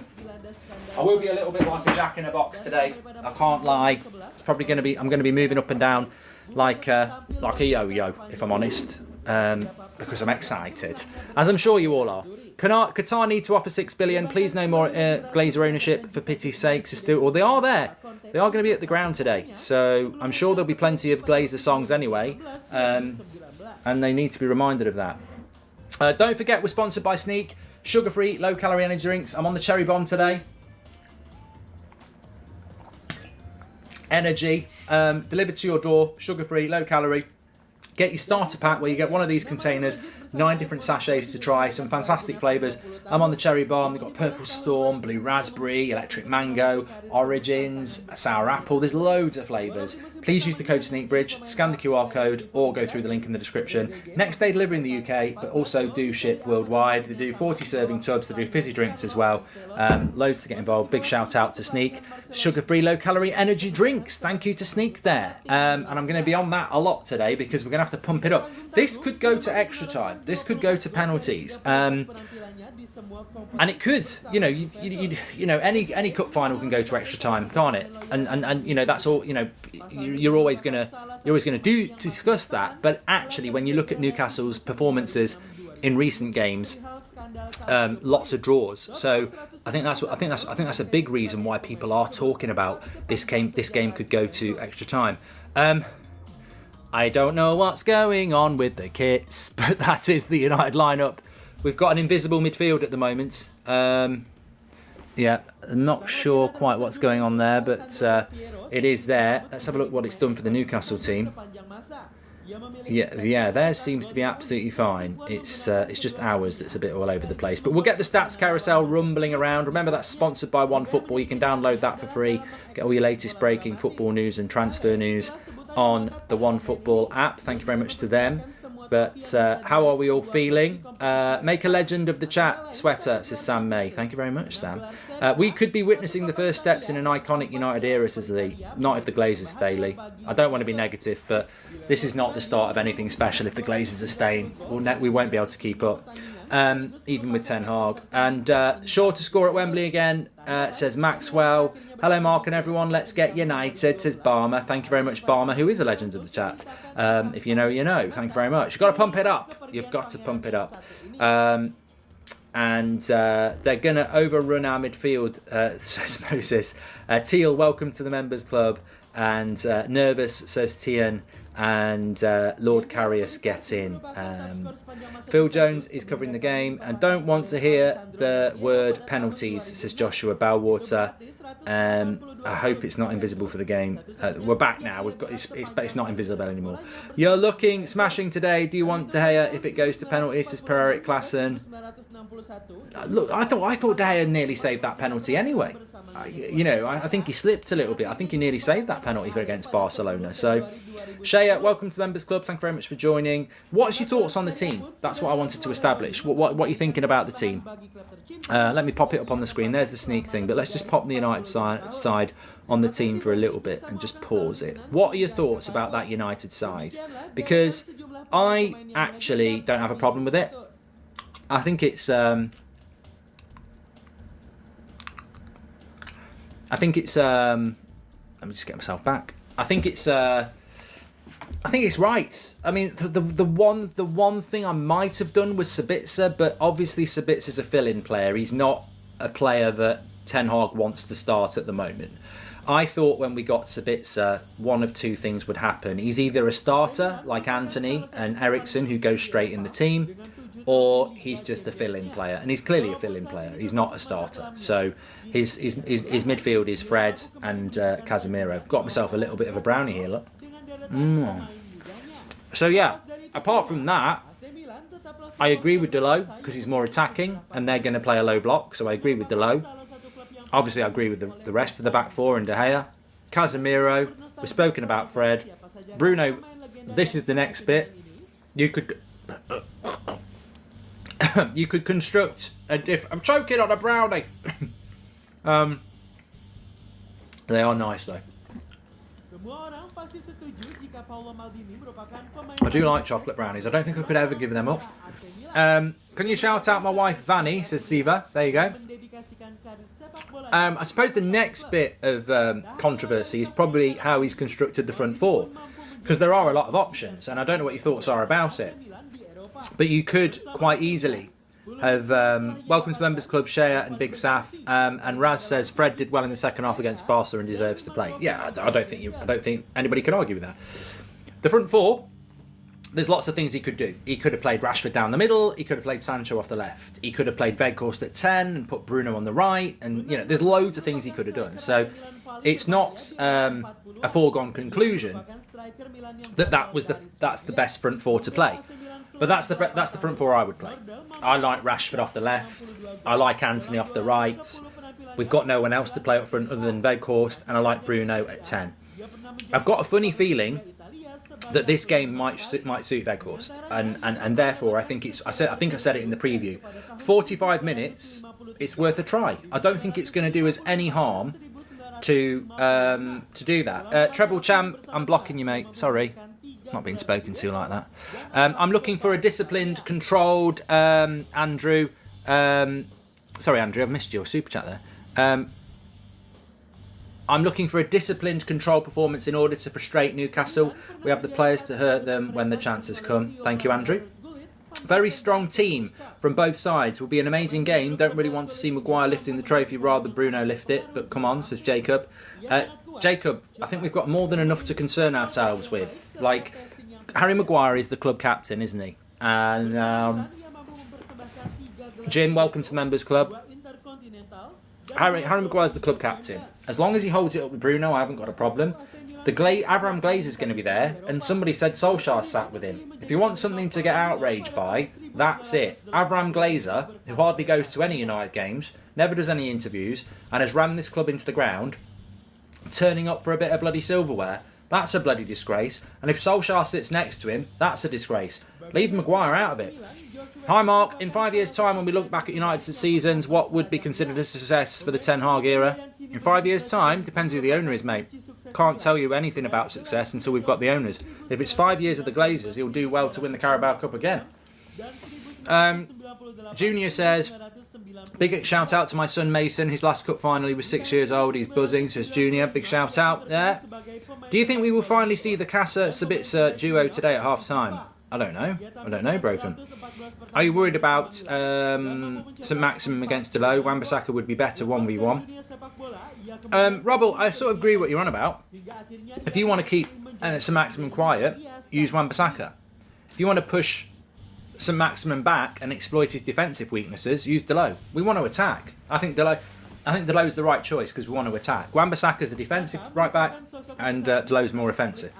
will be a little bit like a jack in a box today. I can't lie. It's probably going to be. I'm going to be moving up and down like a yo-yo, if I'm honest, because I'm excited, as I'm sure you all are. Qatar need to offer $6 billion. Please no more Glazer ownership, for pity's sakes. They are there. They are going to be at the ground today, so I'm sure there'll be plenty of Glazer songs anyway, and they need to be reminded of that. Don't forget, we're sponsored by Sneak, sugar-free, low-calorie energy drinks. I'm on the cherry bomb today. Energy delivered to your door, sugar-free, low-calorie. Get your starter pack where you get one of these containers, 9 different sachets to try, some fantastic flavours. I'm on the cherry bomb. We've got purple storm, blue raspberry, electric mango, origins, sour apple. There's loads of flavours. Please use the code SneakBridge, scan the QR code, or go through the link in the description. Next day delivery in the UK, but also do ship worldwide. They do 40 serving tubs. They do fizzy drinks as well. Loads to get involved. Big shout out to Sneak. Sugar-free, low-calorie energy drinks. Thank you to Sneak there. And I'm going to be on that a lot today because we're going to have to pump it up. This could go to extra time. This could go to penalties. And it could, you know, any cup final can go to extra time, can't it? And you know, that's all. You know, you're always gonna discuss that. But actually, when you look at Newcastle's performances in recent games, lots of draws. So I think that's a big reason why people are talking about this game. This game could go to extra time. I don't know what's going on with the kits, but that is the United lineup. We've got an invisible midfield at the moment. Yeah, I'm not sure quite what's going on there, but it is there. Let's have a look what it's done for the Newcastle team. Yeah, theirs seems to be absolutely fine. It's just ours that's a bit all over the place. But we'll get the stats carousel rumbling around. Remember, that's sponsored by OneFootball. You can download that for free. Get all your latest breaking football news and transfer news on the OneFootball app. Thank you very much to them. But how are we all feeling? Make a legend of the chat sweater, says Sam May. Thank you very much, Sam. We could be witnessing the first steps in an iconic United era, says Lee. Not if the Glazers stay, Lee. I don't want to be negative, but this is not the start of anything special if the Glazers are staying. We won't be able to keep up, even with Ten Hag. And sure to score at Wembley again, says Maxwell. Hello, Mark and everyone. Let's get United, says Barmer. Thank you very much, Barmer, who is a legend of the chat. If you know, you know. Thank you very much. You've got to pump it up. You've got to pump it up. And they're going to overrun our midfield, says Moses. Teal, welcome to the Members Club. And nervous, says Tian. And Lord Karius get in. Phil Jones is covering the game and don't want to hear the word penalties, says Joshua Bellwater. I hope it's not invisible for the game. We're back now. We've got it's not invisible anymore. You're looking smashing today. Do you want De Gea if it goes to penalties? Says Per Eric Klassen. Look, I thought De Gea nearly saved that penalty anyway. I think he slipped a little bit. I think he nearly saved that penalty against Barcelona. So, Shay Shea, welcome to the Members Club. Thank you very much for joining. What's your thoughts on the team? That's what I wanted to establish. What are you thinking about the team? Let me pop it up on the screen. There's the sneak thing, but let's just pop the United side on the team for a little bit and just pause it. What are your thoughts about that United side? Because I actually don't have a problem with it. I think it's let me just get myself back. I think it's right. I mean, the one thing I might have done was Sabitzer, but obviously Sabitzer's a fill-in player. He's not a player that Ten Hag wants to start at the moment. I thought when we got Sabitzer, one of two things would happen. He's either a starter like Anthony and Eriksen, who goes straight in the team, or he's just a fill-in player, and he's clearly a fill-in player. He's not a starter. So his midfield is Fred and Casemiro. Got myself a little bit of a brownie here, look. So yeah, apart from that, I agree with Delo because he's more attacking, and they're going to play a low block. So I agree with Delo. Obviously, I agree with the rest of the back four and De Gea. Casemiro, we've spoken about Fred. Bruno, this is the next bit. You could construct a I'm choking on a brownie. They are nice though. I do like chocolate brownies. I don't think I could ever give them up. Can you shout out my wife Vanny, says Siva. There you go. I suppose the next bit of controversy is probably how he's constructed the front four, because there are a lot of options, and I don't know what your thoughts are about it. But you could quite easily have welcome to the Members Club, Shea and Big Saf, and Raz says Fred did well in the second half against Barca and deserves to play. Yeah, I don't think anybody can argue with that. The front four, there's lots of things he could do. He could have played Rashford down the middle. He could have played Sancho off the left. He could have played Weghorst at 10 and put Bruno on the right. And there's loads of things he could have done. So it's not a foregone conclusion that's the best front four to play. But that's the front four I would play. I like Rashford off the left. I like Anthony off the right. We've got no one else to play up front other than Weghorst, and I like Bruno at 10. I've got a funny feeling that this game might suit Weghorst, and therefore I think I said it in the preview. 45 minutes, it's worth a try. I don't think it's going to do us any harm to do that. Treble champ, I'm blocking you, mate. Sorry. Not being spoken to like that. I'm looking for a disciplined, controlled Andrew. Sorry, Andrew, I've missed your super chat there. I'm looking for a disciplined, controlled performance in order to frustrate Newcastle. We have the players to hurt them when the chances come. Thank you, Andrew. Very strong team from both sides. Will be an amazing game. Don't really want to see Maguire lifting the trophy, rather Bruno lift it. But come on, says Jacob. Jacob, I think we've got more than enough to concern ourselves with. Like, Harry Maguire is the club captain, isn't he? And Jim, welcome to the Members Club. Harry Maguire's the club captain. As long as he holds it up with Bruno, I haven't got a problem. Avram Glazer's going to be there, and somebody said Solskjaer sat with him. If you want something to get outraged by, that's it. Avram Glazer, who hardly goes to any United games, never does any interviews, and has rammed this club into the ground, turning up for a bit of bloody silverware. That's a bloody disgrace. And if Solskjaer sits next to him, that's a disgrace. Leave Maguire out of it. Hi Mark, in 5 years' time when we look back at United's seasons, what would be considered a success for the Ten Hag era? In 5 years' time, depends who the owner is, mate. Can't tell you anything about success until we've got the owners. If it's 5 years of the Glazers, he'll do well to win the Carabao Cup again. Junior says, big shout out to my son Mason. His last cup final, he was 6 years old. He's buzzing, says Junior. Big shout out there. Do you think we will finally see the Casa-Sabitzer duo today at half time? I don't know, Broken. Are you worried about St Maximum against Delo? Wan-Bissaka would be better 1v1. Robble, I sort of agree what you're on about. If you want to keep St Maximum quiet, use Wan-Bissaka. If you want to push St Maximum back and exploit his defensive weaknesses, use Delo. We want to attack. I think Delo's the right choice because we want to attack. Wan-Bissaka's a defensive right back, and Delo's more offensive.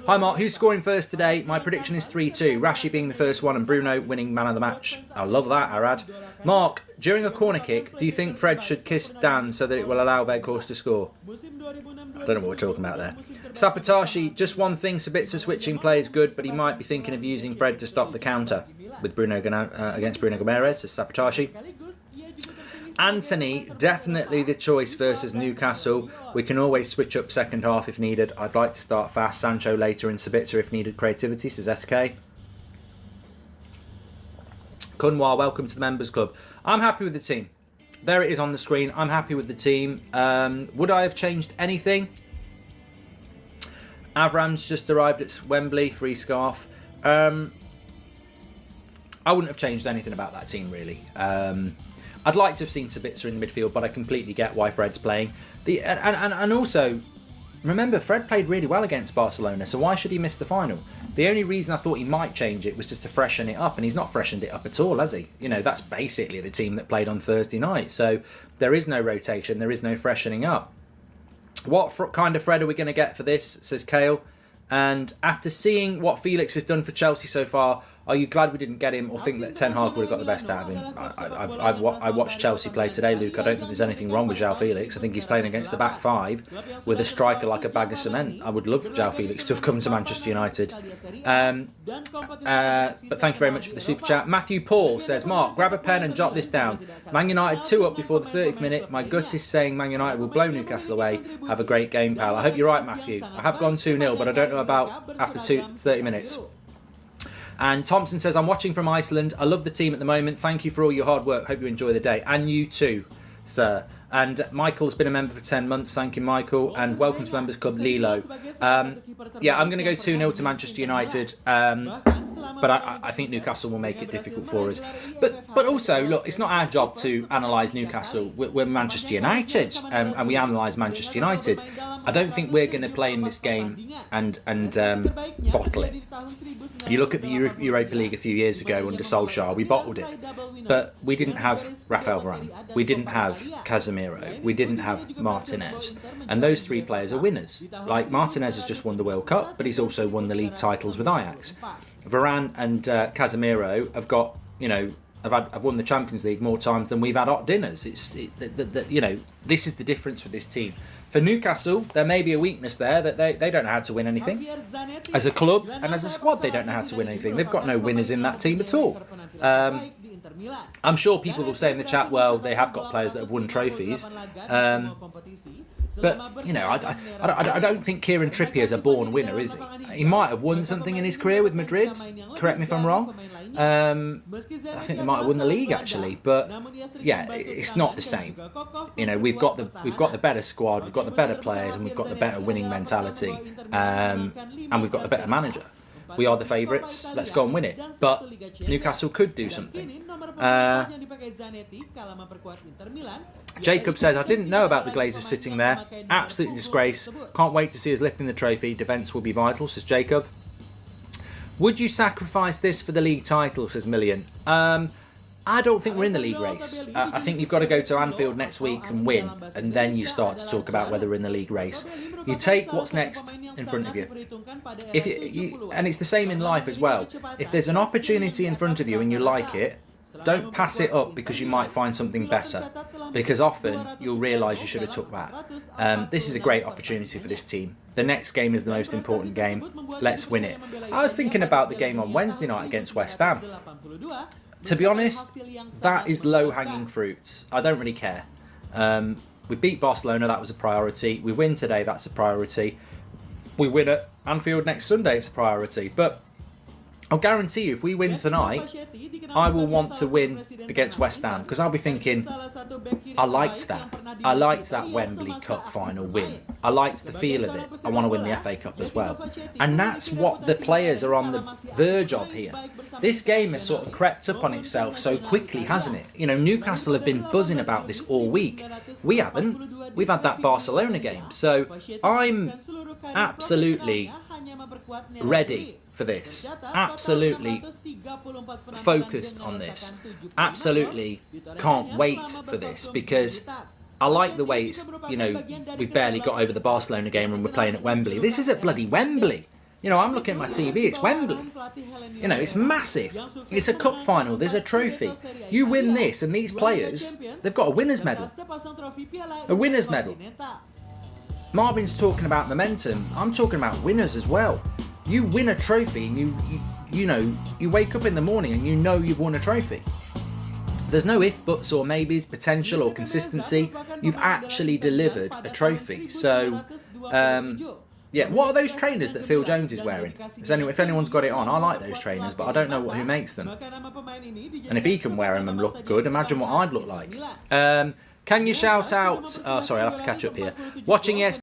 Hi Mark, who's scoring first today? My prediction is 3-2. Rashi being the first one and Bruno winning man of the match. I love that, Arad. Mark, during a corner kick, do you think Fred should kiss Dan so that it will allow Weghorst to score? I don't know what we're talking about there. Sapatashi, just one thing, Sabitzer switching play is good, but he might be thinking of using Fred to stop the counter with Bruno against Bruno Gomes, says Sapatashi. Anthony, definitely the choice versus Newcastle. We can always switch up second half if needed. I'd like to start fast. Sancho later and Sabitzer if needed. Creativity, says SK. Kunwar, welcome to the Members Club. I'm happy with the team. There it is on the screen. I'm happy with the team. Would I have changed anything? Avram's just arrived at Wembley. Free scarf. I wouldn't have changed anything about that team, really. I'd like to have seen Sabitzer in the midfield, but I completely get why Fred's playing. And also, remember, Fred played really well against Barcelona, so why should he miss the final? The only reason I thought he might change it was just to freshen it up, and he's not freshened it up at all, has he? You know, that's basically the team that played on Thursday night, so there is no rotation, there is no freshening up. What kind of Fred are we going to get for this, says Kale. And after seeing what Felix has done for Chelsea so far, are you glad we didn't get him or think that Ten Hag would have got the best out of him? I watched Chelsea play today, Luke. I don't think there's anything wrong with João Felix. I think he's playing against the back five with a striker like a bag of cement. I would love João Felix to have come to Manchester United. But thank you very much for the super chat. Matthew Paul says, Mark, grab a pen and jot this down. Man United 2 up before the 30th minute. My gut is saying Man United will blow Newcastle away. Have a great game, pal. I hope you're right, Matthew. I have gone 2-0, but I don't know about after 30 minutes. And Thompson says, I'm watching from Iceland. I love the team at the moment. Thank you for all your hard work. Hope you enjoy the day. And you too, sir. And Michael's been a member for 10 months. Thank you, Michael. And welcome to Members Club, Lilo. Yeah, I'm going to go 2-0 to Manchester United. But I think Newcastle will make it difficult for us. But also, look, it's not our job to analyse Newcastle. We're Manchester United, and we analyse Manchester United. I don't think we're going to play in this game and bottle it. You look at the Europa League a few years ago under Solskjaer, we bottled it. But we didn't have Rafael Varane. We didn't have Casemiro. We didn't have Martinez. And those three players are winners. Like, Martinez has just won the World Cup, but he's also won the league titles with Ajax. Varane and Casemiro have got, have won the Champions League more times than we've had hot dinners. This is the difference with this team. For Newcastle, there may be a weakness there that they don't know how to win anything. As a club and as a squad, they don't know how to win anything. They've got no winners in that team at all. I'm sure people will say in the chat, well, they have got players that have won trophies. But, I don't think Kieran Trippier's a born winner, is he? He might have won something in his career with Madrid. Correct me if I'm wrong. I think they might have won the league, actually. But, yeah, it's not the same. We've got the better squad, we've got the better players, and we've got the better winning mentality. And we've got the better manager. We are the favourites. Let's go and win it. But Newcastle could do something. Jacob says, I didn't know about the Glazers sitting there. Absolutely disgrace. Can't wait to see us lifting the trophy. Defence will be vital, says Jacob. Would you sacrifice this for the league title, says Million? I don't think we're in the league race. I think you've got to go to Anfield next week and win, and then you start to talk about whether we're in the league race. You take what's next in front of you. And it's the same in life as well. If there's an opportunity in front of you and you like it, don't pass it up because you might find something better. Because often you'll realise you should have took that. This is a great opportunity for this team. The next game is the most important game. Let's win it. I was thinking about the game on Wednesday night against West Ham. To be honest, that is low-hanging fruits. I don't really care. We beat Barcelona, that was a priority. We win today, that's a priority. We win at Anfield next Sunday, it's a priority. But I'll guarantee you, if we win tonight, I will want to win against West Ham, because I'll be thinking, I liked that. I liked that Wembley Cup final win. I liked the feel of it. I want to win the FA Cup as well. And that's what the players are on the verge of here. This game has sort of crept up on itself so quickly, hasn't it? Newcastle have been buzzing about this all week. We haven't. We've had that Barcelona game. So I'm absolutely ready for this. Absolutely focused on this. Absolutely can't wait for this, because I like the way it's, we've barely got over the Barcelona game when we're playing at Wembley. This is at bloody Wembley. You know, I'm looking at my TV, it's Wembley. You know, it's massive. It's a cup final, there's a trophy. You win this and these players, they've got a winner's medal. A winner's medal. Marvin's talking about momentum, I'm talking about winners as well. You win a trophy and you know, you wake up in the morning and you know you've won a trophy. There's no if, buts or maybes, potential or consistency. You've actually delivered a trophy. So, yeah, what are those trainers that Phil Jones is wearing? If anyone's got it on, I like those trainers, but I don't know who makes them. And if he can wear them and look good, imagine what I'd look like. Can you shout out... Oh, sorry, I'll have to catch up here. Watching